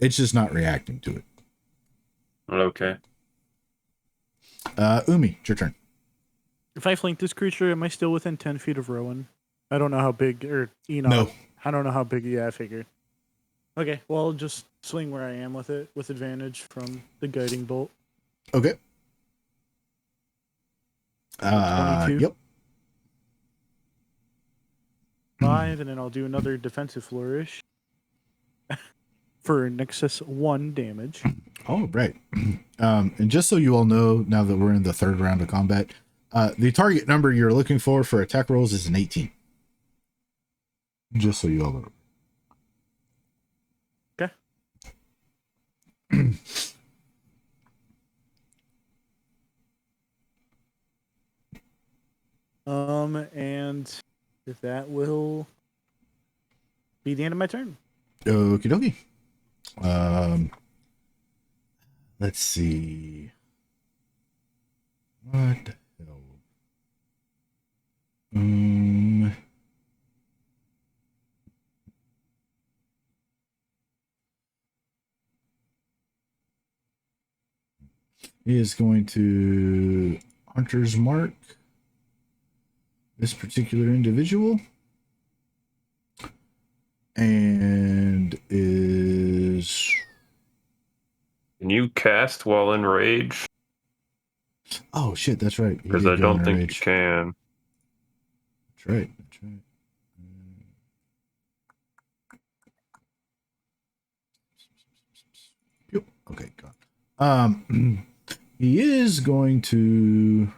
It's just not reacting to it. Okay. Umi, it's your turn. If I flank this creature, am I still within 10 feet of Rowan? I don't know how big, or Enoch. No. I don't know how big. Yeah, I figured. Okay, well, I'll just swing where I am with it with advantage from the guiding bolt. Okay. 22. Yep. 5, and then I'll do another defensive flourish for Nexus 1 damage. Oh, right. And just so you all know, now that we're in the third round of combat, the target number you're looking for attack rolls is an 18. Just so you all know. Okay. And that will be the end of my turn. Okie dokie. Let's see. What the hell? He is going to Hunter's Mark this particular individual and is... Can you cast while enraged? Oh shit, that's right. He Because did I go don't in think rage. you can. That's right. That's right. Yep. Okay, got it. He is going to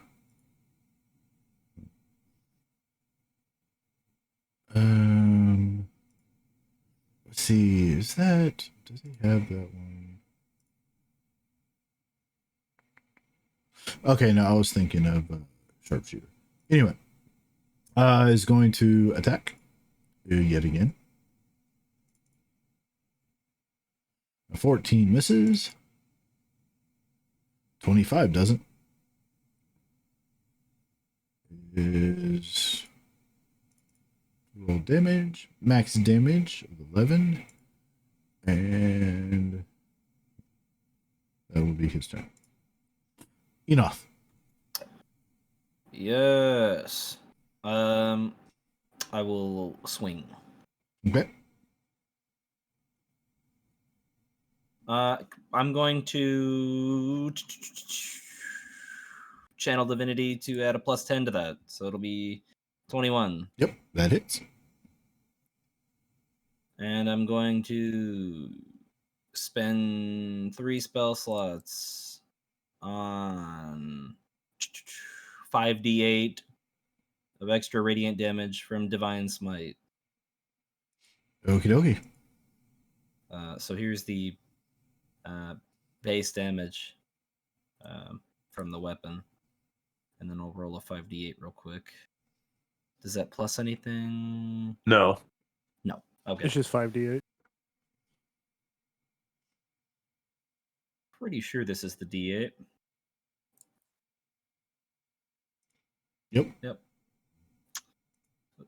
let's see, does he have that one? Okay, no, I was thinking of sharpshooter. Anyway, is going to attack yet again. A 14 misses. 25 doesn't. Is roll damage, max damage of 11, and that will be his turn. Enough. Yes. I will swing. Okay. I'm going to channel divinity to add a +10 to that, so it'll be 21. Yep, that hits. And I'm going to spend 3 spell slots on 5d8 of extra radiant damage from Divine Smite. Okie dokie. So here's the base damage from the weapon. And then I'll roll a 5d8 real quick. Does that plus anything? No. No. Okay. It's just 5d8. Pretty sure this is the d8. Yep.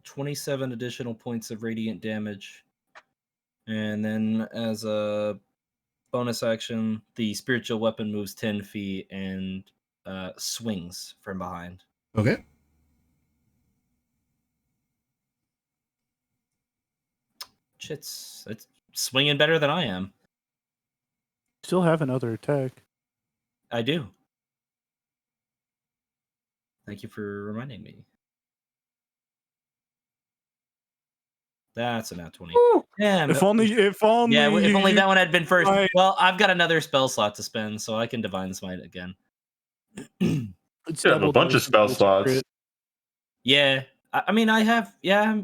27 additional points of radiant damage. And then as a bonus action, the spiritual weapon moves 10 feet and swings from behind. Okay. Shit's it's swinging better than I am. Still have another attack. I do. Thank you for reminding me. That's a nat 20. Damn. If only Yeah, if only that one had been first. Right. Well, I've got another spell slot to spend, so I can Divine Smite again. It's You have a bunch of spell slots. Yeah, I mean, I have. Yeah.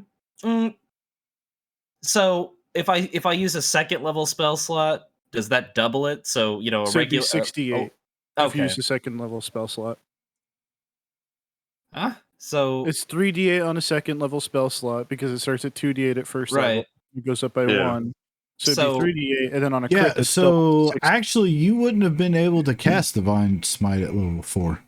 So if I use a second level spell slot, does that double it? So a So it'd be regular 68 oh, if you use okay. the second level spell slot. Huh? So It's 3d8 on a second level spell slot because it starts at 2d8 at first level. Right. It goes up by Yeah. 1. So it'd So- be 3d8, and then on a Yeah, crit, it's still so 6. actually you wouldn't have been able to cast Divine Smite at level 4.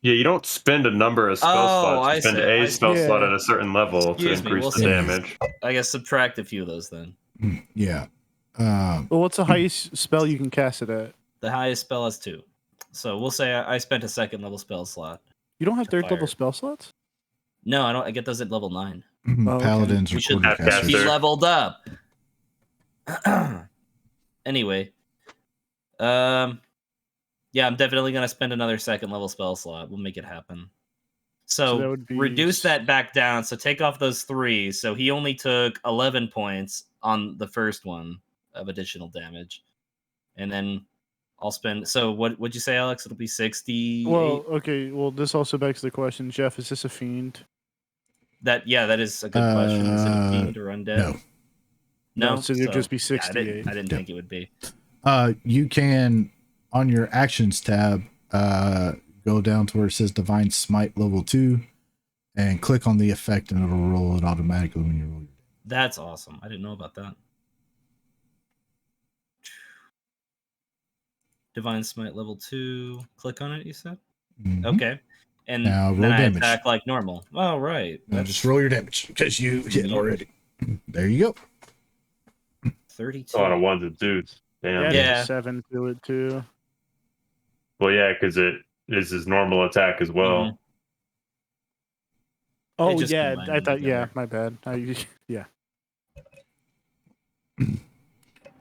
Yeah, you don't spend a number of spell slots. You I spend see, a I spell see. slot Yeah. at a certain level Excuse to me, increase we'll the see. damage. I guess subtract a few of those then. Yeah. Well, what's the highest spell you can cast it at? The highest spell is 2. So we'll say I spent a second level spell slot. You don't have third level fire. spell slots? No, I don't. I get those at level 9. Oh, okay. Paladins We or should quartercasters. be leveled up. Anyway, yeah, I'm definitely gonna spend another second level spell slot. We'll make it happen. So that So would be reduce that back down. So take off those 3. So he only took 11 points on the first one of additional damage, and then I'll spend. So would you say, Alex? It'll be 60. Well, okay. Well, this also begs the question, Jeff, is this a fiend? That is a good question. Is it a fiend or undead? No. No, so it'd just be yeah, 68. I didn't think it would be. You can, on your actions tab, go down to where it says Divine Smite level 2 and click on the effect and it'll roll it automatically when you roll your. That's awesome. I didn't know about that. Divine Smite level 2. Click on it, you said? Mhm. Okay. And Now roll then I damage. attack like normal. Oh, right. Now just roll your damage because you hit already. There you go. 32. A lot of ones and twos. Damn. Yeah, 7 to it too. Well, yeah, because it is his normal attack as well. Oh just yeah, combined I thought. together. Yeah, my bad. Yeah.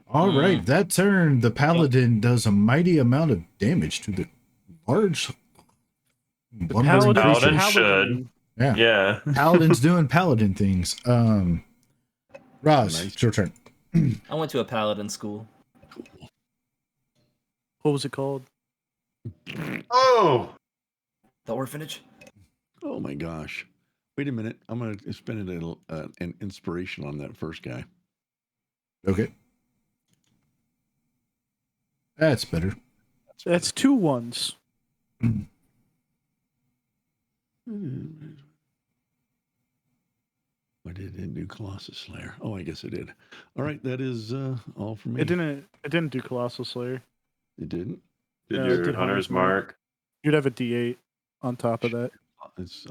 All right, that turn, the paladin does a mighty amount of damage to the large lumbering creature. Paladin should. Yeah. Yeah. Paladin's doing paladin things. Roz, it's your turn. I went to a paladin school. What was it called? Oh! The orphanage? Oh my gosh. Wait a minute. I'm going to spend an inspiration on that first guy. Okay. That's better. That's 2 ones. Why did it do Colossus Slayer? Oh, I guess it did. All right, that is all for me. It didn't do Colossal Slayer. It didn't? Did No, it your did Hunter's Mark. You'd have a D8 on top of that.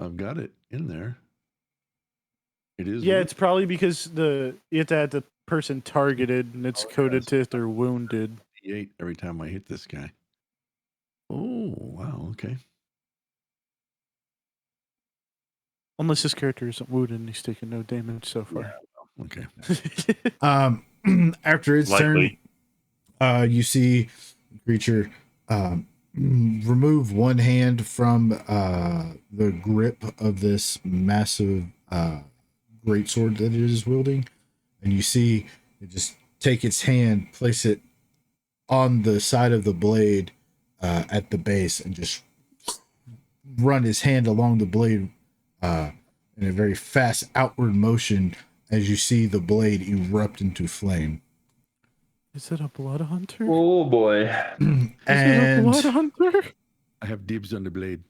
I've got it in there. It is. Yeah, it's probably because you have to have the person targeted, and it's coded to if they're wounded. D8 every time I hit this guy. Oh, wow. Okay. Unless this character isn't wounded and he's taken no damage so far. Okay. After its Likely. turn, you see the creature remove one hand from the grip of this massive greatsword that it is wielding, and you see it just take its hand, place it on the side of the blade at the base, and just run his hand along the blade in a very fast outward motion as you see the blade erupt into flame. Is it a blood hunter? Oh boy. Is it a blood hunter? I have dibs on the blade.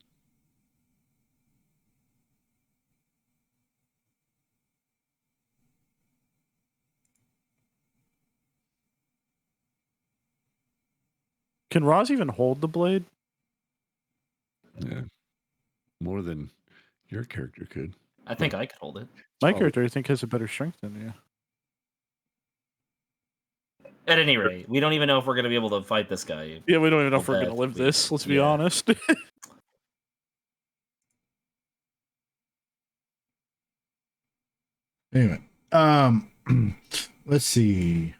Can Roz even hold the blade? Yeah. More than your character could. I think I could hold it. My character, I think, has a better strength than you. At any rate, we don't even know if we're going to be able to fight this guy. Yeah, we don't even know if Well, we're going to live we- this. Let's be yeah. honest. Anyway, let's see.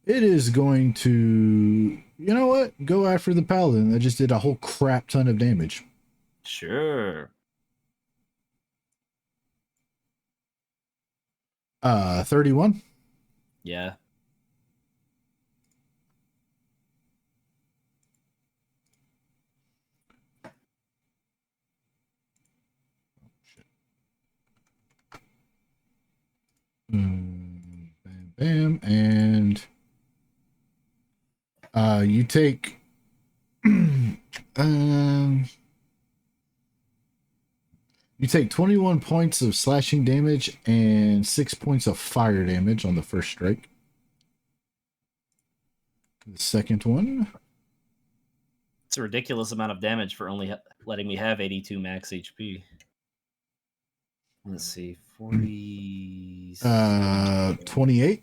It is going to, you know what? Go after the paladin that just did a whole crap ton of damage. Sure. 31. Yeah. Bam, bam, and you take you take 21 points of slashing damage and 6 points of fire damage on the first strike. The second one, It's a ridiculous amount of damage for only letting me have 82 max HP. Let's see. 40. 28.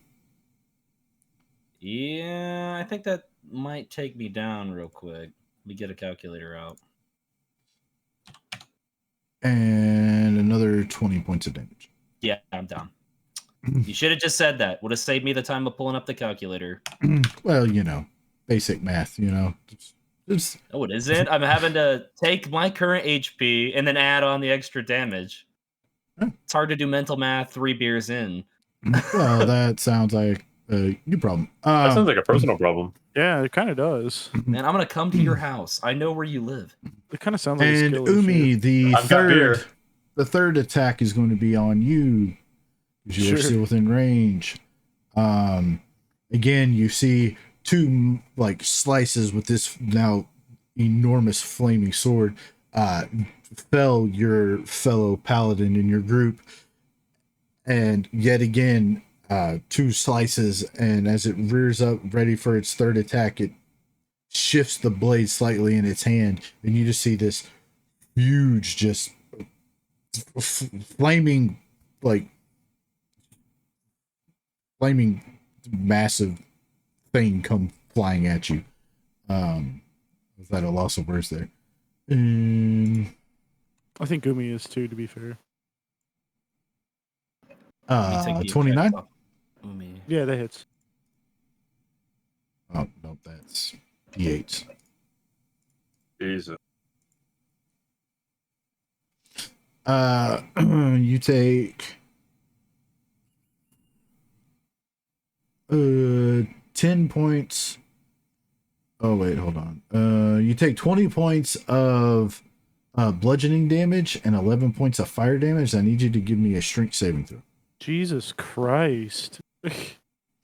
Yeah, I think that might take me down real quick. Let me get a calculator out. And another 20 points of damage. Yeah, I'm down. You should have just said that. Would have saved me the time of pulling up the calculator. Well, you know, basic math, you know. It's Oh, it isn't? I'm having to take my current HP and then add on the extra damage. It's hard to do mental math 3 beers in. well, that sounds like a you problem. That sounds like a personal problem. Yeah, it kind of does. Man, I'm going to come to your house. I know where you live. It kind of sounds like a And skill Umi, issue. the third attack is going to be on you because you are Sure. still within range. Again, you see two like slices with this now enormous flaming sword fell your fellow paladin in your group, and yet again two slices, and as it rears up ready for its third attack, it shifts the blade slightly in its hand, and you just see this huge just flaming massive thing come flying at you. Was that a loss of words there? I think Umi is too, to be fair. 29. Yeah, that hits. Oh no, that's D8s. Jesus. You take 10 points. Oh wait, hold on. You take 20 points of bludgeoning damage and 11 points of fire damage. I need you to give me a strength saving throw. Jesus Christ.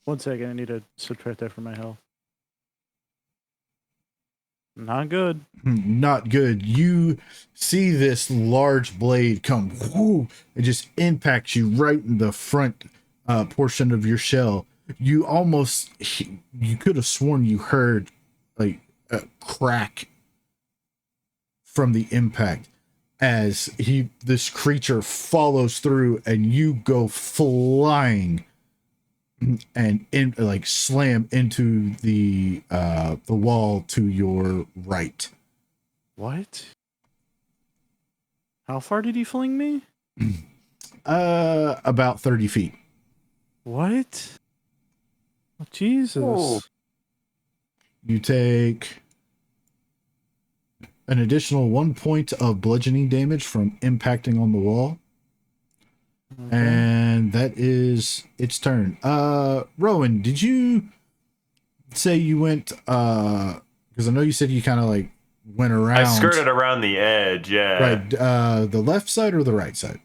1 second, I need to subtract that from my health. Not good. Not good. You see this large blade come, whoo, it just impacts you right in the front portion of your shell. You could have sworn you heard like a crack from the impact as this creature follows through, and you go flying and slam into the wall to your right. What? How far did he fling me? About 30 feet. What? Oh, Jesus. Oh. You take an additional 1 point of bludgeoning damage from impacting on the wall. Okay. And that is its turn. Rowan, did you say you went, because I know you said you kind of like went around. I skirted around the edge, yeah. Right. The left side or the right side?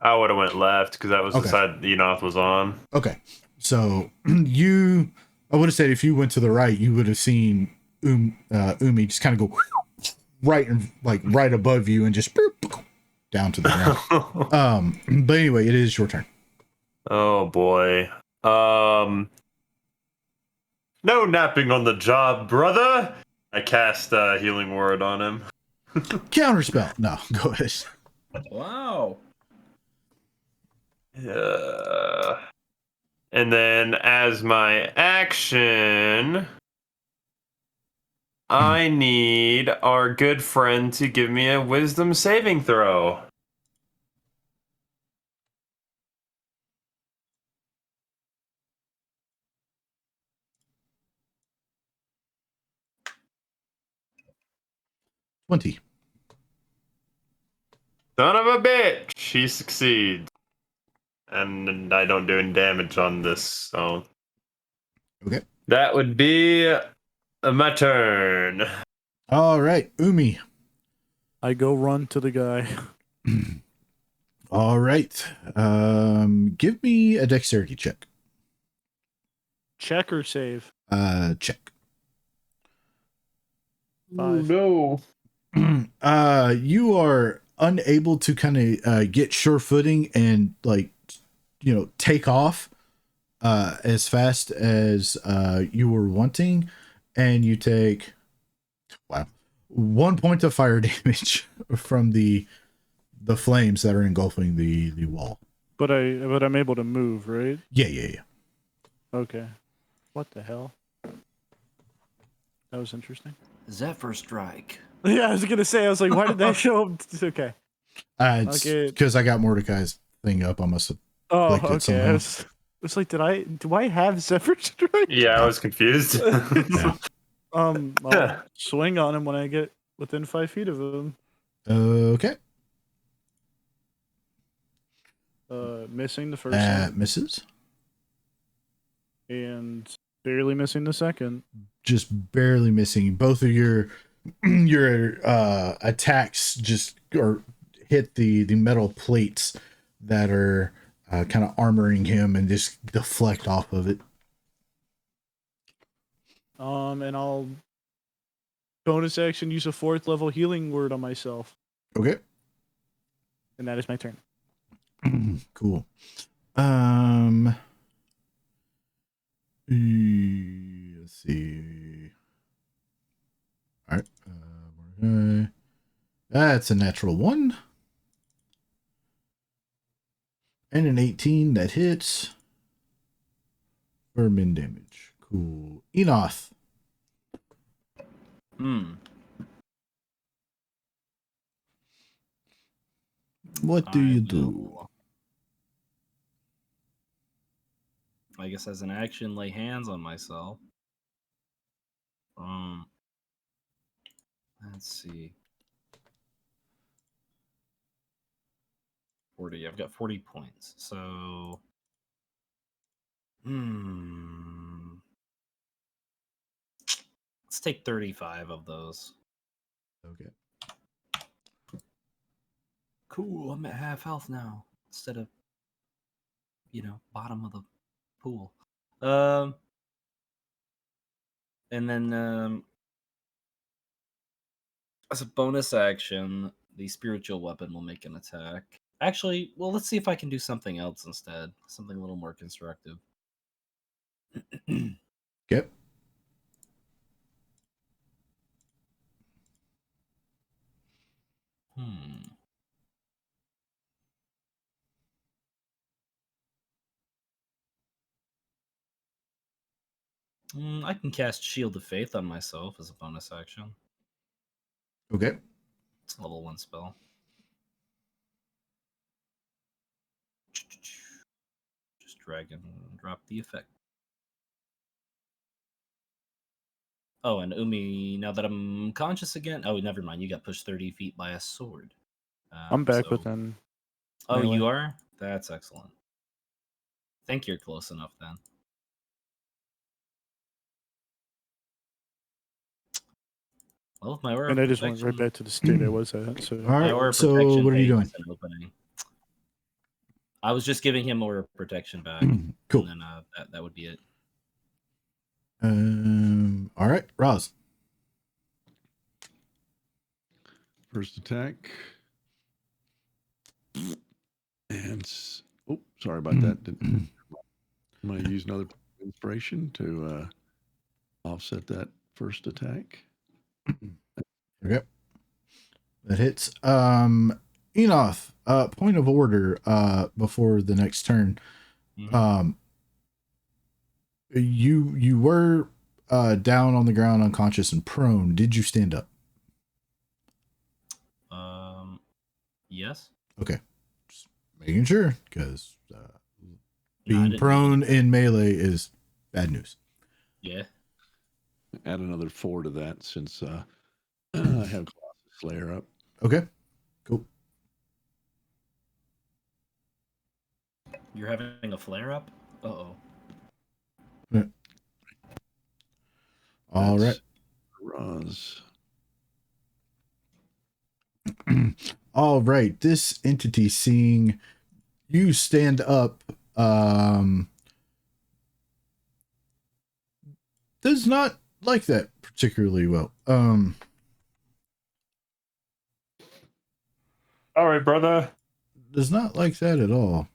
I would have went left because that was the side Enoth was on. Okay. So I would have said if you went to the right, you would have seen Umi just kind of go right and like right above you and just down to the ground. But anyway, it is your turn. Oh boy. No napping on the job, brother. I cast healing word on him. Counterspell. No, go ahead. Wow. And then as my action, I need our good friend to give me a wisdom saving throw. Son of a bitch! He succeeds. And I don't do any damage on this, so. Okay. That would be my turn. All right, Umi. I go run to the guy. All right. Give me a dexterity check. Check or save? Check. 5. No. You are unable to kind of get sure footing and take off as fast as you were wanting, and you take 1 point of fire damage from the flames that are engulfing the wall. But I'm able to move, right? Yeah. Okay. What the hell? That was interesting. Zephyr Strike. Yeah, I was gonna say. I was like, why did that show up? Okay. It's because I got Mordecai's thing up. I must have. Oh, okay. It's like, do I have Zephyr Strike? Yeah, I was confused. I'll swing on him when I get within 5 feet of him. Okay. Missing the first one. Misses. And barely missing the second. Just barely missing. Both of your attacks just hit the metal plates that are kind of armoring him and just deflect off of it. And I'll bonus action use a 4th level healing word on myself. Okay. And that is my turn. Cool. Let's see. All right. That's a natural 1. And an 18 that hits for min damage. Cool. Enoth. What do you do? I guess as an action, lay hands on myself. Let's see. 40. I've got 40 points. So, let's take 35 of those. Okay. Cool. I'm at half health now instead of, bottom of the pool. And then as a bonus action, the spiritual weapon will make an attack. Actually, well, let's see if I can do something else instead. Something a little more constructive. Yep. I can cast Shield of Faith on myself as a bonus action. Okay. It's a level 1 spell. Just drag and drop the effect. Oh, and Umi, now that I'm conscious again... Oh, never mind. You got pushed 30 feet by a sword. I'm back within. Oh, melee. you are? That's excellent. I think you're close enough then. Well, if my aura And of I just went right protection- back to the state I was at. So. All My aura right. of So protection what are you doing? pays an opening. I was just giving him aura of protection back. Cool. And then that would be it. All right, Roz. First attack. And sorry about that. I'm going to use another inspiration to offset that first attack. Okay. That hits. Enoth, point of order before the next turn. You were down on the ground, unconscious and prone. Did you stand up? Yes. Okay. Just making sure, because being didn't prone in melee is bad news. Yeah. Add another 4 to that since I have Colossus Slayer up. Okay. Cool. You're having a flare up? Uh-oh. Yeah. All right. Roz. All right. This entity, seeing you stand up, does not like that particularly well. All right, brother. Does not like that at all.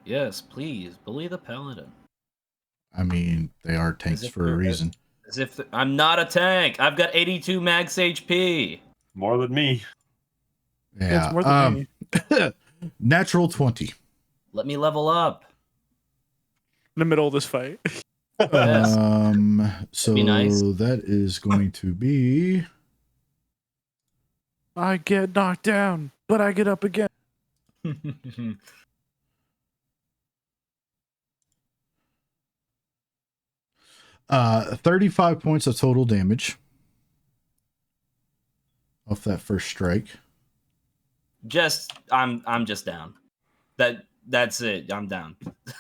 Yes, please. Bully the paladin. I mean, they are tanks for a reason. As if I'm not a tank. I've got 82 max HP. More than me. Yeah. it's more than me. Natural 20. Let me level up. In the middle of this fight. So be nice. that is going to be... I get knocked down, but I get up again. 35 points of total damage off that first strike. I'm just down. That's it. I'm down.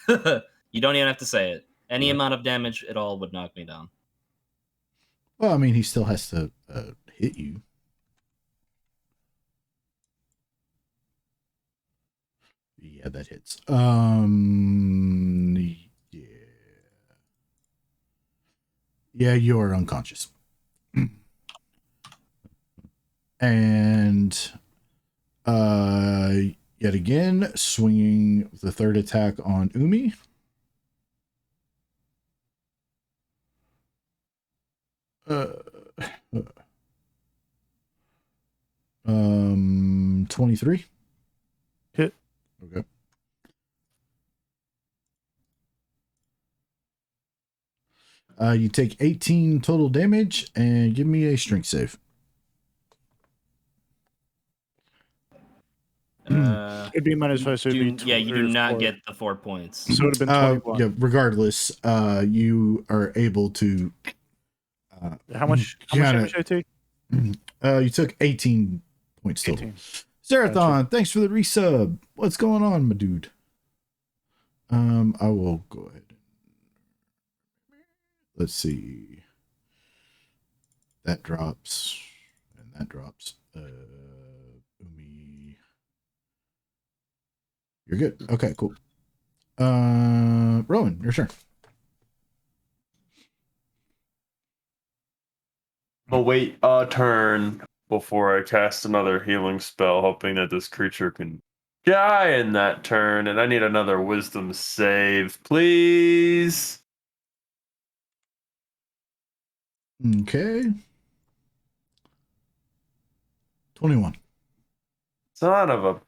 You don't even have to say it. Any amount of damage at all would knock me down. Well, I mean, he still has to hit you. Yeah, that hits. Yeah. Yeah, you are unconscious. And yet again, swinging the third attack on Umi. 23. Hit. Okay. You take 18 total damage and give me a strength save. It'd be -5, so it'd be yeah, you do not 4. get the 4 points. So it would have been 21. Yeah, regardless, you are able to. How much damage did I take? You took 18 points total. 18. Serathon, Gotcha. thanks for the resub. What's going on, my dude? I will go ahead. Let's see. That drops, and that drops. Umi. You're good. Okay, cool. Rowan, your turn. I'll wait a turn before I cast another healing spell, hoping that this creature can die in that turn. And I need another wisdom save, please. Okay. 21. Son of a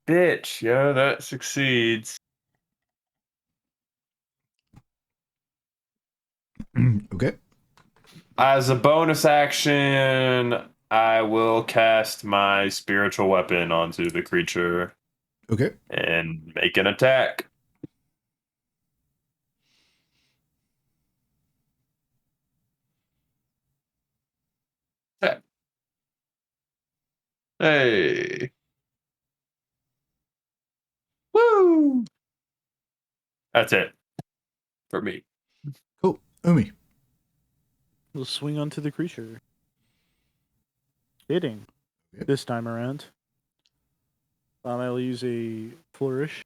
bitch. Yeah, that succeeds. Okay. As a bonus action, I will cast my spiritual weapon onto the creature. Okay. And make an attack. Attack. Hey. Woo! That's it for me. Cool. Umi. We'll swing onto the creature. Hitting. This time around. I'll use a flourish.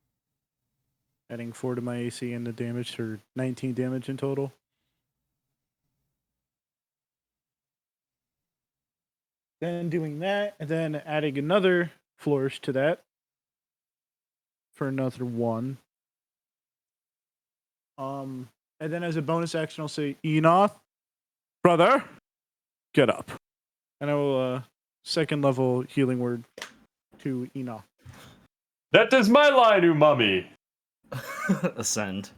Adding 4 to my AC and the damage for 19 damage in total. Then doing that, and then adding another flourish to that for another 1. And then as a bonus action, I'll say, Enoth, brother, get up. And I will second level healing word to Enoch. That is my line, umami. Ascend.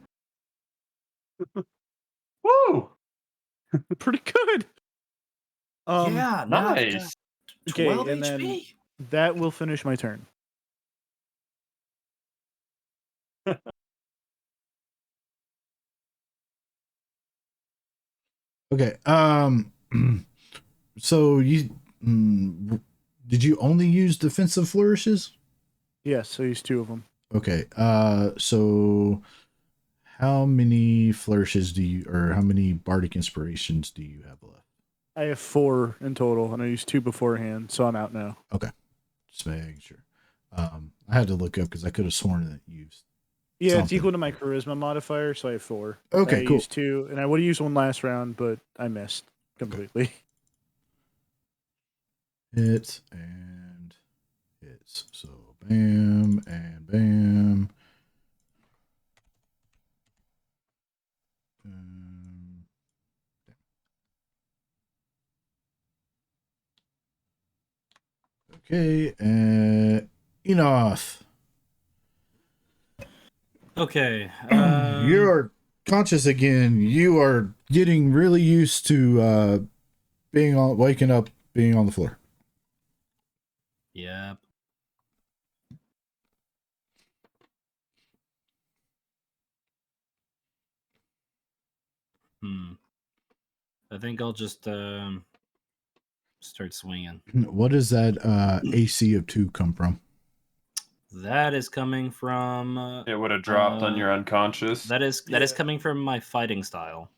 Woo! Pretty good. Yeah, nice. Okay, 12 and then HP. that will finish my turn. Okay. So you did you only use defensive flourishes? Yes, I used 2 of them. Okay. So how many flourishes do you, or how many bardic inspirations do you have left? I have 4 in total, and I used 2 beforehand, so I'm out now. Okay. Just making sure. I had to look up because I could have sworn that you used. Yeah, it's equal to my charisma modifier, so I have 4. Okay, I cool. used 2, and I would have used 1 last round, but I missed completely. Hits and hits. So bam and bam. Okay, Enoth. Okay. You're conscious again. You are getting really used to waking up, being on the floor. Yep. I think I'll just start swinging. What does that AC of 2 come from? That is coming from. It would have dropped on your unconscious. That is coming from my fighting style.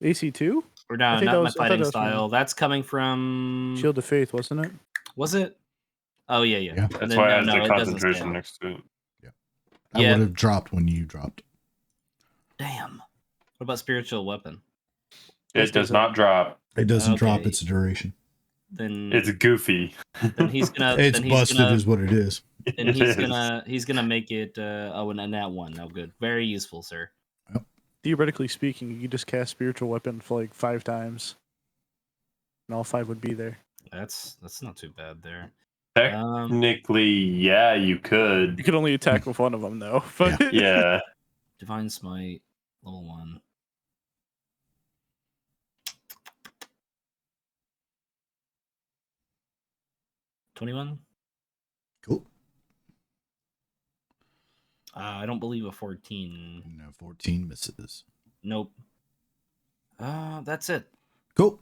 AC 2? Or no, not my fighting style. That's coming from Shield of Faith, wasn't it? Was it? Oh yeah. That's why it has the concentration next to it. I would have dropped when you dropped. Damn. What about spiritual weapon? It does not drop. It doesn't drop. Okay. It's a duration. Then It's goofy. then he's gonna. It's then he's busted, gonna, is what it is. Then It he's is. gonna make it. And that one. No good. Very useful, sir. Theoretically speaking, you could just cast spiritual weapon for like 5 times, and all 5 would be there. That's not too bad there. Technically, yeah, you could. You could only attack with one of them though. But Yeah. Divine Smite, level 1. $21. Cool. I don't believe a 14. No, 14 misses. Nope. That's it. Cool.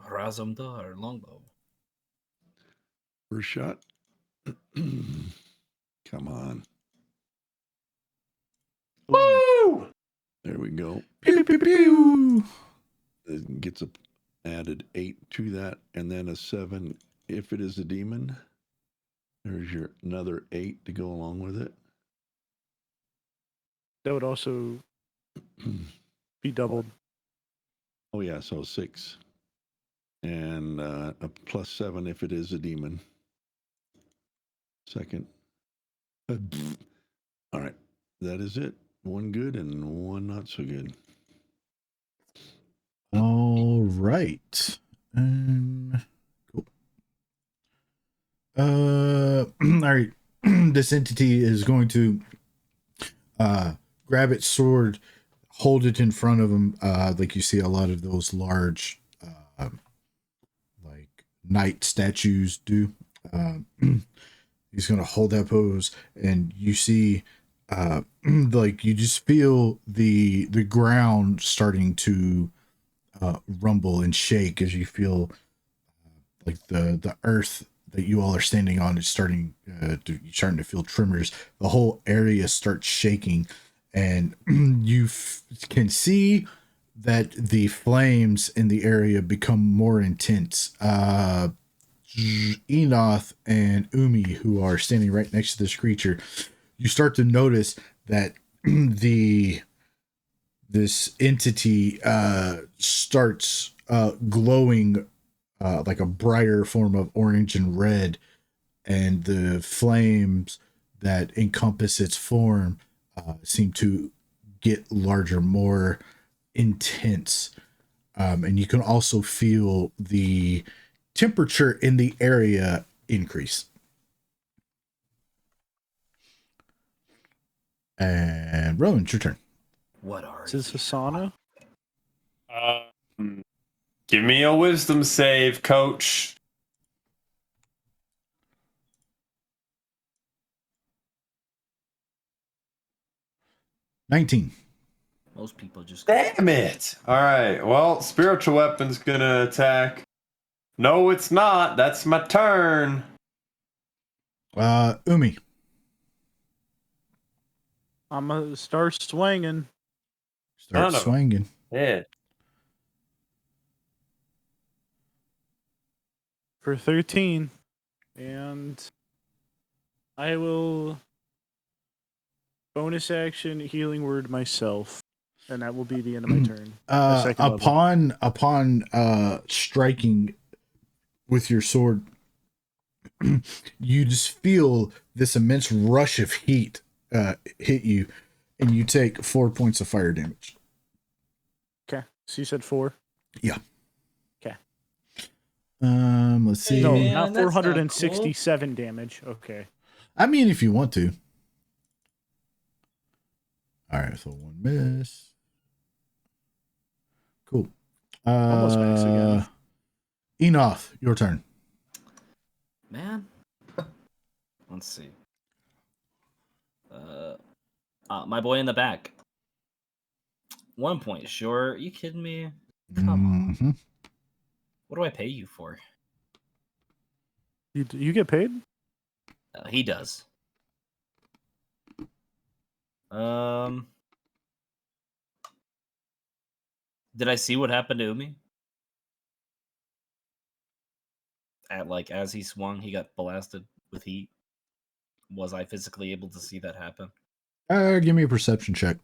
Razumdar longbow. First shot. Come on. Woo! There we go. Pew, pew, pew. It gets added 8 to that, and then a 7 if it is a demon. There's your another 8 to go along with it. that would also be doubled. Oh yeah, so 6. And a plus 7 if it is a demon. Second. All right. That is it. 1 good and 1 not so good. All right. Cool. All right. This entity is going to grab its sword, hold it in front of him, like you see a lot of those large like knight statues do. He's going to hold that pose, and you see like you just feel the ground starting to rumble and shake as you feel like the earth that you all are standing on is starting to feel tremors. The whole area starts shaking, and you can see that the flames in the area become more intense. Enoth and Umi, who are standing right next to this creature, you start to notice that this entity starts glowing like a brighter form of orange and red, and the flames that encompass its form seem to get larger, more intense, and you can also feel the temperature in the area increase. And Rowan, it's your turn. What are Is this a sauna? Give me a wisdom save, coach. $19. Most people just Damn it. All right. Well, spiritual weapon's gonna attack. No, it's not. That's my turn. Umi. I'm gonna start swinging. Start swinging. Yeah. For 13. And I will bonus action healing word myself. And that will be the end of my turn. Upon striking with your sword, you just feel this immense rush of heat hit you, and you take 4 points of fire damage. Okay. So you said 4? Yeah. Okay. Let's see. No, Man, not that's not 467 damage. Okay. I mean, if you want to. All right, so 1 miss. Cool. Almost max again. Enoth, your turn. Man. Let's see. My boy in the back. 1 point, sure. Are you kidding me? Come on. What do I pay you for? You get paid? He does. Did I see what happened to Umi? As he swung, he got blasted with heat. Was I physically able to see that happen? Give me a perception check.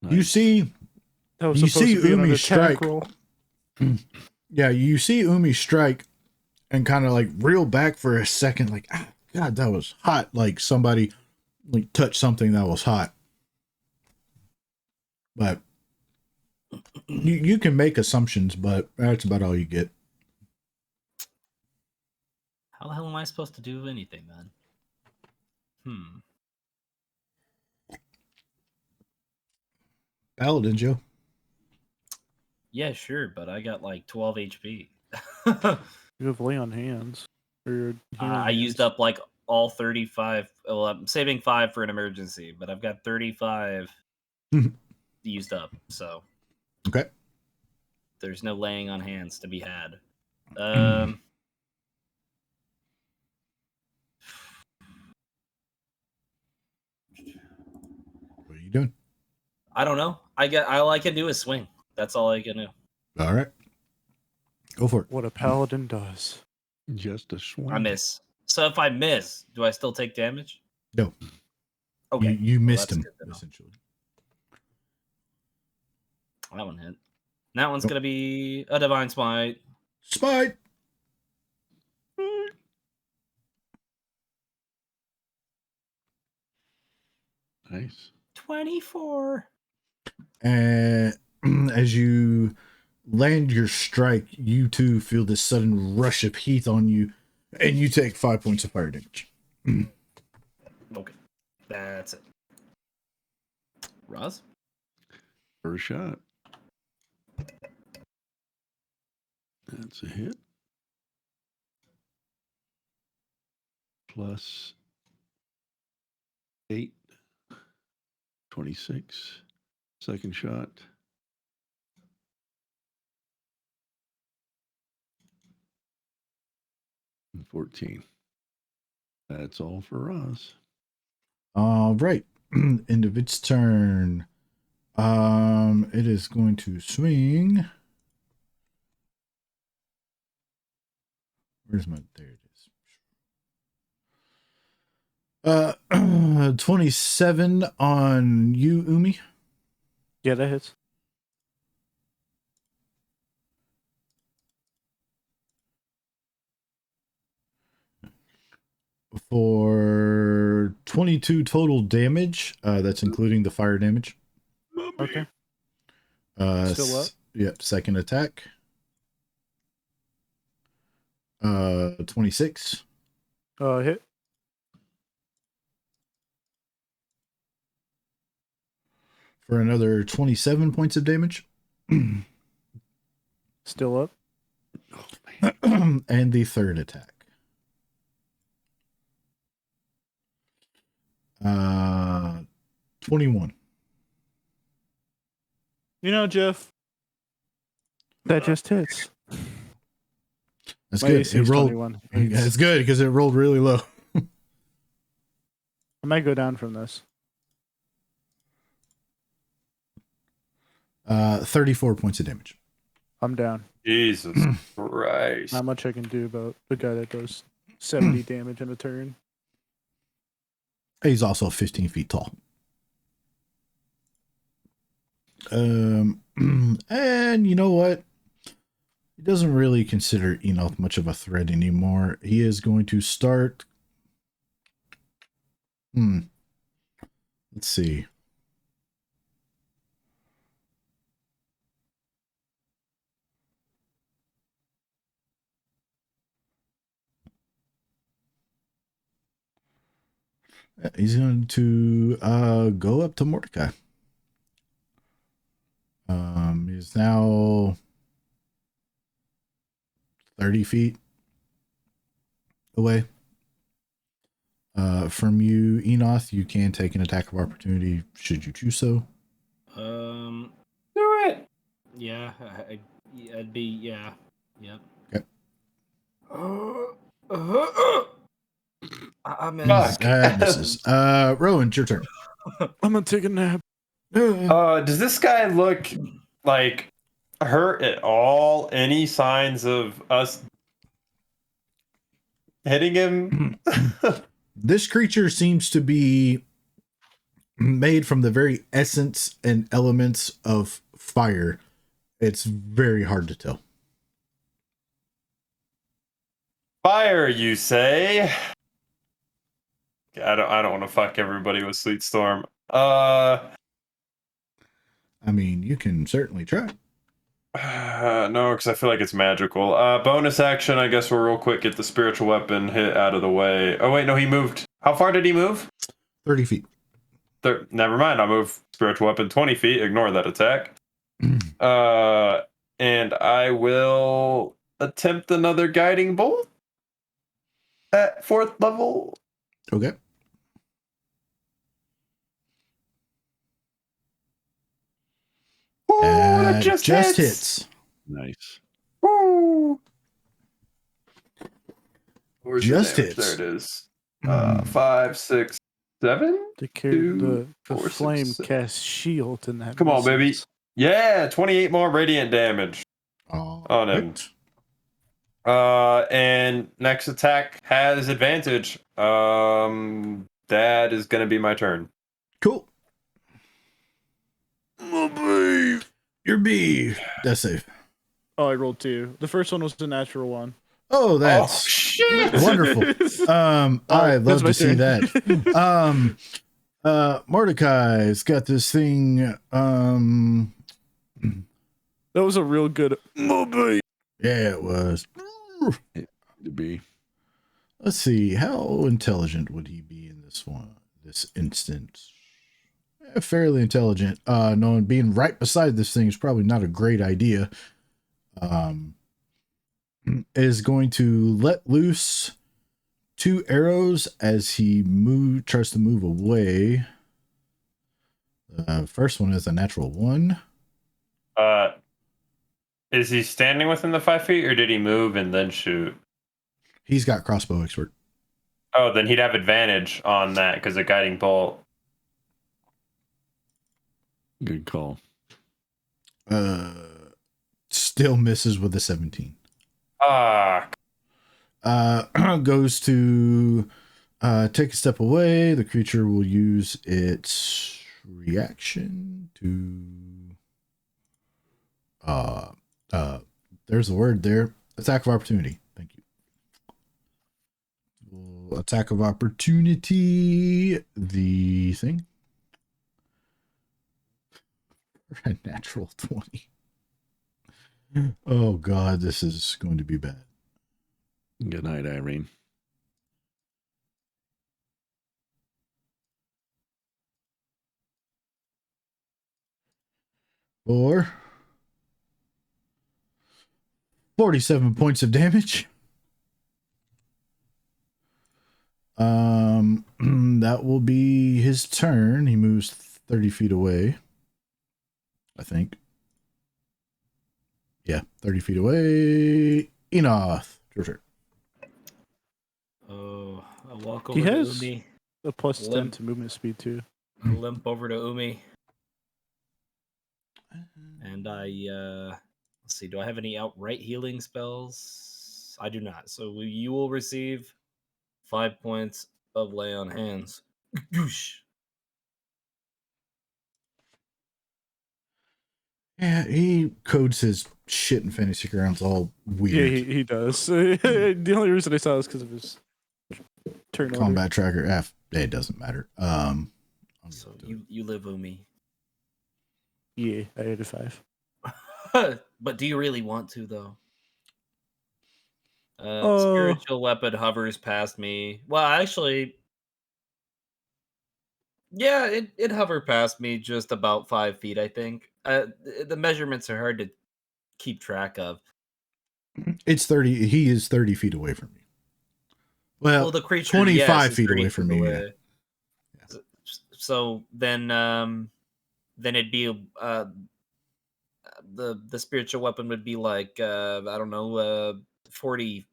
You see, That was you supposed see to be an Umi attack strike. roll. Yeah, you see Umi strike and kind of like reel back for a second, like, ah, God, that was hot. Like somebody like touched something that was hot. But you can make assumptions, but that's about all you get. How the hell am I supposed to do anything then? Paladin, Joe. Yeah, sure, but I got like 12 HP. You have lay on hands. Or your healing I used hands. up like all 35. Well, I'm saving 5 for an emergency, but I've got 35 used up. So Okay. there's no laying on hands to be had. What are you doing? I don't know. All I can do is swing. That's all I can do. All right. Go for it. What a paladin does. Just a swing. I miss. So if I miss, do I still take damage? No. Okay. You missed that's him, good to know. essentially. That one hit. That one's gonna be a divine smite. Smite. Nice. 24. And as you land your strike, you too feel this sudden rush of heat on you, and you take 5 points of fire damage. Okay. That's it. Roz? First shot. That's a hit. Plus 8. 26. Second shot. And 14. That's all for us. All right. End of its turn. It is going to swing. Where's my, there it is. 27 on you, Umi. Yeah, that hits. For 22 total damage. That's including the fire damage. Okay. Still up? Yep, second attack. 26. Hit. For another 27 points of damage. Still up. And the third attack. 21. You know, Jeff, that just hits. That's My good. AC It is rolled. 21. That's good because it rolled really low. I might go down from this. 34 points of damage. I'm down. Jesus Christ. Not much I can do about the guy that does 70 damage in a turn. He's also 15 feet tall. And you know what? He doesn't really consider Enoch much of a threat anymore. He is going to start. Let's see. He's going to go up to Mordecai. He's now 30 feet away from you, Enoth. You can take an attack of opportunity should you choose so. Do it. Yeah, I'd be, yeah. Yep. Okay. I Misses. Rowan, it's your turn. I'm gonna take a nap. Does this guy look like hurt at all? Any signs of us hitting him? This creature seems to be made from the very essence and elements of fire. It's very hard to tell. Fire, you say? I don't want to fuck everybody with Sleet Storm. I mean, you can certainly try. No, because I feel like it's magical. Bonus action, I guess we'll real quick get the spiritual weapon hit out of the way. Oh wait, no, he moved. How far did he move? 30 feet. Never mind, I'll move spiritual weapon 20 feet. Ignore that attack. And I will attempt another guiding bolt at 4th level. Okay. Ooh, that just hits. Nice. Woo! Where's Just the damage? hits. There it is. 5, 6, 7. The four, flame six, seven. casts shield in that. Come on, baby. misses. Yeah, 28 more radiant damage on him. And next attack has advantage. That is gonna be my turn. Cool. My babe. Your bee. That's safe. Oh, I rolled 2. The first one was a natural 1. Oh, that's wonderful. I love to see that. Mordecai's got this thing. That was a real good. Yeah, it was. To be. Let's see. How intelligent would he be in this instance? Fairly intelligent. Knowing being right beside this thing is probably not a great idea. Is going to let loose 2 arrows as he tries to move away. First one is a natural 1. Is he standing within the 5 feet, or did he move and then shoot? He's got crossbow expert. Oh, then he'd have advantage on that because of guiding bolt. Good call. Still misses with a 17. Goes to take a step away. The creature will use its reaction to there's the word there. Attack of opportunity. Thank you. Attack of opportunity. The thing. A natural 20. Oh God, this is going to be bad. Good night, Irene. For 47 points of damage. That will be his turn. He moves 30 feet away. I think. Yeah, 30 feet away. Enoth, your turn. Oh, I walk over He to has Umi. a plus 10 Limp. to movement speed too. I limp over to Umi. And I let's see, do I have any outright healing spells? I do not. So you will receive 5 points of lay on hands. Goosh. Yeah, he codes his shit in Fantasy Grounds all weird. Yeah, he does. The only reason I saw is because of his turn order. Combat tracker F. It doesn't matter. So you live Umi. Yeah, I had a 5. But do you really want to though? Oh. Spiritual weapon hovers past me. Well, actually, yeah, it hovered past me just about 5 feet, I think. The measurements are hard to keep track of. It's 30. He is 30 feet away from you. Well, the creature 25 is feet 30 away from you. Yeah. So then it'd be the spiritual weapon would be like I don't know 40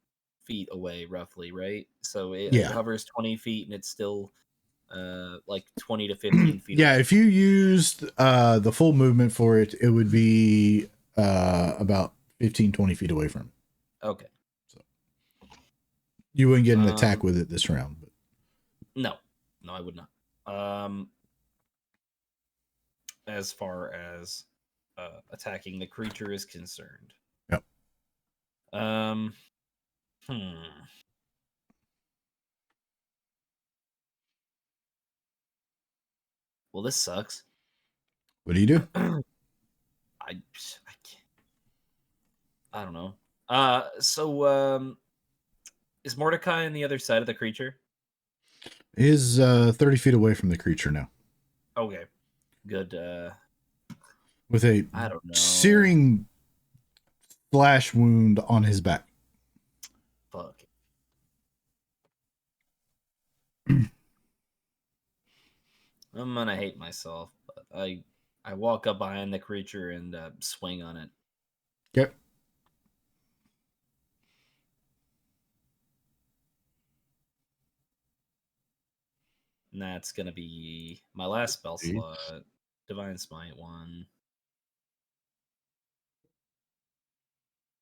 feet away roughly, right? So it hovers 20 feet and it's still like 20 to 15 feet Yeah, away. if you used the full movement for it, it would be about 15, 20 feet away from him. Okay. So you wouldn't get an attack with it this round. But No, I would not. as far as attacking the creature is concerned. Yep. Well, this sucks. What do you do? I don't know. So is Mordecai on the other side of the creature? Is 30 feet away from the creature now. Okay. Good. With a I don't know. searing flash wound on his back. Fuck. I'm gonna hate myself, but I walk up behind the creature and swing on it. Yep. And that's gonna be my last spell slot. Divine Smite 1.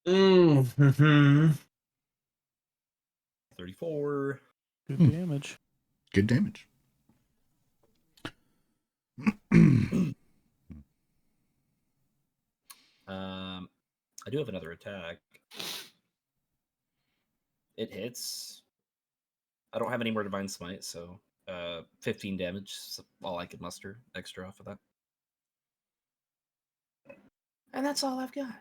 Mm-hmm. 34. Good damage. Good damage. I do have another attack. It hits. I don't have any more Divine Smite, so 15 damage is all I could muster extra off of that. And that's all I've got.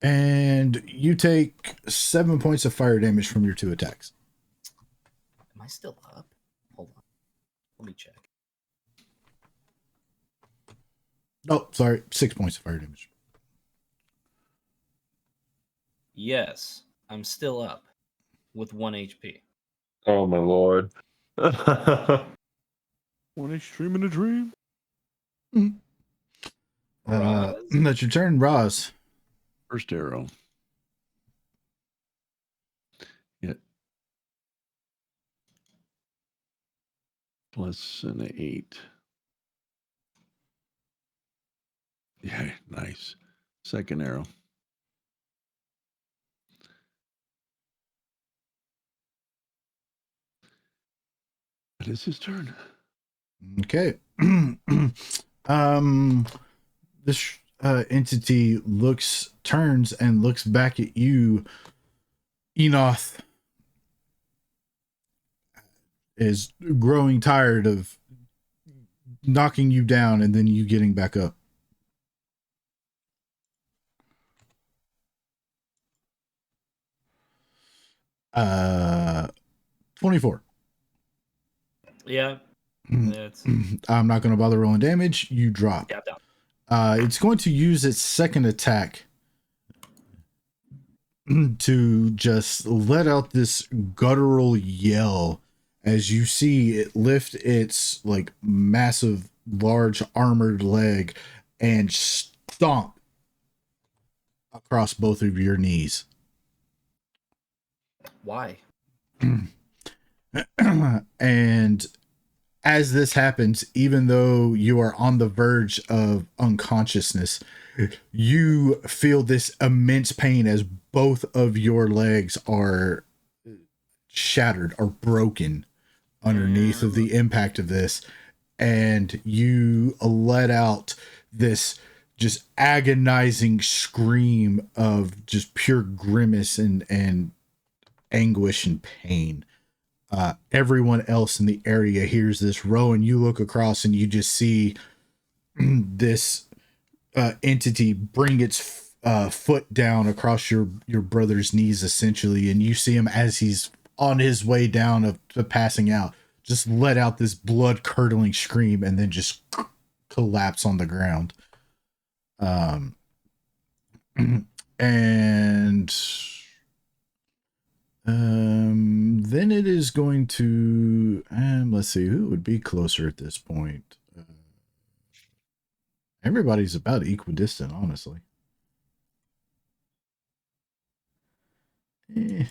And you take 7 points of fire damage from your 2 attacks. Am I still up? Hold on. Let me check. Oh, sorry. 6 points of fire damage. Yes, I'm still up with 1 HP. Oh my lord. One extreme in a dream. That's your turn, Roz. First arrow. Yeah. Plus an 8. Yeah, nice. Second arrow. It is his turn. Okay. This entity turns and looks back at you. Enoth is growing tired of knocking you down and then you getting back up. Uh, 24. Yeah. I'm not going to bother rolling damage. You drop. Yeah, down. It's going to use its second attack to just let out this guttural yell as you see it lift its like massive, large armored leg and stomp across both of your knees. Why? And as this happens, even though you are on the verge of unconsciousness, you feel this immense pain as both of your legs are shattered or broken underneath of the impact of this. And you let out this just agonizing scream of just pure grimace and anguish and pain. Everyone else in the area hears this. Rowan, you look across and you just see this entity bring its foot down across your brother's knees, essentially, and you see him as he's on his way down of passing out, just let out this blood curdling scream and then just collapse on the ground. And then it is going to, let's see, who would be closer at this point? Everybody's about equidistant, honestly. I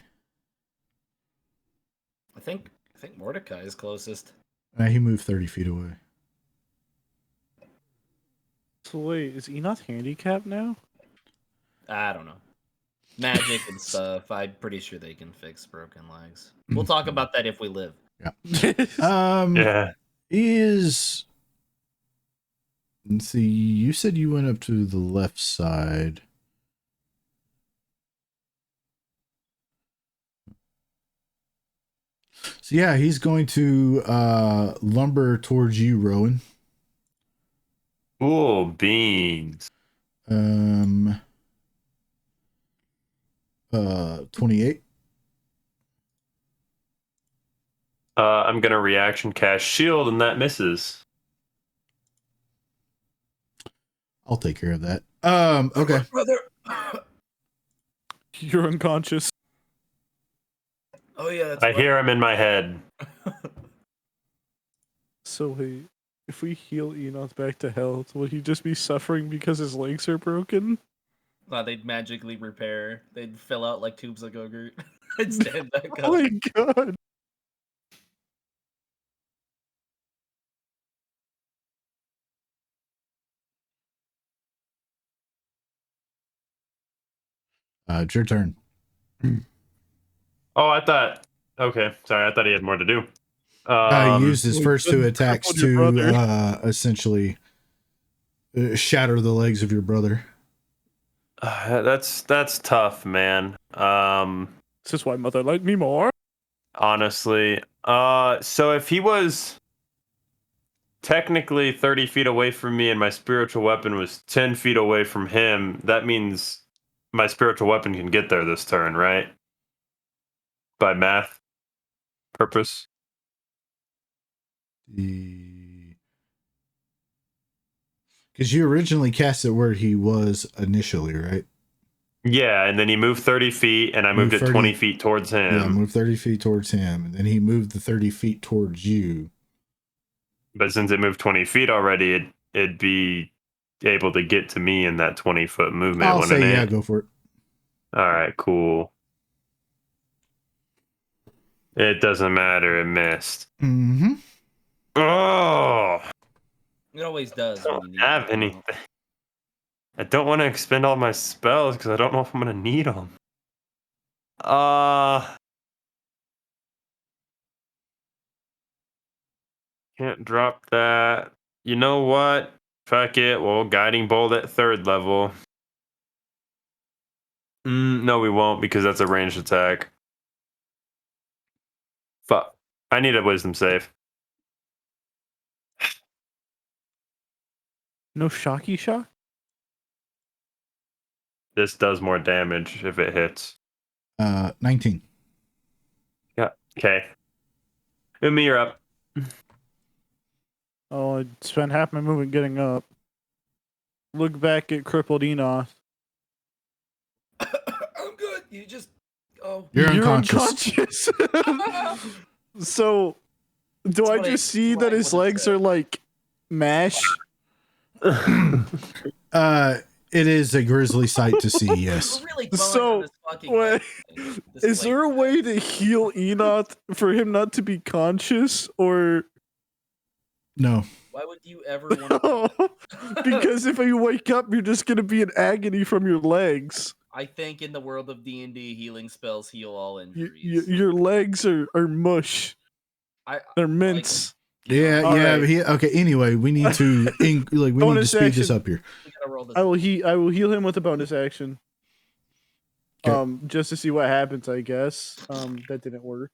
think Mordecai is closest. He moved 30 feet away. So wait, is Enoth handicapped now? I don't know. Magic and stuff. I'm pretty sure they can fix broken legs. We'll talk about that if we live. Yeah. Yeah. He is Let's see. You said you went up to the left side. So yeah, he's going to lumber towards you, Rowan. Cool beans. 28. I'm gonna reaction cast shield, and that misses. I'll take care of that. Okay. Brother. You're unconscious. Oh yeah, that's I right. hear him in my head. So wait, if we heal Enoch back to health, will he just be suffering because his legs are broken? They'd magically repair. They'd fill out like tubes of yogurt. I'd stand back up. Oh my god. It's your turn. Oh, I thought. Okay, sorry. I thought he had more to do. He used his first two attacks to essentially shatter the legs of your brother. That's tough, man. This is why mother liked me more. Honestly, so if he was technically 30 feet away from me and my spiritual weapon was 10 feet away from him, that means my spiritual weapon can get there this turn, right? By math purpose. Because you originally cast it where he was initially, right? Yeah, and then he moved 30 feet, and I moved it 20 feet towards him. Yeah, moved 30 feet towards him, and then he moved the 30 feet towards you. But since it moved 20 feet already, it'd be able to get to me in that 20-foot movement. I'll say, yeah, it? go for it. All right, cool. It doesn't matter. It missed. Mm-hmm. Oh! It always does. I don't have anything. I don't want to expend all my spells because I don't know if I'm going to need them. Can't drop that. You know what? Fuck it. Well, guiding bolt at 3rd level. No, we won't because that's a ranged attack. Fuck. I need a wisdom save. No shocky shock? This does more damage if it hits. 19. Yeah. Okay. Umi, you're up. Oh, I spent half my movement getting up. Look back at crippled Enoch. I'm good. You just. Oh. You're unconscious. So, do I just see that his legs are like mash? It is a grisly sight to see, yes. So, wait, is there a way to heal Enoch for him not to be conscious, or no? Why would you ever want to? Because if you wake up, you're just gonna be in agony from your legs. I think in the world of D&D, healing spells heal all injuries. Your legs are mush. They're mince. Yeah, All yeah. right. Okay. Anyway, we need to we need to speed this up here. I will heal him with a bonus action. Just to see what happens, I guess. That didn't work.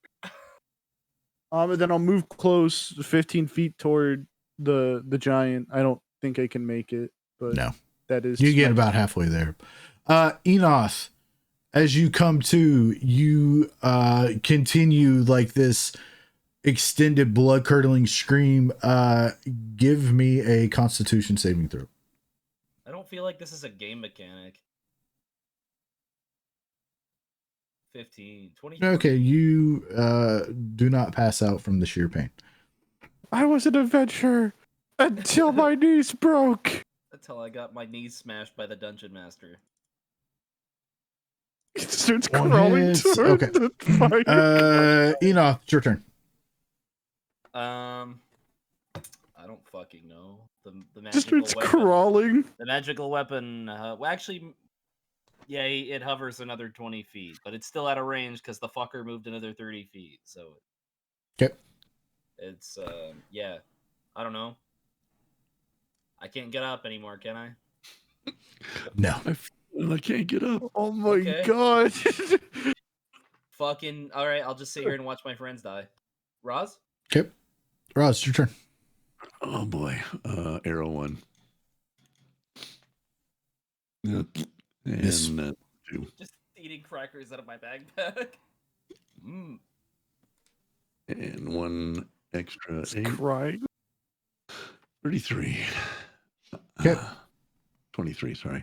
And then I'll move close 15 feet toward the giant. I don't think I can make it, but No. that is You get about halfway there. Enoth, as you come to, you continue like this extended blood curdling scream. Give me a Constitution saving throw. I don't feel like this is a game mechanic. 15, 20. Okay, you do not pass out from the sheer pain. I was an adventurer until my knees broke. Until I got my knees smashed by the dungeon master. It starts One crawling hit. toward Okay. the fire. Enoch, it's your turn. I don't fucking know. The Just magical starts weapon. crawling. The magical weapon. Well, actually, yeah, it hovers another 20 feet, but it's still out of range because the fucker moved another 30 feet. So, okay, it's yeah, I don't know. I can't get up anymore, can I? No. I can't get up. Oh my Okay. god. Fucking all right. I'll just sit here and watch my friends die. Roz? Okay. Roz, it's your turn. Oh boy. Arrow 1. Yep. Miss. And 2. Just eating crackers out of my backpack. Mm. And 1 extra 8. Crying. 33. Okay. 23, sorry.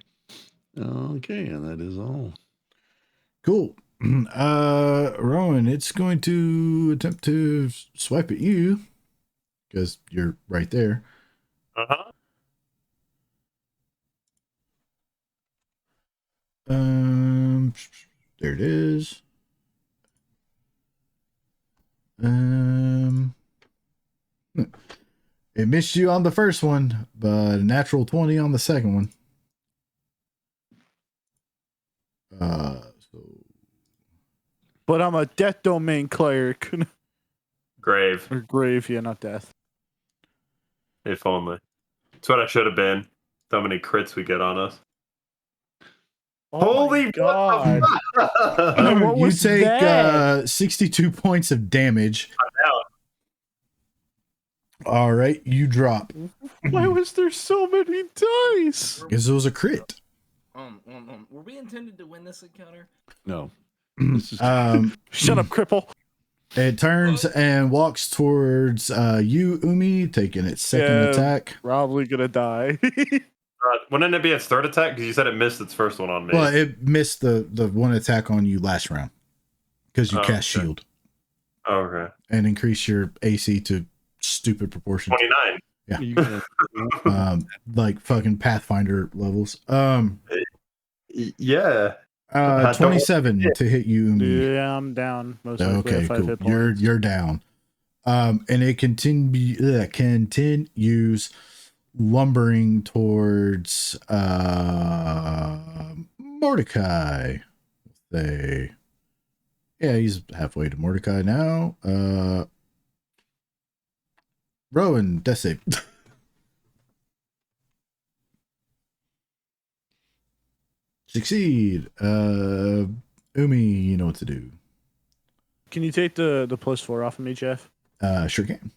Okay, and that is all. Cool. Rowan, it's going to attempt to swipe at you because you're right there. Uh-huh. There it is. It missed you on the first one, but a natural 20 on the second one. But I'm a death domain cleric. Grave. Or grave, yeah, not death. If only. That's what I should have been. How many crits we get on us. Oh Holy my god. What You was take that? 62 points of damage. All right, you drop. Why was there so many dice? Because it was a crit. Were we intended to win this encounter? No. Shut up, cripple. It turns and walks towards you, Umi, taking its second attack. Probably gonna die. Wouldn't it be its third attack? Because you said it missed its first one on me. Well, it missed the one attack on you last round because you cast okay. shield. Oh, okay. And increase your AC to stupid proportions. 29. Yeah. Like fucking Pathfinder levels. Yeah. 27 to hit you, Umi. Yeah, I'm down. Most likely Okay, at 5 cool. hit points. You're down. And it continues lumbering towards Mordecai. Yeah, he's halfway to Mordecai now. Rowan, death save. Succeed. Umi, you know what to do. Can you take the +4 off of me, Jeff? Sure can.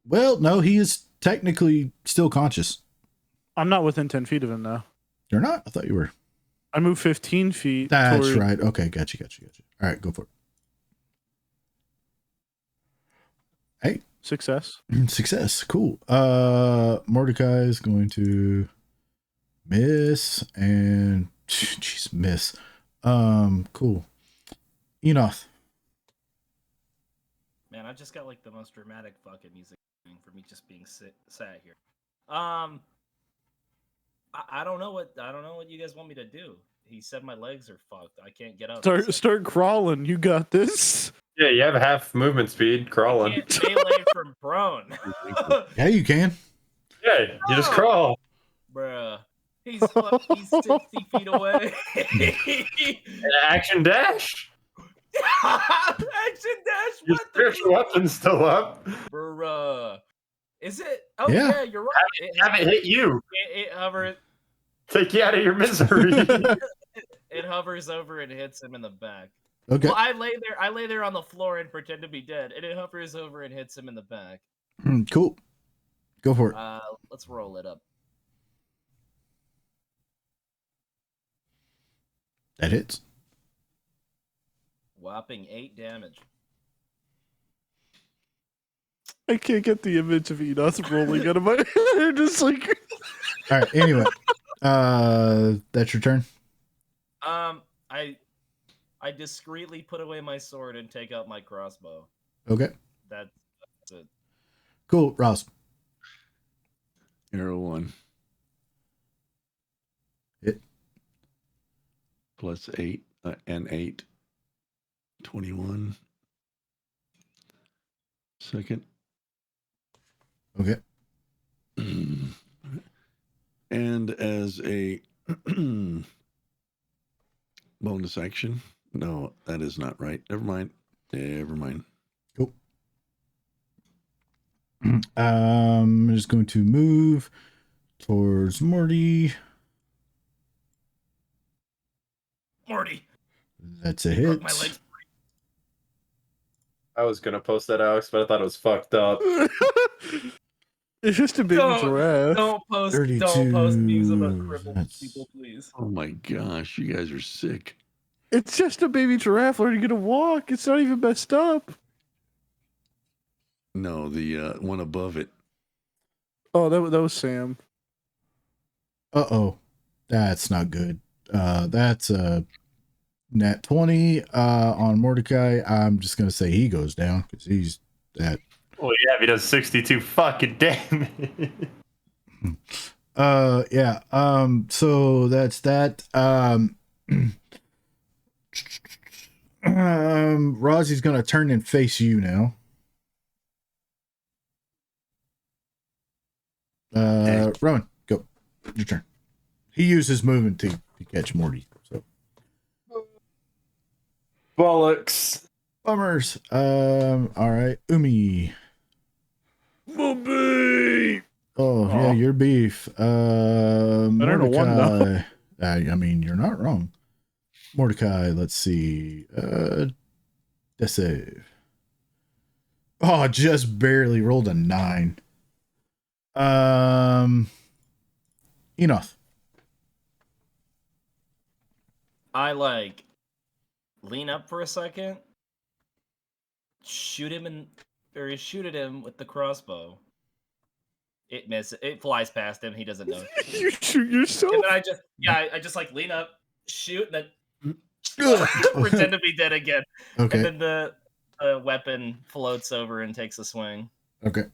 Well, no, he is technically still conscious. I'm not within 10 feet of him, though. You're not? I thought you were. I moved 15 feet. That's right. Okay, gotcha. All right, go for it. Hey. Success. Success. Cool. Mordecai is going to miss and jeez, miss. Cool. Enoth. Man, I just got like the most dramatic fucking music for me just being sat here. I don't know what you guys want me to do. He said my legs are fucked. I can't get up. Start crawling. You got this. Yeah, you have half movement speed crawling. I can't melee from prone. Yeah, you can. Yeah, you just crawl. Bruh. He's 60 feet away. Action dash. Action dash. Your spiritual weapon's still up. Bruh. Is it? Oh Yeah. yeah, you're right. Have it hit you. It hovers. Take you out of your misery. It hovers over and hits him in the back. Okay. Well, I lay there on the floor and pretend to be dead, and it hovers over and hits him in the back. Cool. Go for it. Let's roll it up. That hits. Whopping 8 damage. I can't get the image of Enoth rolling out of my head. Just like. All right. Anyway, that's your turn. I discreetly put away my sword and take out my crossbow. Okay. That's it. Cool. Ross. Arrow 1. Hit. Plus 8 and 8. 21. Second. Okay. And as a bonus action. No, that is not right. Never mind. Cool. I'm just going to move towards Morty. Morty. That's a You broke my hit. legs. I was gonna post that, Alex, but I thought it was fucked up. It's just a baby giraffe. Don't post 32. memes about crippled That's- people, please. Oh my gosh, you guys are sick. It's just a baby giraffe learning to walk. It's not even messed up. No, the one above it. Oh, that was Sam. Uh-oh. That's not good. That's a nat 20 on Mordecai. I'm just going to say he goes down because he's that. Well, yeah, if he does 62 fucking damage. Yeah. So that's that. Rozzie's going to turn and face you now. Rowan, go. Your turn. He used his movement to catch Morty. So bollocks. Bummers. All right. Umi. Bobby. Oh, yeah, you're beef. Better than one, though. Mordecai. I mean, you're not wrong. Mordecai, let's see. Death save. Oh, just barely rolled a 9. Enough. I lean up for a second, shoot at him with the crossbow. It misses. It flies past him. He doesn't know. You shoot yourself. And then I just lean up, shoot, and then pretend to be dead again. Okay. And then the weapon floats over and takes a swing. Okay.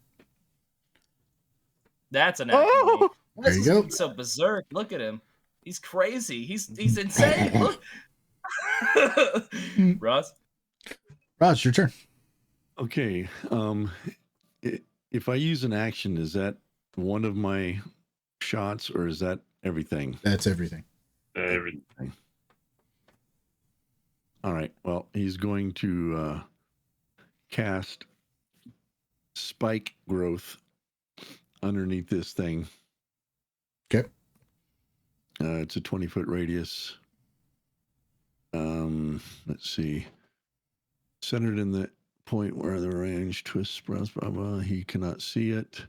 That's an actual. There you go. So berserk. Look at him. He's crazy. He's insane. Look. Ross, your turn. Okay. If I use an action, is that one of my shots or is that everything? That's everything. Everything. All right. Well, he's going to cast spike growth underneath this thing. Okay. It's a 20-foot radius. Let's see. Centered in the point where the range twists, blah, blah, blah. He cannot see it.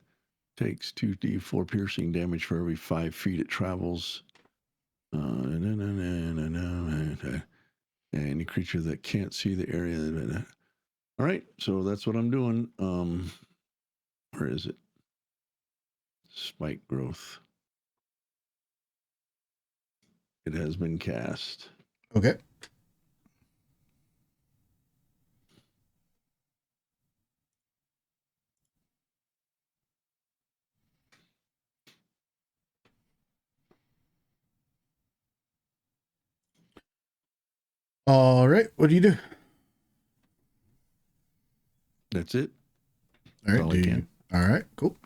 Takes 2d4 piercing damage for every 5 feet it travels. Any creature that can't see the area. All right, so that's what I'm doing. Where is it? Spike growth. It has been cast. Okay. All right. What do you do? That's it. All right. All I can. All right. Cool.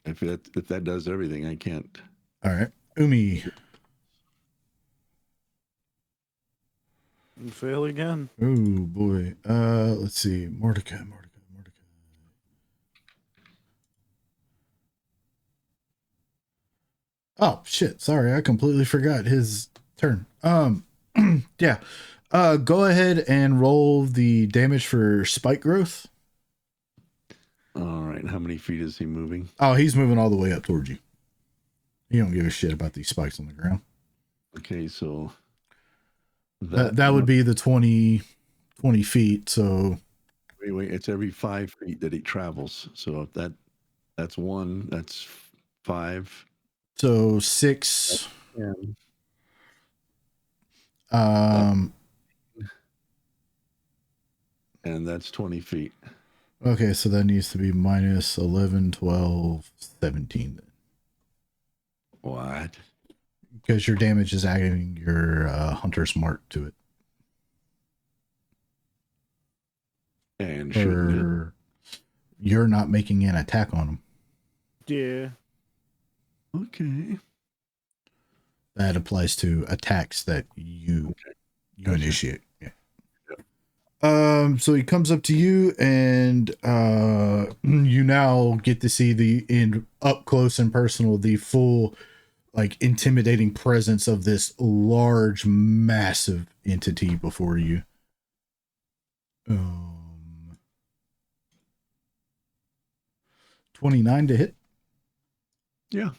If that does everything, I can't. All right. Umi. You fail again. Oh boy. Let's see. Mordecai. Oh shit. Sorry, I completely forgot his turn. Yeah. Go ahead and roll the damage for spike growth. All right. How many feet is he moving? Oh, he's moving all the way up towards you. He don't give a shit about these spikes on the ground. Okay, so that would be the 20 feet. So wait, it's every 5 feet that he travels. So if that's 1, that's 5. So 6. And that's 20 feet. Okay, so that needs to be minus 11, 12, 17 then. What? Because your damage is adding your Hunter's Mark to it. And you're not making an attack on him. Yeah. Okay. That applies to attacks that you initiate. Yeah. So he comes up to you, and you now get to see in up close and personal the full, like, intimidating presence of this large, massive entity before you. 29 to hit. Yeah.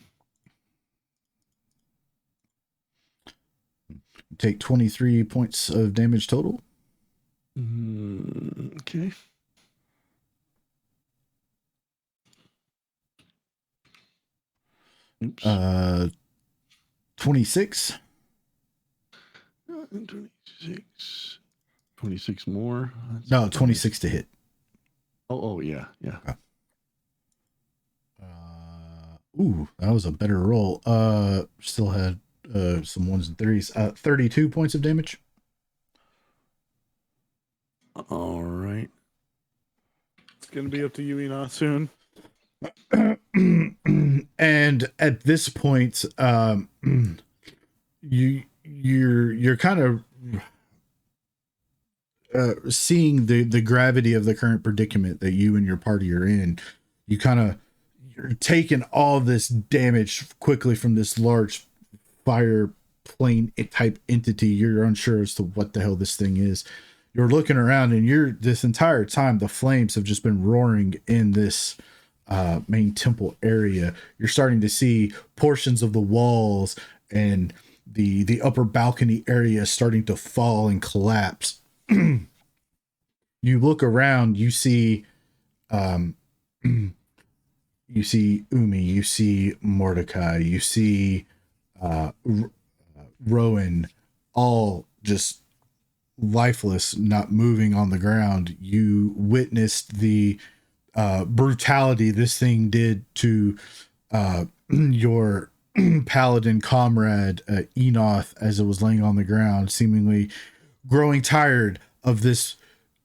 Take 23 points of damage total. Okay. Oops. 26. 26 more. No, 26 to hit. Oh, yeah. Okay. Ooh, that was a better roll. Still had some ones and threes. 32 points of damage. All right. It's gonna be up to you, Enoch, soon. And at this point, you're kind of seeing the gravity of the current predicament that you and your party are in. You're taking all this damage quickly from this large fire plane type entity. You're unsure as to what the hell this thing is. You're looking around, and this entire time the flames have just been roaring in this main temple area. You're starting to see portions of the walls and the upper balcony area starting to fall and collapse. You look around, you see Umi, you see Mordecai, you see Rowan, all just lifeless, not moving on the ground. You witnessed the brutality this thing did to your paladin comrade Enoth as it was laying on the ground, seemingly growing tired of this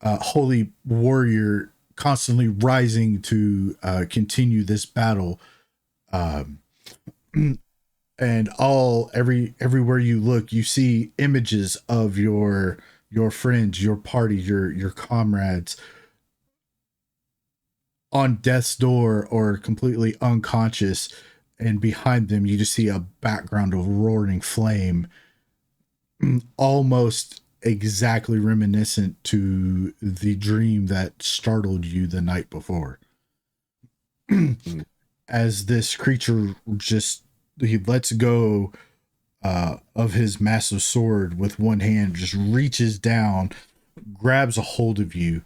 holy warrior constantly rising to continue this battle. And everywhere you look, you see images of your friends, your party, your comrades on death's door or completely unconscious, and behind them you just see a background of roaring flame, almost exactly reminiscent to the dream that startled you the night before. As this creature he lets go of his massive sword with one hand, just reaches down, grabs a hold of you,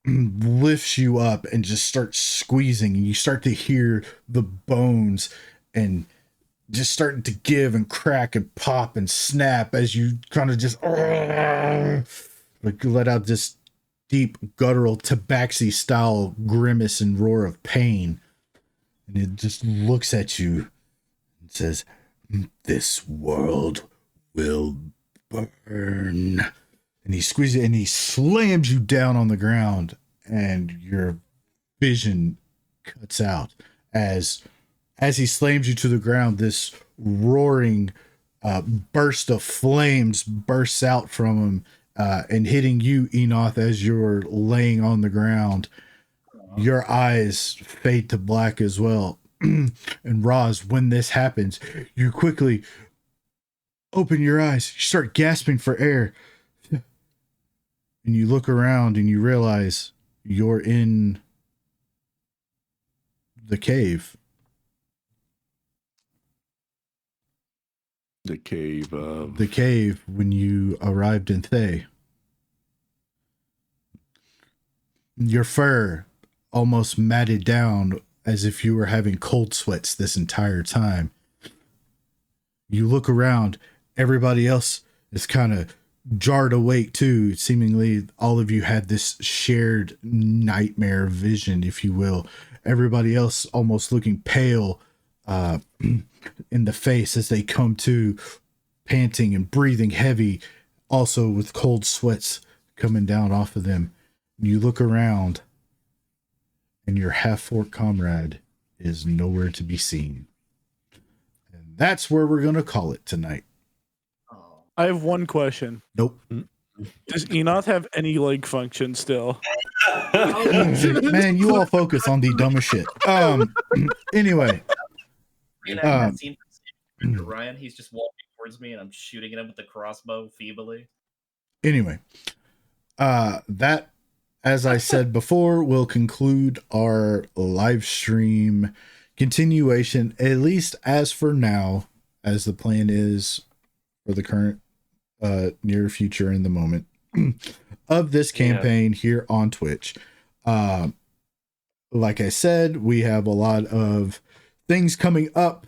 lifts you up, and just starts squeezing, and you start to hear the bones and just starting to give and crack and pop and snap as you kind of just like let out this deep guttural tabaxi style grimace and roar of pain. And it just looks at you and says, "This world will burn." And he squeezes it and he slams you down on the ground, and your vision cuts out as he slams you to the ground. This roaring burst of flames bursts out from him and hitting you, Enoth, as you're laying on the ground. Your eyes fade to black as well. And Roz, when this happens, you quickly open your eyes. You start gasping for air. And you look around and you realize you're in the cave. The cave when you arrived in Thay. Your fur almost matted down as if you were having cold sweats this entire time. You look around, everybody else is kind of jarred awake too. Seemingly all of you had this shared nightmare vision, if you will. Everybody else almost looking pale in the face as they come to, panting and breathing heavy, also with cold sweats coming down off of them. You look around and your half-orc comrade is nowhere to be seen. And that's where we're going to call it tonight. I have one question. Nope. Does Enoth have any leg function still? Man, you all focus on the dumbest shit. Anyway. Reenact that scene from Ryan. He's just walking towards me, and I'm shooting at him with the crossbow feebly. Anyway, that, as I said before, will conclude our live stream continuation, at least as for now, as the plan is for the current near future in the moment of this campaign here on Twitch. Like I said, we have a lot of things coming up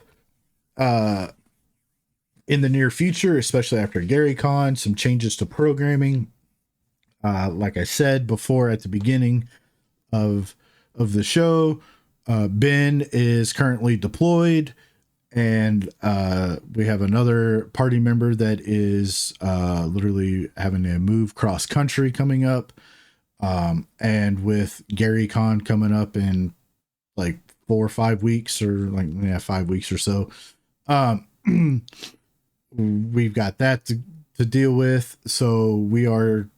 in the near future, especially after GaryCon, some changes to programming. Like I said before at the beginning of the show, Ben is currently deployed, and we have another party member that is literally having to move cross country coming up. And with GaryCon coming up in like 4 or 5 weeks, or 5 weeks or so, we've got that to deal with. So we are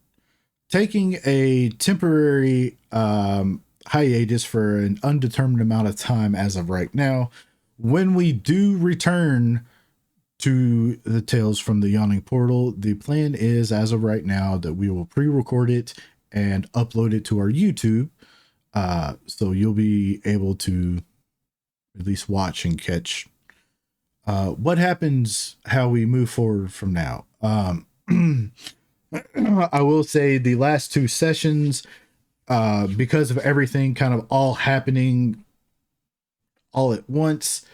taking a temporary hiatus for an undetermined amount of time as of right now. When we do return to the Tales from the Yawning Portal, the plan is, as of right now, that we will pre-record it and upload it to our YouTube. So you'll be able to at least watch and catch what happens, how we move forward from now. I will say the last 2 sessions, because of everything kind of all happening all at once,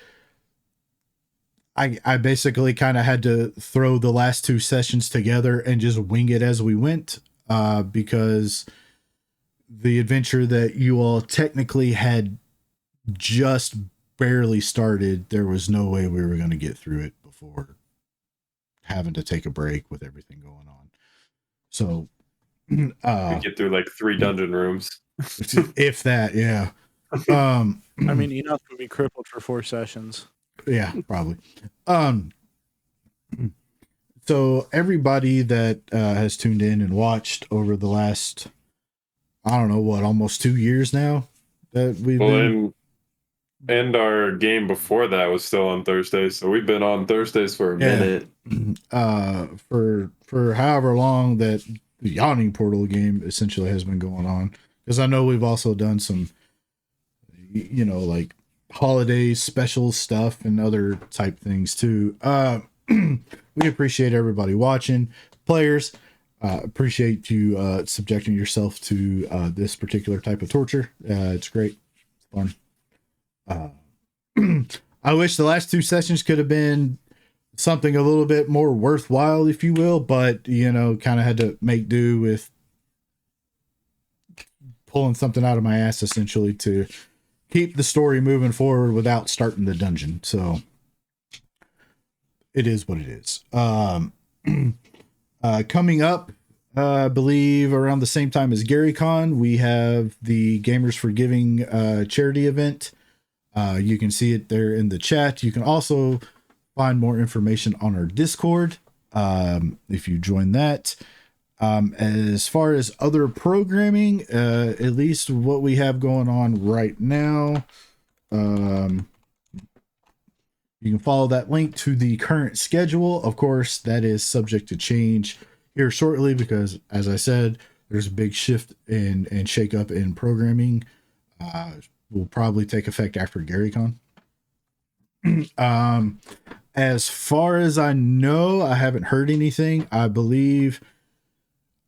I basically kind of had to throw the last 2 sessions together and just wing it as we went, because the adventure that you all technically had just barely started, there was no way we were going to get through it before having to take a break with everything going on. So we get through like 3 dungeon rooms. If that, yeah. I mean, Enoch would be crippled for 4 sessions. Yeah, probably. So everybody that has tuned in and watched over the last, I don't know what, almost 2 years now that we've been. And our game before that was still on Thursdays, so we've been on Thursdays for a minute. For however long that the Yawning Portal game essentially has been going on, because I know we've also done some, like holiday special stuff and other type things too. We appreciate everybody watching. Players, appreciate you subjecting yourself to this particular type of torture. It's great. It's fun. I wish the last 2 sessions could have been something a little bit more worthwhile, if you will, but kind of had to make do with pulling something out of my ass essentially to keep the story moving forward without starting the dungeon. So it is what it is. Coming up, I believe around the same time as GaryCon, we have the Gamers for Giving charity event. You can see it there in the chat. You can also find more information on our Discord if you join that. As far as other programming, at least what we have going on right now, you can follow that link to the current schedule. Of course, that is subject to change here shortly because, as I said, there's a big shift and shake up in programming. Will probably take effect after GaryCon. As far as I know, I haven't heard anything. I believe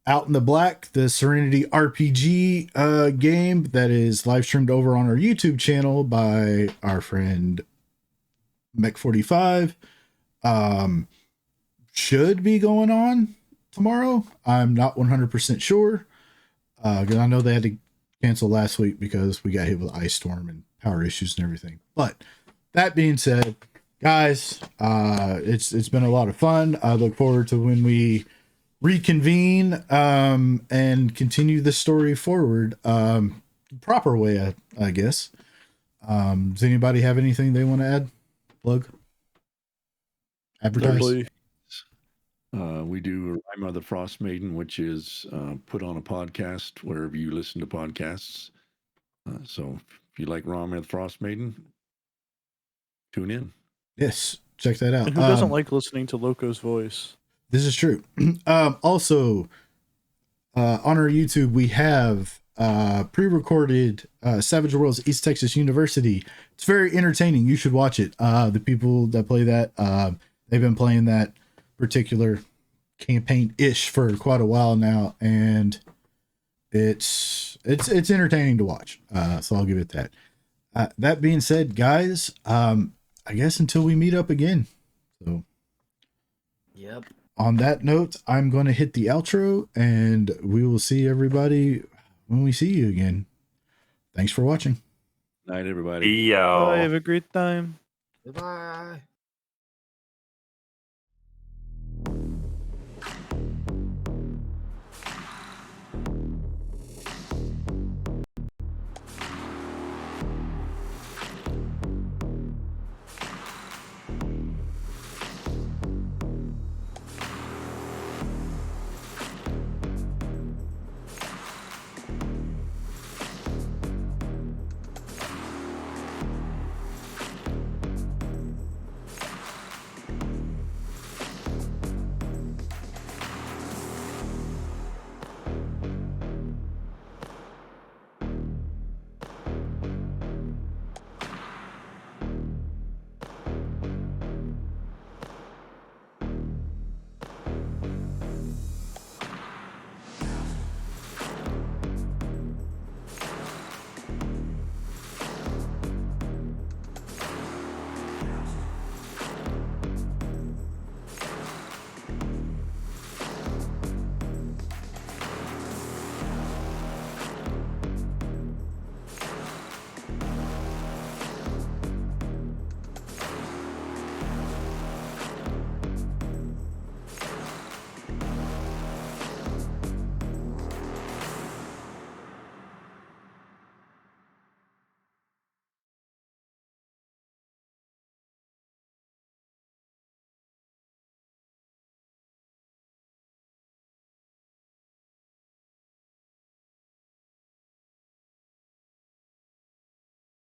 Out in the Black, the Serenity RPG game that is live streamed over on our YouTube channel by our friend Mech45, should be going on tomorrow. I'm not 100% sure because I know they had to cancel last week because we got hit with ice storm and power issues and everything. But that being said, guys, it's been a lot of fun. I look forward to when we reconvene and continue the story forward the proper way, I guess. Does anybody have anything they want to add? Plug? Advertise? We do Rhyme of the Frost Maiden, which is put on a podcast wherever you listen to podcasts. So if you like Rhyme of the Frost Maiden, tune in. Yes, check that out. And who doesn't like listening to Loco's voice? This is true. Also, on our YouTube, we have pre-recorded Savage Worlds East Texas University. It's very entertaining. You should watch it. The people that play that, they've been playing that particular campaign-ish for quite a while now, and it's entertaining to watch. So I'll give it that. That being said, guys, I guess until we meet up again. So, yep. On that note, I'm going to hit the outro, and we will see everybody when we see you again. Thanks for watching. Night, everybody. Bye, have a great time. Goodbye.